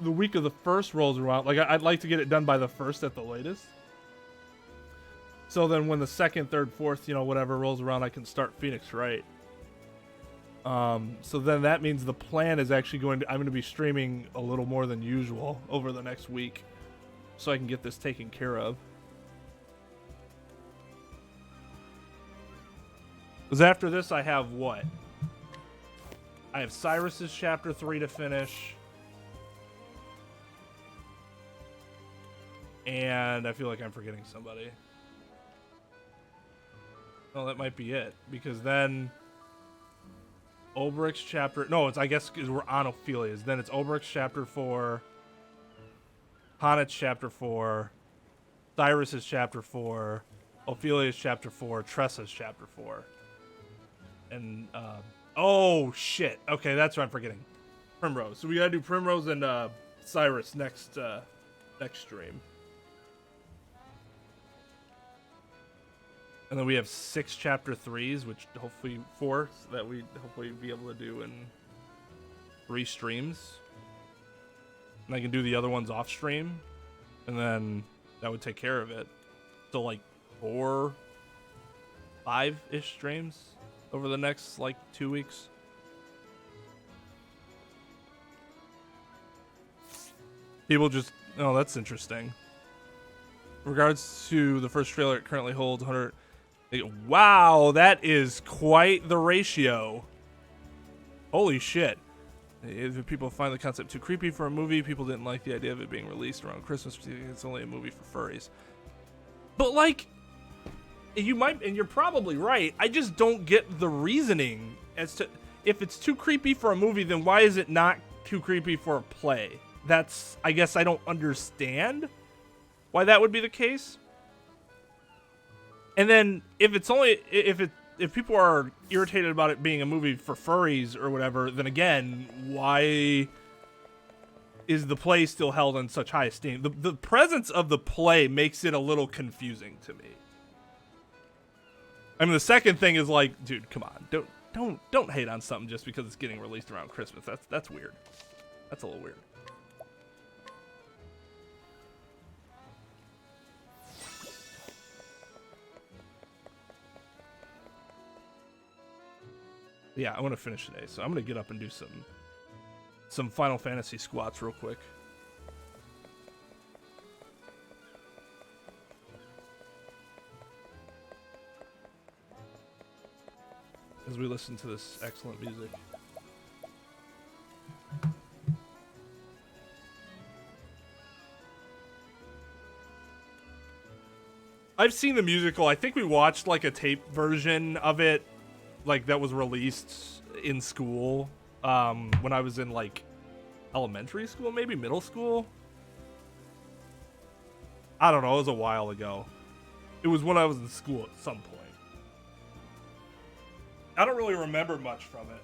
S5: the week of the 1st rolls around, like I'd like to get it done by the 1st at the latest. So then when the 2nd, 3rd, 4th, whatever rolls around, I can start Phoenix Wright. So then that means the plan is actually I'm going to be streaming a little more than usual over the next week so I can get this taken care of. Because after this I have what? I have Cyrus's chapter 3 to finish. And I feel like I'm forgetting somebody. Oh, that might be it. Because then... Oberic's chapter... No, I guess we're on Ophilia's. Then it's Oberic's chapter 4. Hanet's chapter 4. Cyrus's chapter 4. Ophilia's chapter 4. Tressa's chapter 4. And, oh, shit. Okay, that's what I'm forgetting. Primrose. So we gotta do Primrose and, Cyrus next stream. And then we have 6 chapter 3s, which hopefully 4 that we hopefully be able to do in 3 streams. And I can do the other ones off stream. And then that would take care of it. So like 4, 5-ish streams over the next like 2 weeks. People just, oh, that's interesting. In regards to the first trailer, it currently holds 100. Wow, that is quite the ratio. Holy shit. If people find the concept too creepy for a movie, people didn't like the idea of it being released around Christmas. It's only a movie for furries. But like, you might, and you're probably right. I just don't get the reasoning as to, if it's too creepy for a movie, then why is it not too creepy for a play? That's, I guess I don't understand why that would be the case. And then if
S1: if people are irritated about it being a movie for furries or whatever, then again, why is the play still held in such high esteem? The presence of the play makes it a little confusing to me. I mean, the second thing is like, dude, come on, don't hate on something just because it's getting released around Christmas. That's weird. That's a little weird. Yeah, I want to finish today, so I'm gonna get up and do some Final Fantasy squats real quick. As we listen to this excellent music. I've seen the musical. I think we watched like a tape version of it, like that was released in school when I was in like elementary school, maybe middle school. I don't know. It was a while ago. It was when I was in school at some point. I don't really remember much from it.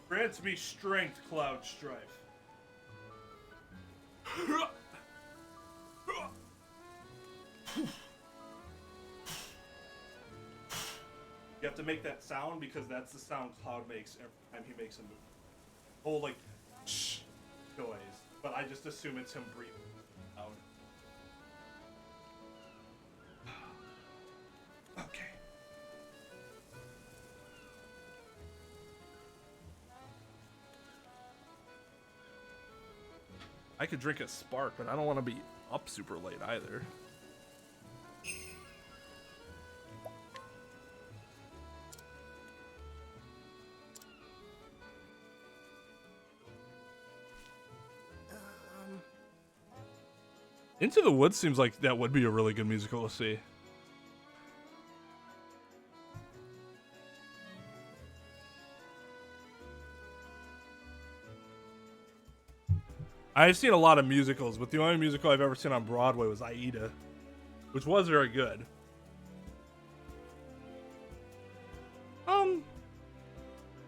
S1: Grants me strength, Cloud Strife. You have to make that sound because that's the sound Cloud makes every time he makes a move. Whole like shh noise, but I just assume it's him breathing out. Okay. I could drink a spark, but I don't want to be up super late either. Into the Woods seems like that would be a really good musical to see. I've seen a lot of musicals, but the only musical I've ever seen on Broadway was Aida, which was very good.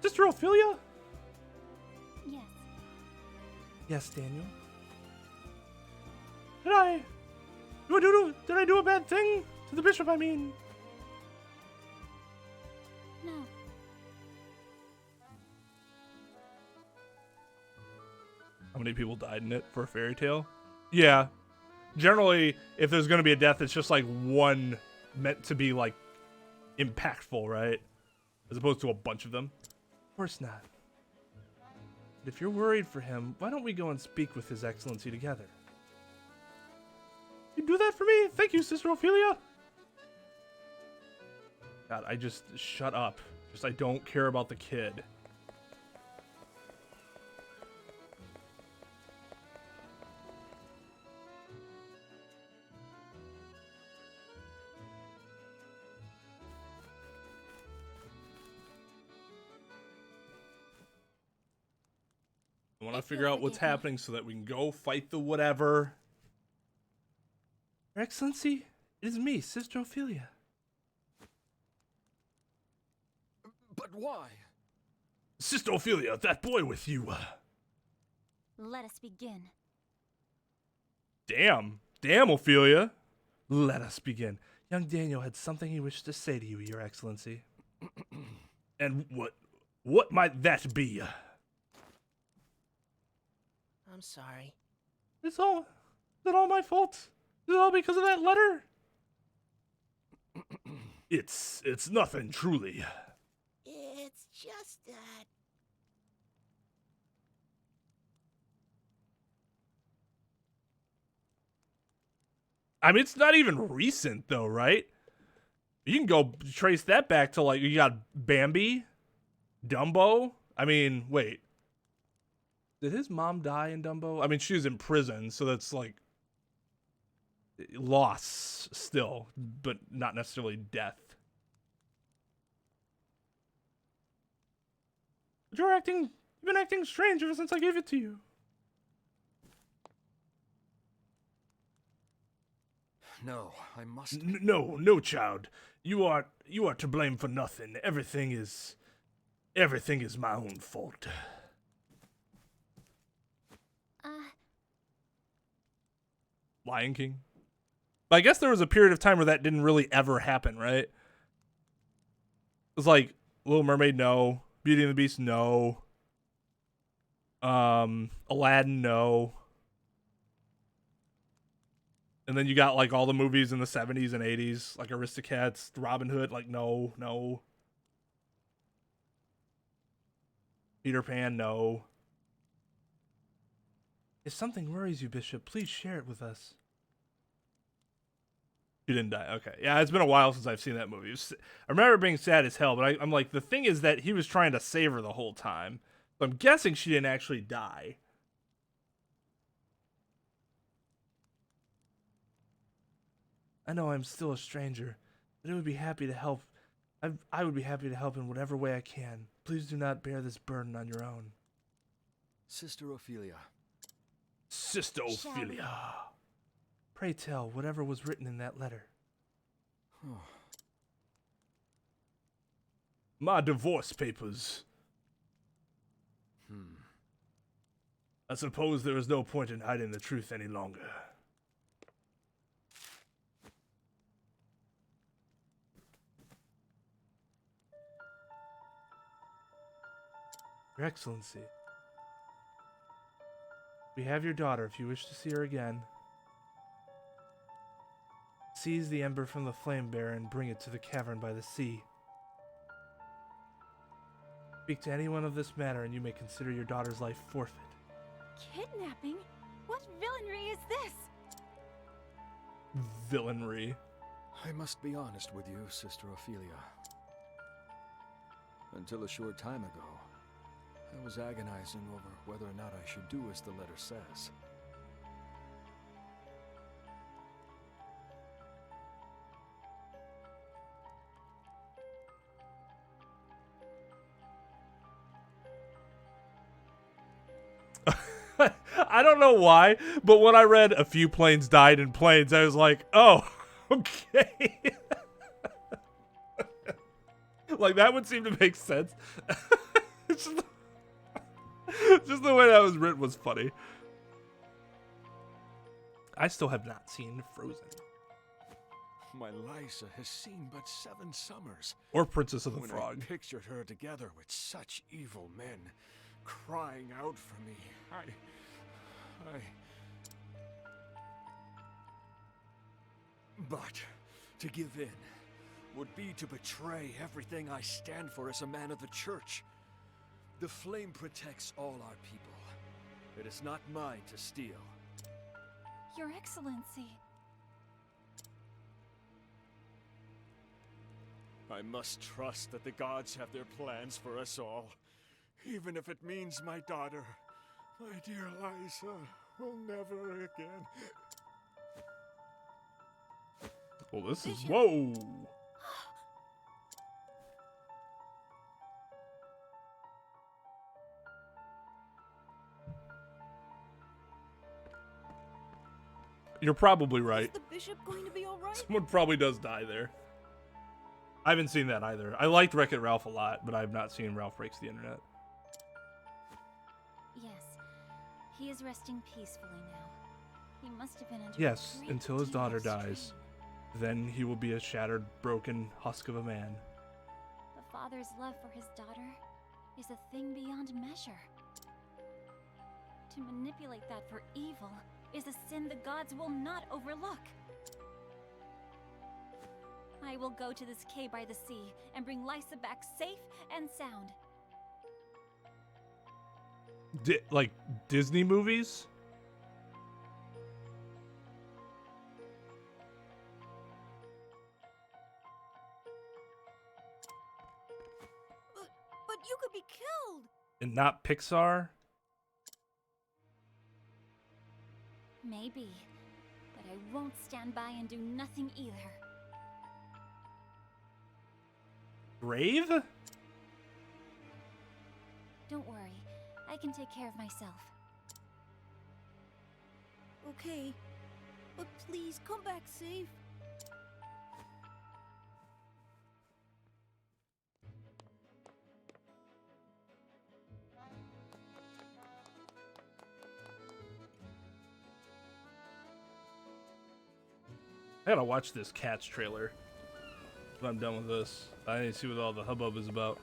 S1: Sister Ophelia?
S9: Yes.
S1: Yes, Daniel. Did I do a bad thing to the bishop? I mean,
S9: No.
S1: how many people died in it for a fairy tale? Yeah. Generally, if there's going to be a death, it's just like one meant to be like impactful, right? As opposed to a bunch of them. Of course not. But if you're worried for him, why don't we go and speak with His Excellency together? You do that for me? Thank you, Sister Ophelia. God, I just shut up. Just I don't care about the kid. I want to figure out what's happening so that we can go fight the whatever. Your Excellency, it is me, Sister Ophelia.
S8: But why?
S1: Sister Ophelia, that boy with you.
S9: Let us begin.
S1: Damn, Ophelia. Let us begin. Young Daniel had something he wished to say to you, Your Excellency. And what might that be?
S11: I'm sorry.
S1: Is it all my fault? Is it all because of that letter? It's nothing, truly.
S11: It's just that...
S1: I mean, it's not even recent, though, right? You can go trace that back to, like, you got Bambi, Dumbo. I mean, wait. Did his mom die in Dumbo? I mean, she was in prison, so that's, like, loss still, but not necessarily death. But you've been acting strange ever since I gave it to you.
S8: No, I must.
S5: No, child. You are to blame for nothing. Everything is my own fault. Lion King. I guess there was a period of time where that didn't really ever happen, right? It was like Little Mermaid, no. Beauty and the Beast, no. Aladdin, no. And then you got like all the movies in the 70s and 80s, like Aristocats, Robin Hood, like no. Peter Pan, no. If something worries you, Bishop, please share it with us. He didn't die. Okay. Yeah, it's been a while since I've seen that movie. I remember it being sad as hell, but I'm like, the thing is that he was trying to save her the whole time. So I'm guessing she didn't actually die. I know I'm still a stranger, but I would be happy to help. I would be happy to help in whatever way I can. Please do not bear this burden on your own.
S8: Sister Ophelia.
S5: Sister Ophelia. Pray tell whatever was written in that letter. My divorce papers. I suppose there is no point in hiding the truth any longer. Your Excellency, we have your daughter if you wish to see her again. Seize the ember from the flame bearer and bring it to the cavern by the sea. Speak to anyone of this matter and you may consider your daughter's life forfeit.
S9: Kidnapping? What villainy is this?
S5: Villainy.
S8: I must be honest with you, Sister Ophelia. Until a short time ago, I was agonizing over whether or not I should do as the letter says.
S5: I don't know why, but when I read a few planes died in planes, I was like, oh, okay. Like, that would seem to make sense. Just the way that was written was funny. I still have not seen Frozen.
S8: My Lysa has seen but 7 summers.
S5: Or Princess of the
S8: when
S5: Frog.
S8: I pictured her together with such evil men, crying out for me. But to give in would be to betray everything I stand for as a man of the church. The flame protects all our people. It is not mine to steal.
S9: Your Excellency.
S2: I must trust that the gods have their plans for us all, even if it means my daughter, my dear Lysa, will never again.
S5: Well, this is... Whoa! You're probably right.
S4: Is the bishop going to be all right?
S5: Someone probably does die there. I haven't seen that either. I liked Wreck-It Ralph a lot, but I have not seen Ralph Breaks the Internet.
S9: Yes, he is resting peacefully now. He must have been under
S5: Yes,
S9: a great
S5: until his
S9: deal
S5: daughter
S9: of
S5: dies.
S9: strain.
S5: Then he will be a shattered, broken husk of a man.
S9: The father's love for his daughter is a thing beyond measure. To manipulate that for evil is a sin the gods will not overlook. I will go to this cave by the sea and bring Lysa back safe and sound.
S5: Like Disney movies?
S4: But you could be killed.
S5: And not Pixar?
S9: Maybe, but I won't stand by and do nothing either.
S5: Brave?
S9: Don't worry, I can take care of myself.
S4: Okay, But please come back safe.
S1: I gotta watch this Cats trailer when I'm done with this. I need to see what all the hubbub is about.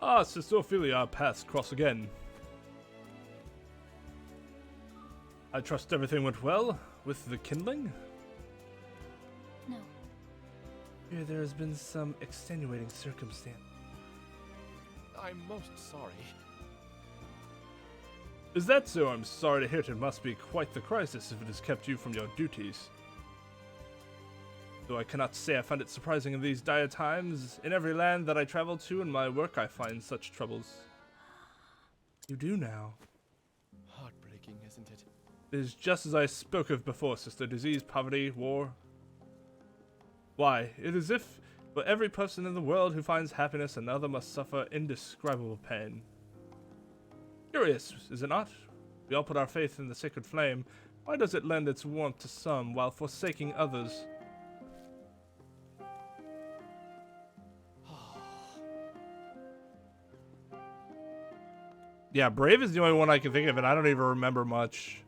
S1: Ah, Sister Ophelia, our paths cross again. I trust everything went well with the kindling?
S9: No.
S5: Here there has been some extenuating circumstance.
S10: I'm most sorry.
S1: Is that so? I'm sorry to hear it. It must be quite the crisis if it has kept you from your duties. Though I cannot say I find it surprising in these dire times. In every land that I travel to in my work, I find such troubles.
S5: You do now.
S10: Heartbreaking, isn't it?
S1: It is just as I spoke of before, sister. Disease, poverty, war. Why, it is if for every person in the world who finds happiness, another must suffer indescribable pain. Curious, is it not? We all put our faith in the sacred flame. Why does it lend its warmth to some while forsaking others? Yeah, Brave is the only one I can think of, and I don't even remember much.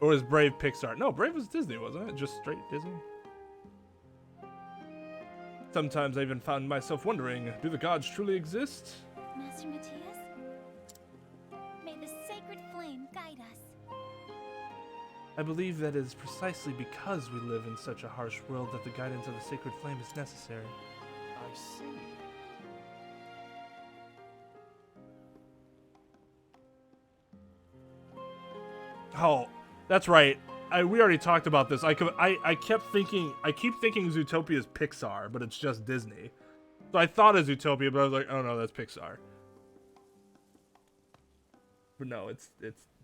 S1: Or is Brave Pixar? No, Brave was Disney, wasn't it? Just straight Disney? Sometimes I even found myself wondering, do the gods truly exist?
S9: Master Matthias? May the sacred flame guide us.
S5: I believe that it is precisely because we live in such a harsh world that the guidance of the sacred flame is necessary.
S10: I see.
S1: Oh, that's right. We already talked about this. I keep thinking Zootopia is Pixar, but it's just Disney. So I thought of Zootopia, but I was like, oh no, that's Pixar. But no, it's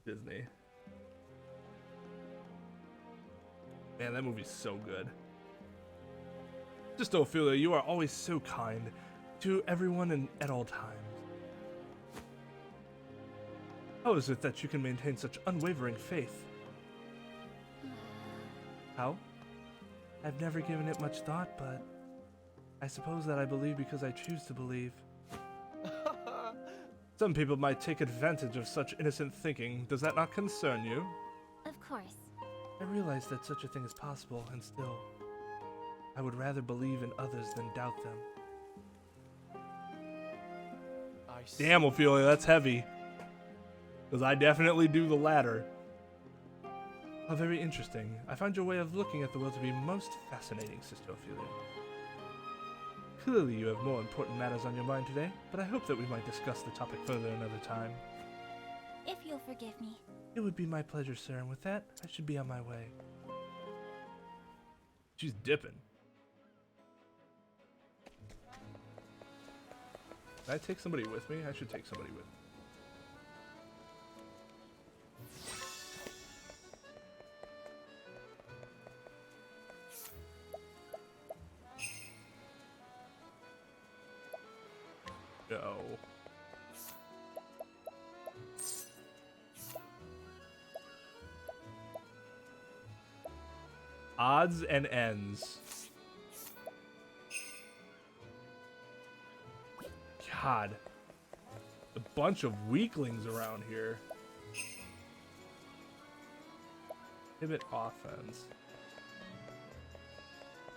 S1: Disney. Man, that movie's so good. Sister Ophelia, you are always so kind to everyone and at all times. How is it that you can maintain such unwavering faith? How? I've never given it much thought, but I suppose that I believe because I choose to believe. Some people might take advantage of such innocent thinking. Does that not concern you?
S9: Of course.
S5: I realize that such a thing is possible, and still, I would rather believe in others than doubt them.
S1: Damn, Ophelia, that's heavy. Because I definitely do the latter.
S5: How very interesting. I find your way of looking at the world to be most fascinating, Sister Ophelia. Clearly you have more important matters on your mind today, but I hope that we might discuss the topic further another time.
S9: If you'll forgive me.
S5: It would be my pleasure, sir, and with that, I should be on my way.
S1: She's dipping. Can I take somebody with me? I should take somebody with me. Go. Odds and ends. God. A bunch of weaklings around here. Pivot offense.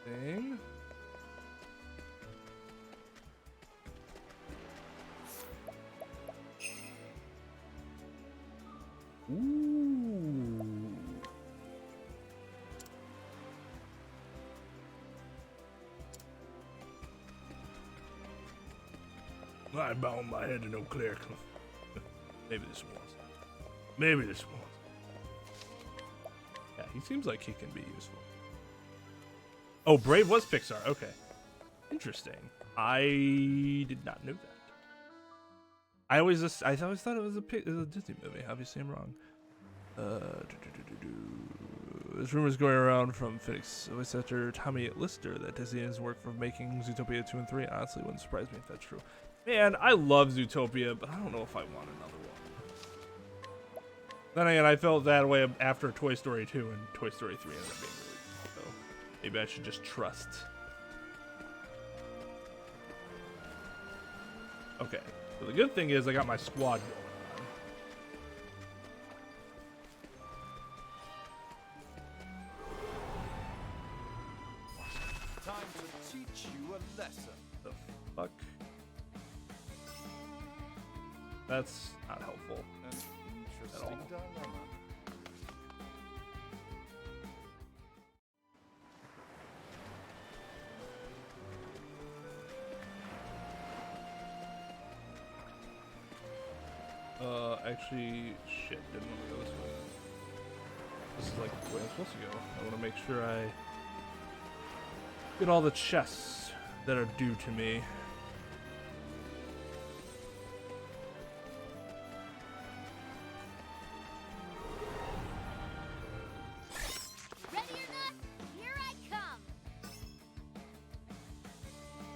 S1: Thing. Ooh. I bound my head to no cleric. Maybe this won't. Maybe this won't. Yeah, he seems like he can be useful. Oh, Brave was Pixar. Okay. Interesting. I did not know that. I always thought it was a Disney movie. Obviously, I'm wrong. There's rumors going around from Phoenix voice actor Tommy Lister that Disney is work for making Zootopia 2 and 3. Honestly, wouldn't surprise me if that's true. Man, I love Zootopia, but I don't know if I want another one. Then again, I felt that way after Toy Story 2, and Toy Story 3 ended up being really good. So maybe I should just trust. Okay, so the good thing is I got my squad going.
S10: Time to teach you a lesson.
S1: The fuck? That's not helpful.
S10: An interesting dilemma.
S1: Actually, shit, didn't want to go this way. This is like the way I'm supposed to go. I want to make sure I get all the chests that are due to me.
S6: Ready or not, here I come.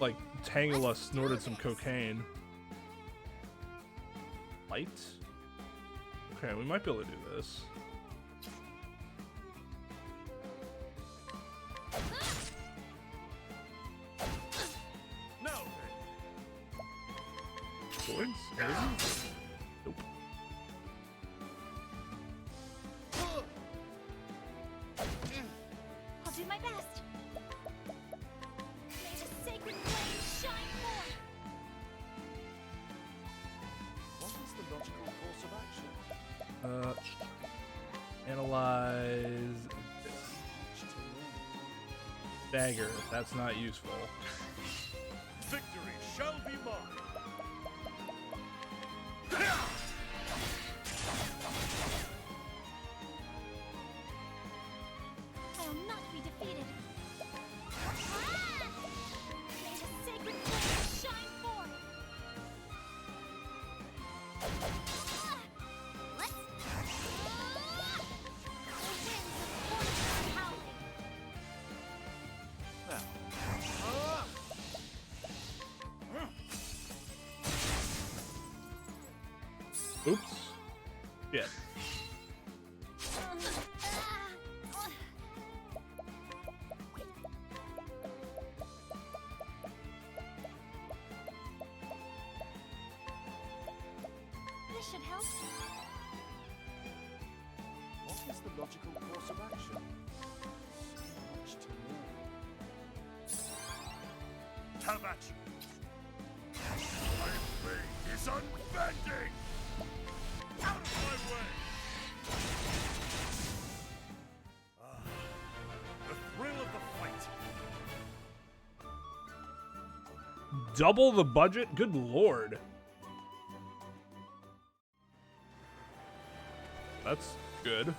S1: Like, Tangela snorted some cocaine. Light? Okay, we might be able to do this.
S2: No.
S1: Swords? Maybe? Nope.
S9: I'll do my best. May the sacred flame shine forth.
S10: What is the logical course of action?
S1: Analyze dagger. That's not useful.
S2: Victory shall be mine.
S9: I will not be defeated. May the sacred flame shine forth.
S6: Let's.
S9: The winds of fortitude howling.
S1: Oops. Shit.
S9: This should help.
S10: What is the logical course of action? So much to learn.
S2: Have at you. My blade is unbending. Out of my way. The thrill of the fight.
S1: Double the budget? Good lord. That's good.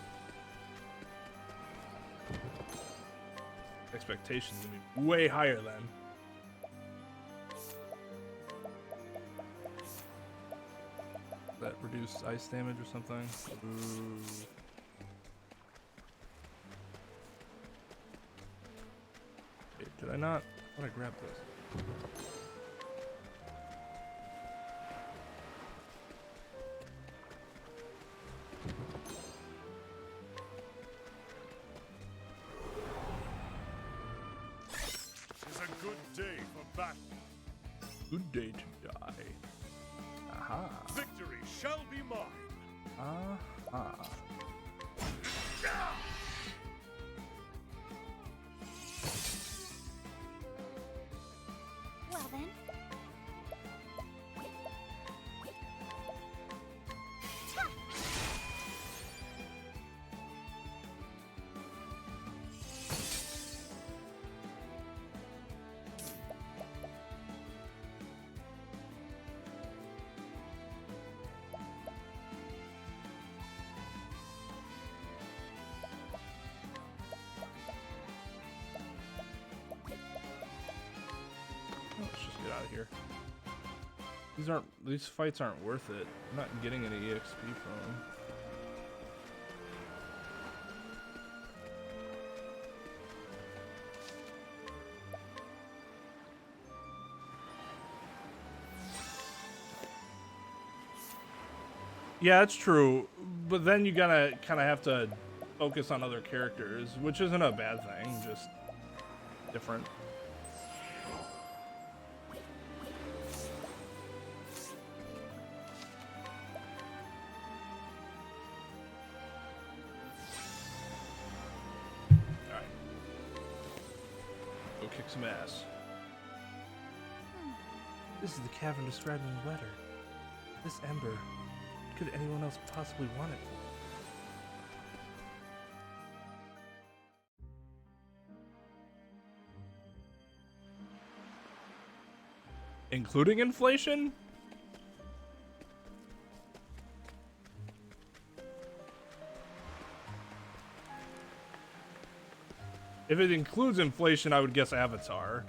S1: Expectations would be way higher then. That reduce ice damage or something? Ooh. Wait, did I not? I thought I grabbed this.
S2: It's a good day for battle.
S1: Good day to die. Aha.
S2: Victory shall be mine.
S1: Aha.
S9: Well then.
S1: here. These fights aren't worth it. I'm not getting any EXP from them. Yeah, it's true, but then you gotta kind of have to focus on other characters, which isn't a bad thing, just different. Alright. Go kick some ass.
S5: This is the cavern described in the letter. This ember. Could anyone else possibly want it for?
S1: Including inflation? If it includes inflation, I would guess Avatar.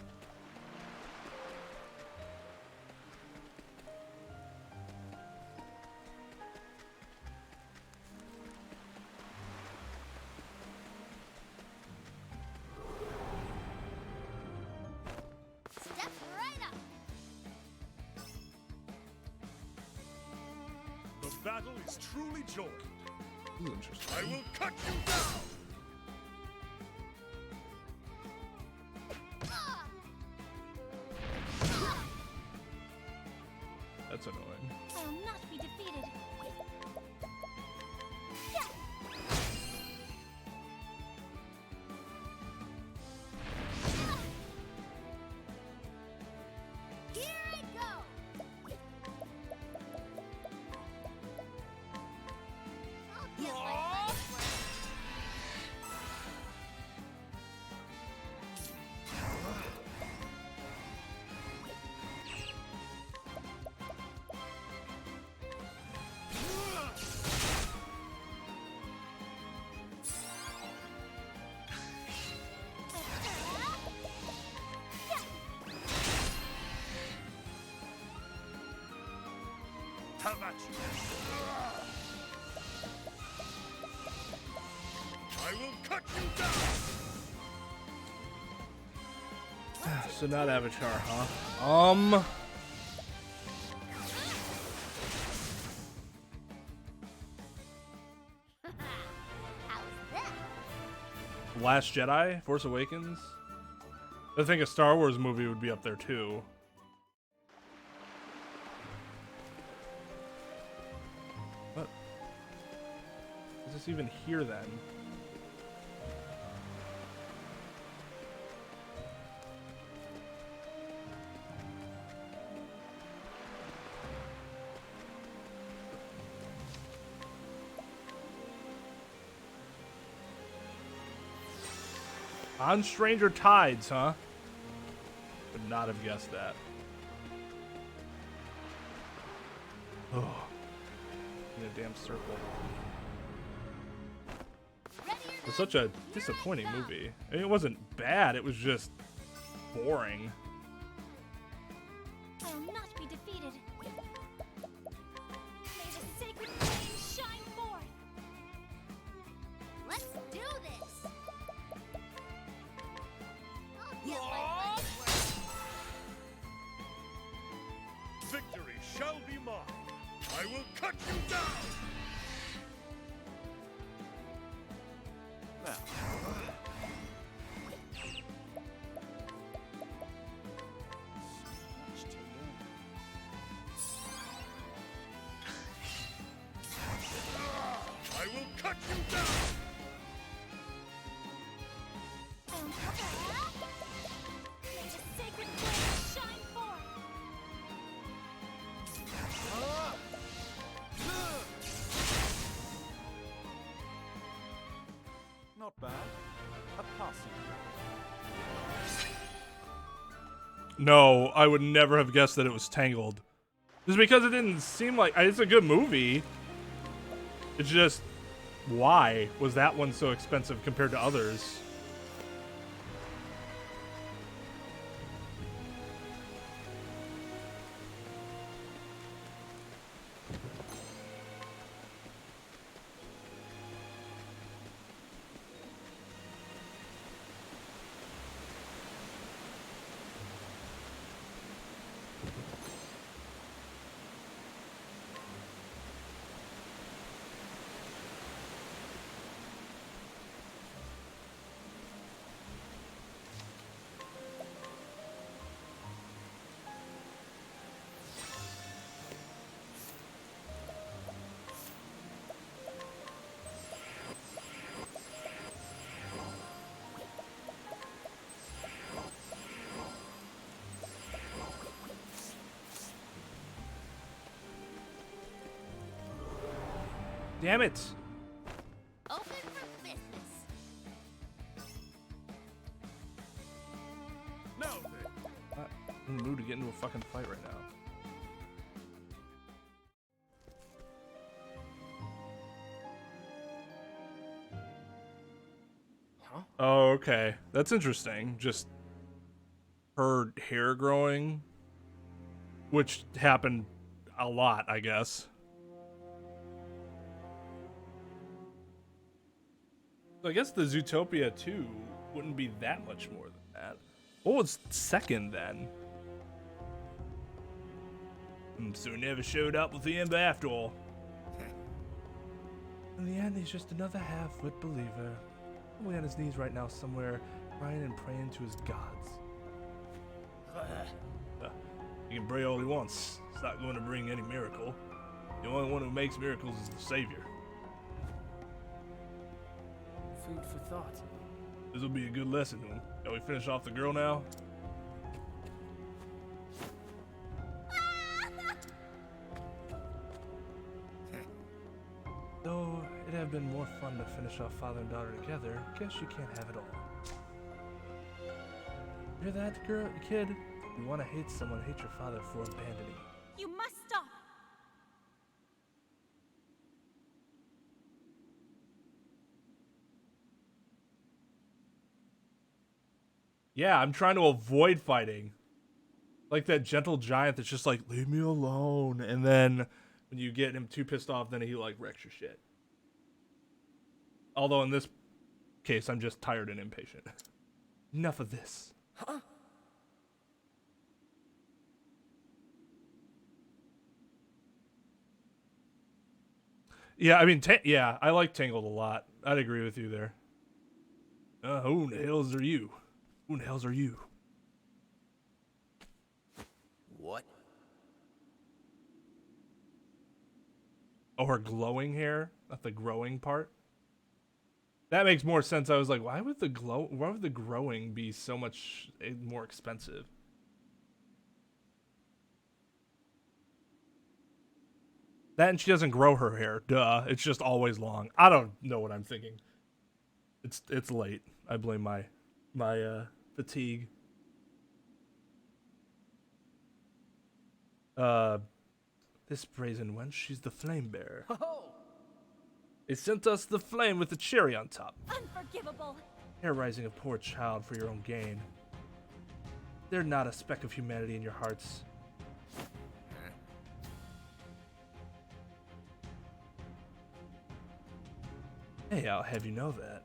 S6: Step right up.
S2: The battle is truly joined.
S1: This is interesting.
S2: I will cut you down.
S1: That's annoying.
S9: I will not be defeated.
S6: Here I go. I'll get my money's worth.
S2: Have at you. I will cut you down.
S1: So not Avatar, huh?
S6: How's that?
S1: Last Jedi? Force Awakens? I think a Star Wars movie would be up there too. What? Is this even here then? On Stranger Tides, huh? Would not have guessed that. Oh. In a damn circle. It's such a disappointing movie. I mean, it wasn't bad, it was just boring.
S9: I will not be defeated. May the sacred flame shine forth.
S6: Let's do this. I'll get my money's worth.
S2: Victory shall be mine. I will cut you down. Now. Much to learn. I will cut you down.
S9: May the sacred flame shine forth.
S2: Not bad. A passing.
S1: No, I would never have guessed that it was Tangled. Just because it didn't seem like... It's a good movie. It's just... Why was that one so expensive compared to others? Damn it!
S6: Open for business.
S2: Now
S1: Not in the mood to get into a fucking fight right now. Oh, okay. That's interesting. Just her hair growing, which happened a lot, I guess. So I guess the Zootopia 2 wouldn't be that much more than that. What was second then? So he never showed up with the Ember after all. In the end, he's just another half-wit believer. Probably on his knees right now somewhere, crying and praying to his gods. He can pray all he wants. It's not going to bring any miracle. The only one who makes miracles is the Savior.
S10: Food for thought.
S1: This will be a good lesson to him. Shall we finish off the girl now? Though it'd have been more fun to finish off father and daughter together, guess you can't have it all. Hear that, girl, kid? If you want to hate someone, hate your father for abandoning.
S9: You must stop!
S1: Yeah, I'm trying to avoid fighting. Like that gentle giant that's just like, leave me alone. And then when you get him too pissed off, then he like wrecks your shit. Although in this case, I'm just tired and impatient. Enough of this.
S11: Huh?
S1: Yeah, I mean, yeah, I like Tangled a lot. I'd agree with you there. Who in the hells are you? Who in the hells are you?
S10: What?
S1: Oh, her glowing hair, not the growing part. That makes more sense. I was like, why would the growing be so much more expensive? That and she doesn't grow her hair. Duh. It's just always long. I don't know what I'm thinking. It's late. I blame my fatigue. This brazen wench, she's the flame bearer. They sent us the flame with the cherry on top.
S9: Unforgivable!
S1: Terrorizing a poor child for your own gain. There's not a speck of humanity in your hearts. Hey, I'll have you know that.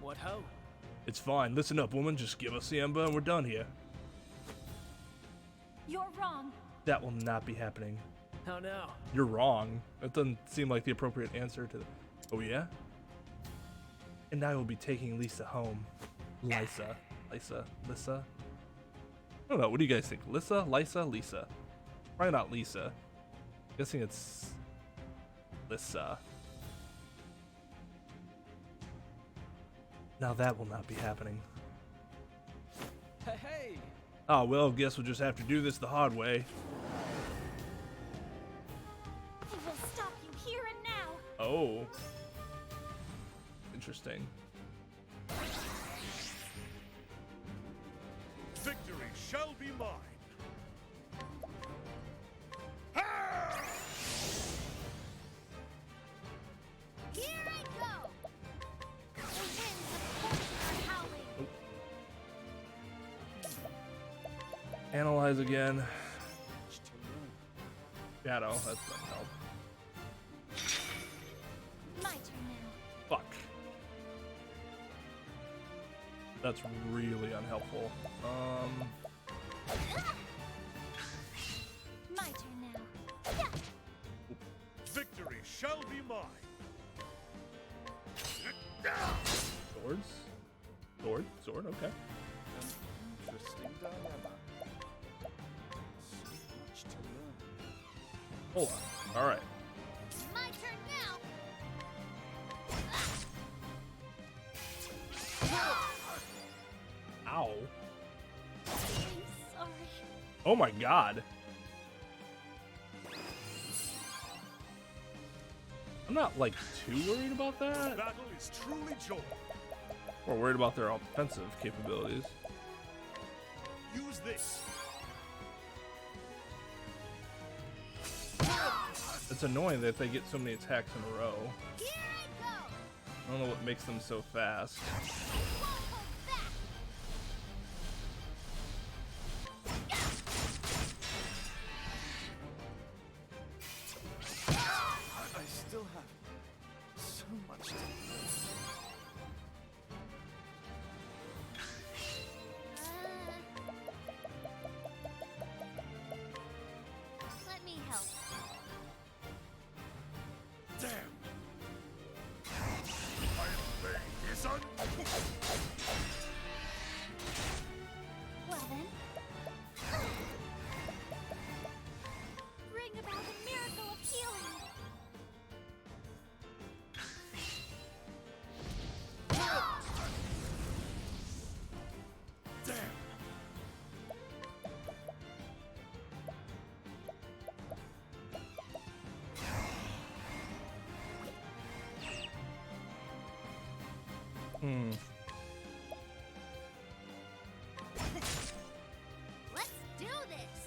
S10: What ho?
S1: It's fine. Listen up, woman. Just give us the ember and we're done here.
S9: You're wrong.
S1: That will not be happening.
S10: How now?
S1: You're wrong. That doesn't seem like the appropriate answer to the... Oh, yeah? And I will be taking Lisa home. Lisa. I don't know. What do you guys think? Lisa? Lisa? Probably not Lisa. Guessing it's... Lisa. Now that will not be happening.
S10: Hey!
S1: Oh, well, guess we'll just have to do this the hard way.
S9: I will stop you here and now.
S1: Oh. Interesting.
S2: victory shall be mine.
S6: Here I go! The winds of fortune are howling.
S1: Analyze again. Shadow, that doesn't help.
S9: My turn now.
S1: Fuck. That's really unhelpful.
S9: My turn now.
S2: Victory shall be mine.
S1: Swords? Sword, okay.
S2: Interesting dilemma. So much to learn.
S1: Hold on. Alright.
S6: My turn now.
S1: Ow.
S9: I'm sorry.
S1: Oh my god. I'm not like too worried about that.
S2: Battle is truly joy.
S1: Or worried about their offensive capabilities.
S2: Use this.
S1: It's annoying that they get so many attacks in a row.
S6: Here I go!
S1: I don't know what makes them so fast.
S6: Won't hold back!
S2: I still have so much to learn.
S6: Let me help.
S2: Damn! My blade is un...
S9: Well then. Bring about the miracle of healing.
S2: Damn!
S6: Let's do this!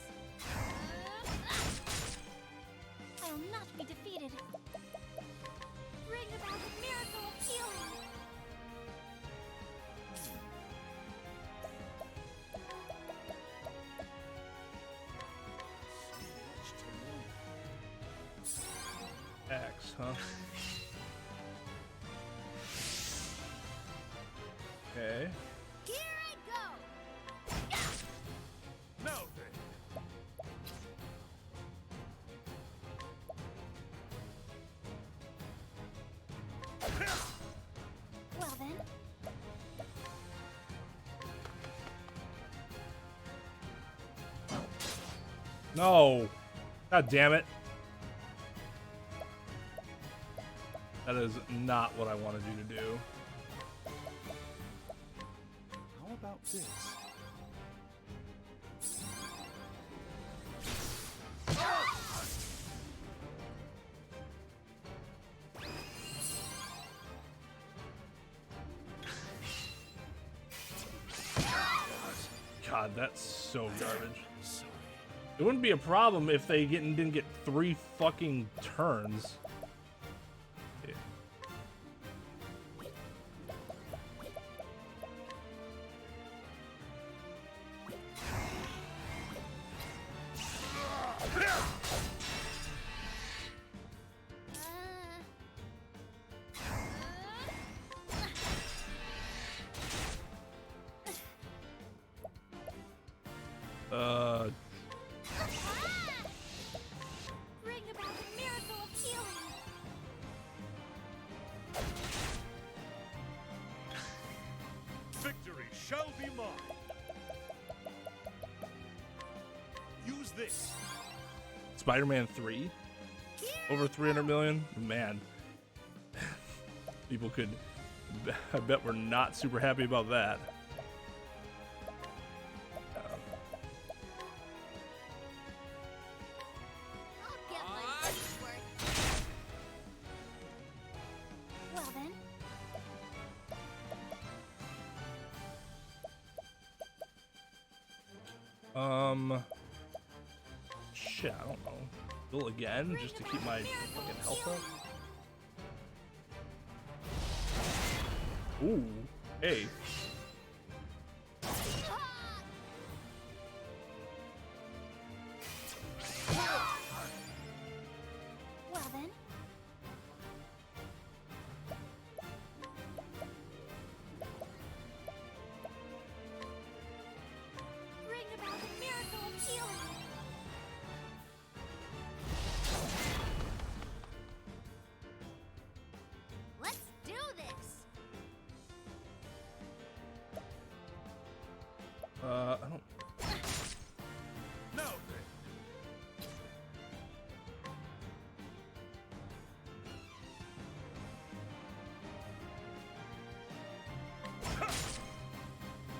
S9: I will not be defeated. Bring about the miracle of healing.
S1: Axe, huh? Okay.
S6: Here I go!
S2: Now then!
S9: Well then.
S1: No! God damn it. That is not what I wanted you to do.
S2: How about this?
S1: God, that's so garbage. It wouldn't be a problem if they didn't get 3 fucking turns. Yeah.
S9: Bring about the miracle of healing.
S2: Victory shall be mine. Use this.
S1: Spider-Man 3? Over 300 million? Man. People could... I bet we're not super happy about that.
S6: I'll get my money's worth.
S9: Well then.
S1: Shit, I don't know. Heal again, just to keep my fucking health up? Ooh, hey.
S9: Well then. Bring about the miracle of healing.
S6: Let's do this!
S1: I don't...
S2: Now then.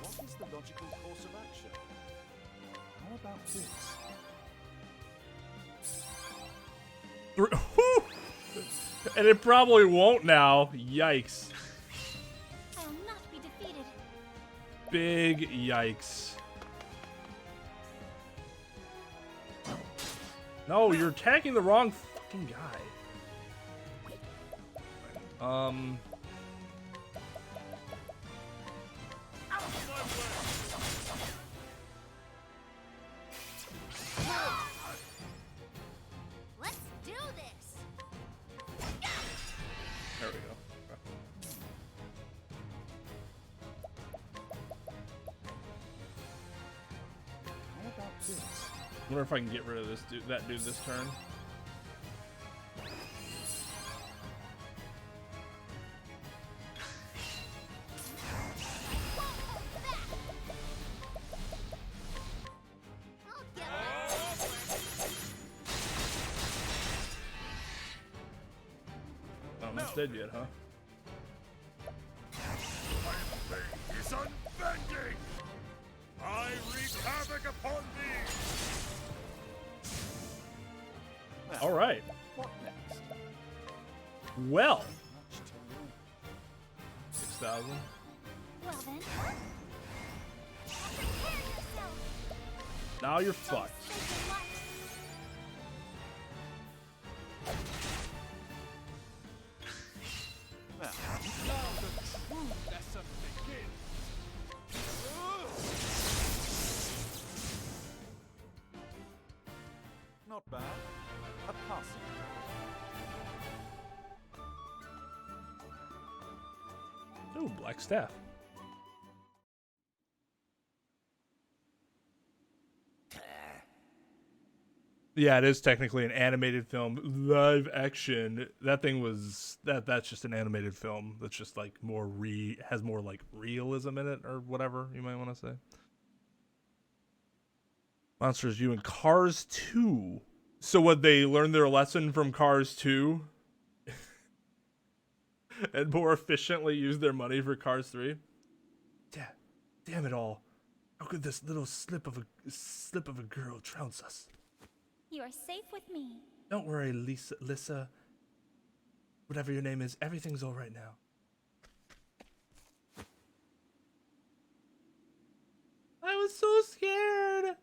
S2: What is the logical course of action? How about this?
S1: And it probably won't now. Yikes.
S9: I will not be defeated.
S1: Big yikes. No, you're attacking the wrong fucking guy.
S6: Let's do this.
S1: There we go.
S7: How about this?
S1: I wonder if I can get rid of this dude, that dude this turn.
S6: I'll get
S1: Oh, I'm not dead yet, huh?
S2: Is unbending! I wreak havoc upon thee!
S1: All right.
S10: What next?
S1: Well. 6,000.
S9: Well then. Prepare yourself.
S1: Now you're fucked.
S9: Save your life.
S10: Now the true lesson begins. Not bad. A passing.
S1: Ooh, black staff. Yeah, it is technically an animated film. Live action. That thing was that's just an animated film that's just like more has more like realism in it or whatever you might want to say. Monsters U and Cars 2. So what, they learned their lesson from Cars 2 and more efficiently use their money for Cars 3? Damn it all. How could this little slip of a girl trounce us?
S9: You are safe with me.
S5: Don't worry, Lissa. Whatever your name is, everything's all right now.
S1: I was so scared.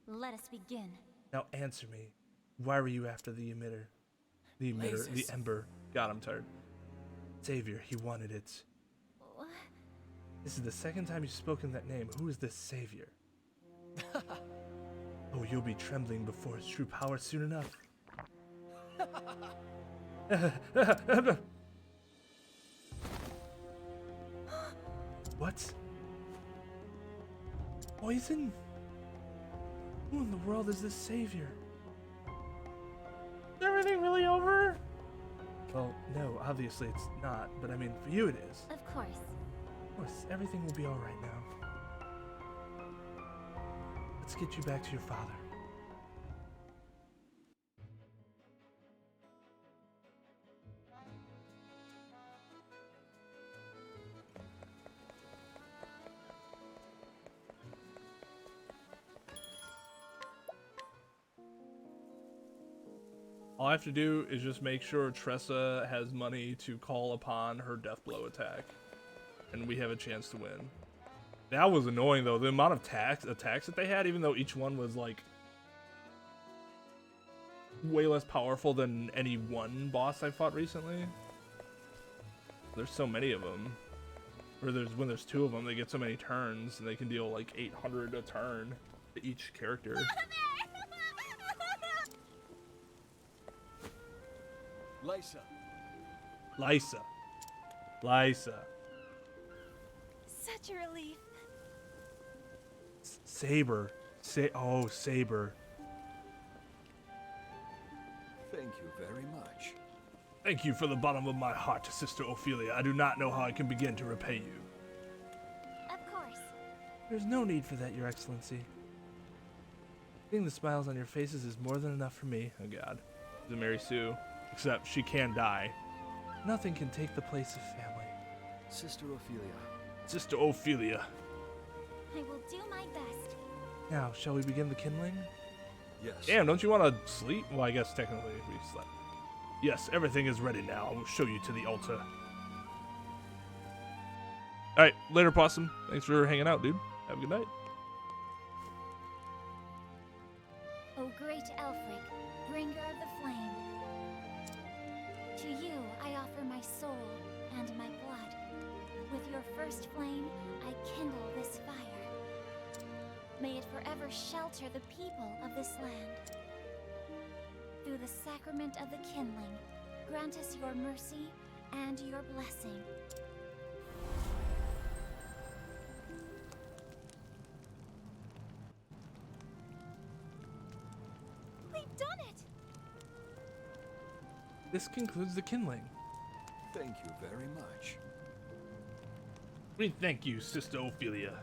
S9: Let us begin.
S5: Now answer me. Why were you after the emitter? The emitter, the ember.
S1: God, I'm tired.
S5: Savior, he wanted it.
S9: What?
S5: This is the second time you've spoken that name. Who is this Savior? Oh, you'll be trembling before his true power soon enough. What? Poison? Who in the world is this Savior?
S1: Is everything really over?
S5: Well, no, obviously it's not, but I mean, for you it is.
S9: Of course.
S5: Of course, everything will be alright now. Let's get you back to your father.
S1: All I have to do is just make sure Tressa has money to call upon her death blow attack, and we have a chance to win. That was annoying though, the amount of attacks that they had, even though each one was like way less powerful than any one boss I fought recently. There's so many of them. Or when there's two of them, they get so many turns, and they can deal like 800 a turn to each character. Lysa.
S9: Such a relief.
S5: Saber. Oh, Saber.
S8: Thank you very much.
S1: Thank you from the bottom of my heart, Sister Ophelia. I do not know how I can begin to repay you.
S9: Of course.
S5: There's no need for that, Your Excellency. Seeing the smiles on your faces is more than enough for me.
S1: Oh god. The Mary Sue. Except she can die.
S5: Nothing can take the place of family.
S8: Sister Ophelia.
S1: Sister Ophelia.
S9: I will do my best.
S5: Now, shall we begin the kindling?
S8: Yes.
S1: Damn, don't you want to sleep? Well, I guess technically we slept. Yes, everything is ready now. I will show you to the altar. Alright, later, Possum. Thanks for hanging out, dude. Have a good night.
S9: O great Elfric, bringer of the flame, to you I offer my soul and my blood. With your first flame, I kindle this fire. May it forever shelter the people of this land. Through the sacrament of the kindling, grant us your mercy and your blessing. We've done it!
S5: This concludes the kindling.
S8: Thank you very much.
S1: We thank you, Sister Ophelia.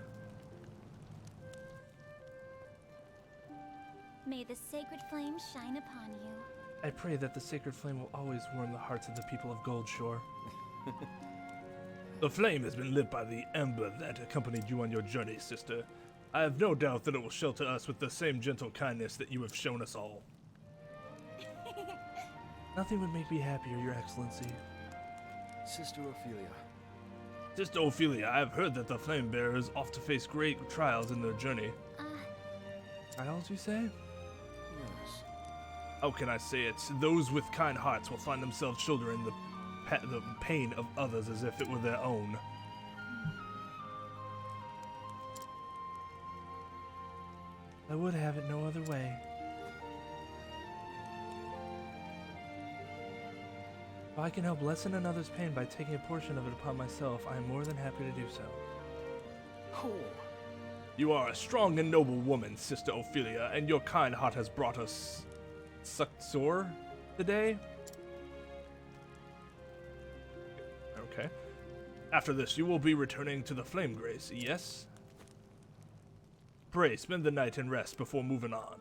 S9: May the sacred flame shine upon you.
S5: I pray that the sacred flame will always warm the hearts of the people of Goldshore.
S1: The flame has been lit by the ember that accompanied you on your journey, sister. I have no doubt that it will shelter us with the same gentle kindness that you have shown us all.
S5: Nothing would make me happier, Your Excellency.
S8: Sister Ophelia.
S1: Sister Ophelia, I have heard that the flame bearers oft to face great trials in their journey.
S5: Trials, you say?
S8: Yes.
S1: How can I say it? Those with kind hearts will find themselves shouldering the pain of others as if it were their own.
S5: I would have it no other way. If I can help lessen another's pain by taking a portion of it upon myself, I am more than happy to do so.
S8: Oh.
S1: You are a strong and noble woman, Sister Ophelia, and your kind heart has brought us succor today. Okay. After this, you will be returning to the Flame Grace, yes? Pray, spend the night and rest before moving on.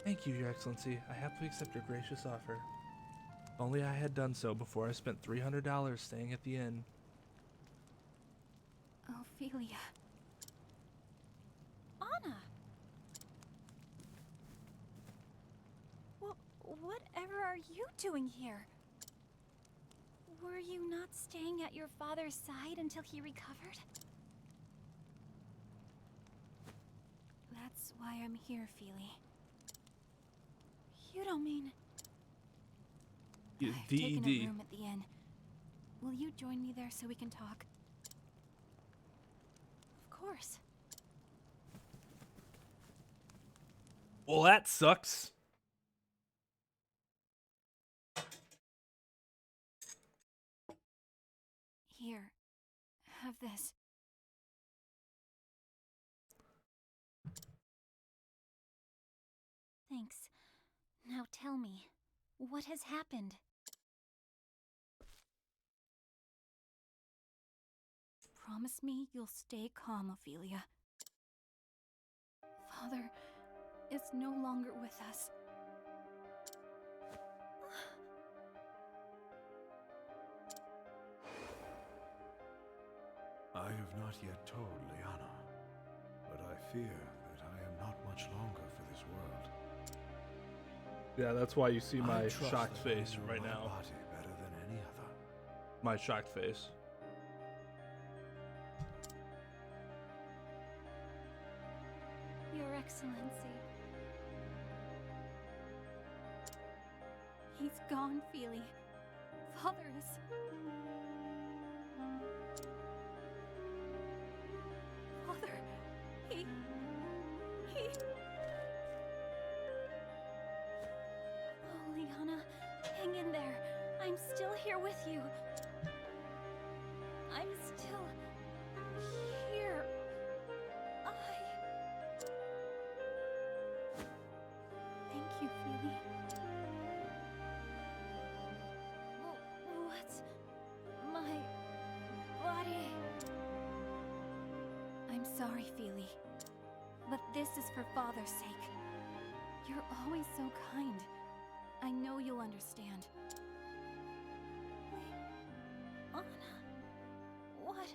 S5: Thank you, Your Excellency. I happily accept your gracious offer. If only I had done so before I spent $300 staying at the inn.
S9: Ophelia. Anna! Whatever are you doing here? Were you not staying at your father's side until he recovered? That's why I'm here, Feely. You don't mean... I've taken a room at the inn. Will you join me there so we can talk? Of course.
S1: Well, that sucks.
S9: Here. Have this. Thanks. Now tell me, what has happened? Promise me you'll stay calm, Ophelia. Father is no longer with us.
S2: I have not yet told Liana, but I fear that I am not much longer for this world.
S1: Yeah, that's why you see my
S2: I trust
S1: shocked
S2: that I
S1: face
S2: know
S1: right
S2: my
S1: now.
S2: body better than any other.
S1: My shocked face.
S9: Your Excellency. He's gone, Feely. Father is... Father, he... Oh, Liana, hang in there. I'm still here with you. I'm still... here. Thank you, Feely. What's my body? I'm sorry, Feely, but this is for Father's sake. You're always so kind. I know you'll understand. Anna, what?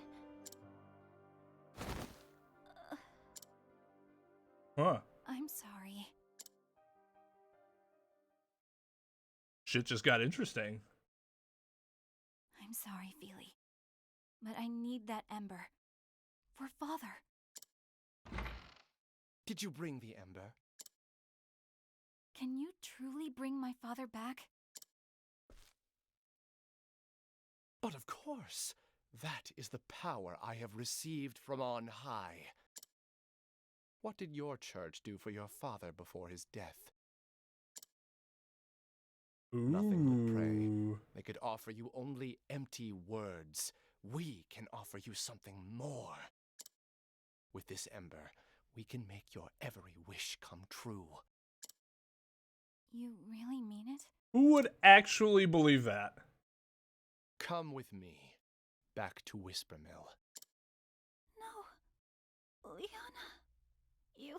S1: Huh.
S9: I'm sorry.
S1: Shit just got interesting.
S9: I'm sorry, Feely. But I need that ember. For Father.
S10: Did you bring the ember?
S9: Can you truly bring my father back?
S10: But of course, that is the power I have received from on high. What did your church do for your father before his death? Nothing but pray. They could offer you only empty words. We can offer you something more. With this ember, we can make your every wish come true.
S9: You really mean it?
S1: Who would actually believe that?
S10: Come with me, back to Whispermill.
S9: No. Liana. You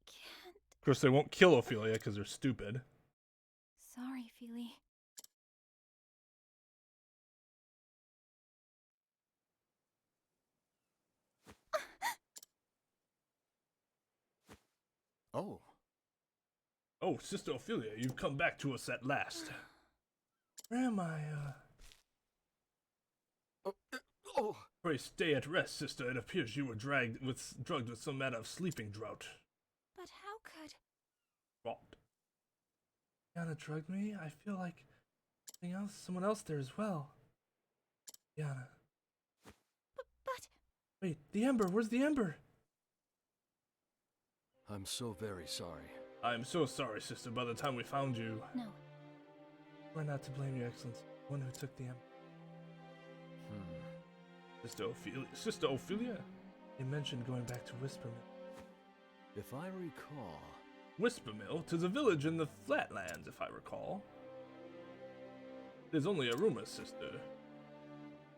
S9: can't.
S1: Of course, they won't kill Ophelia because they're stupid.
S9: Sorry, Feely.
S2: Oh.
S1: Oh, Sister Ophelia, you've come back to us at last.
S5: Where am I,
S2: Oh.
S1: Pray stay at rest, sister. It appears you were drugged with some manner of sleeping draught.
S9: But how could...
S1: What?
S5: Yana drugged me? I feel like someone else there as well. Yana.
S9: But...
S5: Wait, the ember, where's the ember?
S2: I'm so very sorry.
S1: I'm so sorry, sister. By the time we found you...
S9: No.
S5: We're not to blame, Your Excellency. One who took the ember.
S1: Sister Ophelia?
S5: They mentioned going back to Whispermill.
S2: If I recall...
S1: Whispermill? 'Tis a village in the Flatlands, if I recall. It is only a rumor, sister.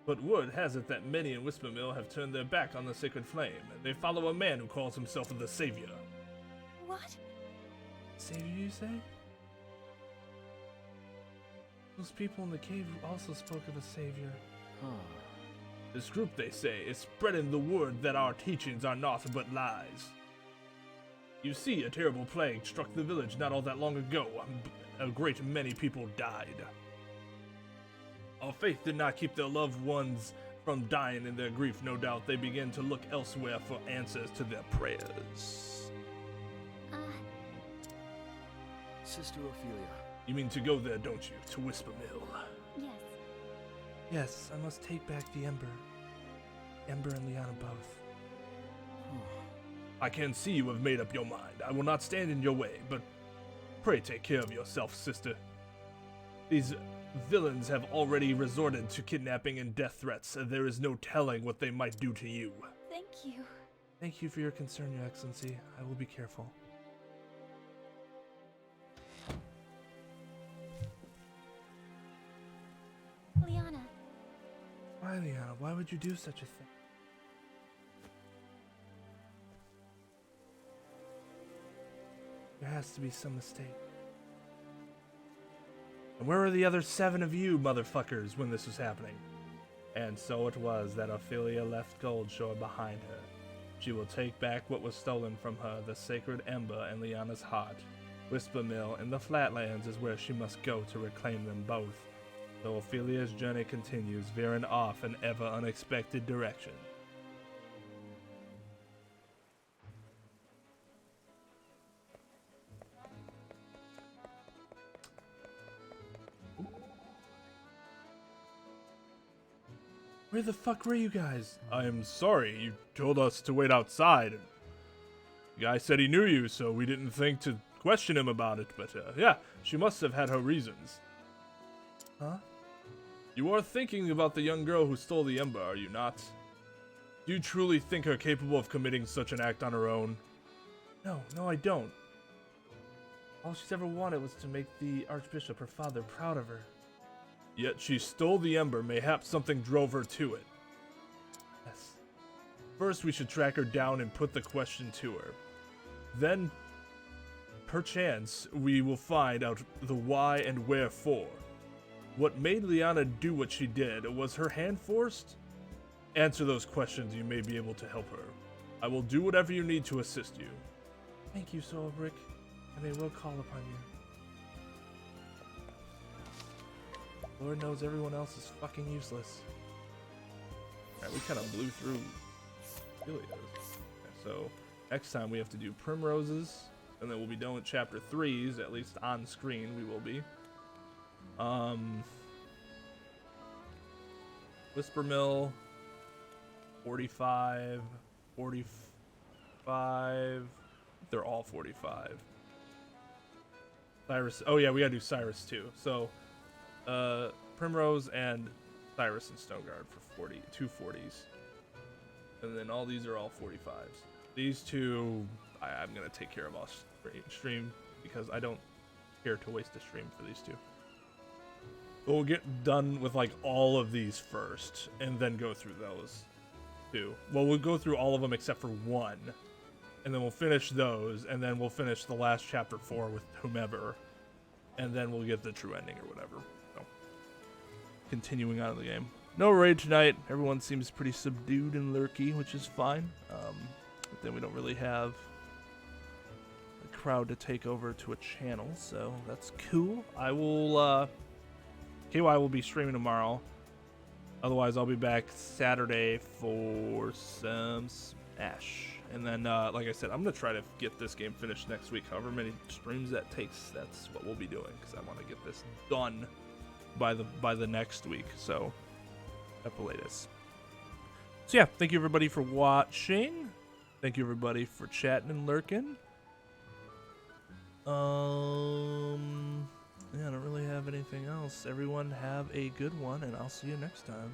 S1: But word has it that many in Whispermill have turned their back on the sacred flame, and they follow a man who calls himself the Savior.
S9: What?
S5: Savior, you say? Those people in the cave also spoke of a savior.
S1: This group, they say, is spreading the word that our teachings are naught but lies. You see, a terrible plague struck the village not all that long ago. A great many people died. Our faith did not keep their loved ones from dying in their grief. No doubt they began to look elsewhere for answers to their prayers.
S2: Sister Ophelia.
S1: You mean to go there, don't you? To Whispermill?
S9: Yes.
S5: Yes, I must take back the ember. Ember and Liana both.
S1: I can see you have made up your mind. I will not stand in your way, but pray take care of yourself, sister. These villains have already resorted to kidnapping and death threats. There is no telling what they might do to you.
S9: Thank you.
S5: Thank you for your concern, Your Excellency. I will be careful.
S9: Liana.
S5: Why, Liana? Why would you do such a thing? There has to be some mistake.
S1: And where were the other 7 of you, motherfuckers, when this was happening? And so it was that Ophelia left Goldshore behind her. She will take back what was stolen from her, the sacred ember and Liana's heart. Whispermill in the Flatlands is where she must go to reclaim them both. So Ophelia's journey continues, veering off in ever unexpected direction.
S5: Where the fuck were you guys?
S1: I am sorry, you told us to wait outside. The guy said he knew you, so we didn't think to question him about it, but yeah, she must have had her reasons.
S5: Huh?
S1: You are thinking about the young girl who stole the ember, are you not? Do you truly think her capable of committing such an act on her own?
S5: No, I don't. All she's ever wanted was to make the Archbishop, her father, proud of her.
S1: Yet she stole the ember, mayhaps something drove her to it.
S5: Yes.
S1: First we should track her down and put the question to her. Then, perchance, we will find out the why and wherefore. What made Liana do what she did? Was her hand forced? Answer those questions, you may be able to help her. I will do whatever you need to assist you.
S5: Thank you, Solbrick. I may well call upon you. Lord knows everyone else is fucking useless. Alright, we kind of blew through Ophilia's. Okay, so next time we have to do Primroses, and then we'll be done with chapter 3s, at least on screen we will be. Whisper Mill, 45, 45. They're all 45. Cyrus. Oh yeah, we gotta do Cyrus too. So, Primrose and Cyrus and Stoneguard for 2 40s, and then all these are all 45s. These two, I'm gonna take care of off stream because I don't care to waste a stream for these two. But we'll get done with like all of these first, and then go through those two. Well, we'll go through all of them except for one, and then we'll finish those, and then we'll finish the last chapter 4 with whomever, and then we'll get the true ending or whatever. So, continuing on in the game. No raid tonight. Everyone seems pretty subdued and lurky, which is fine. But then we don't really have a crowd to take over to a channel, so that's cool. I will, KY will be streaming tomorrow. Otherwise, I'll be back Saturday for some Smash. And then, like I said, I'm going to try to get this game finished next week. However many streams that takes, that's what we'll be doing. Because I want to get this done by the next week. So, at the latest. So, yeah, thank you everybody for watching. Thank you everybody for chatting and lurking. Yeah, I don't really have anything else. Everyone have a good one, and I'll see you next time.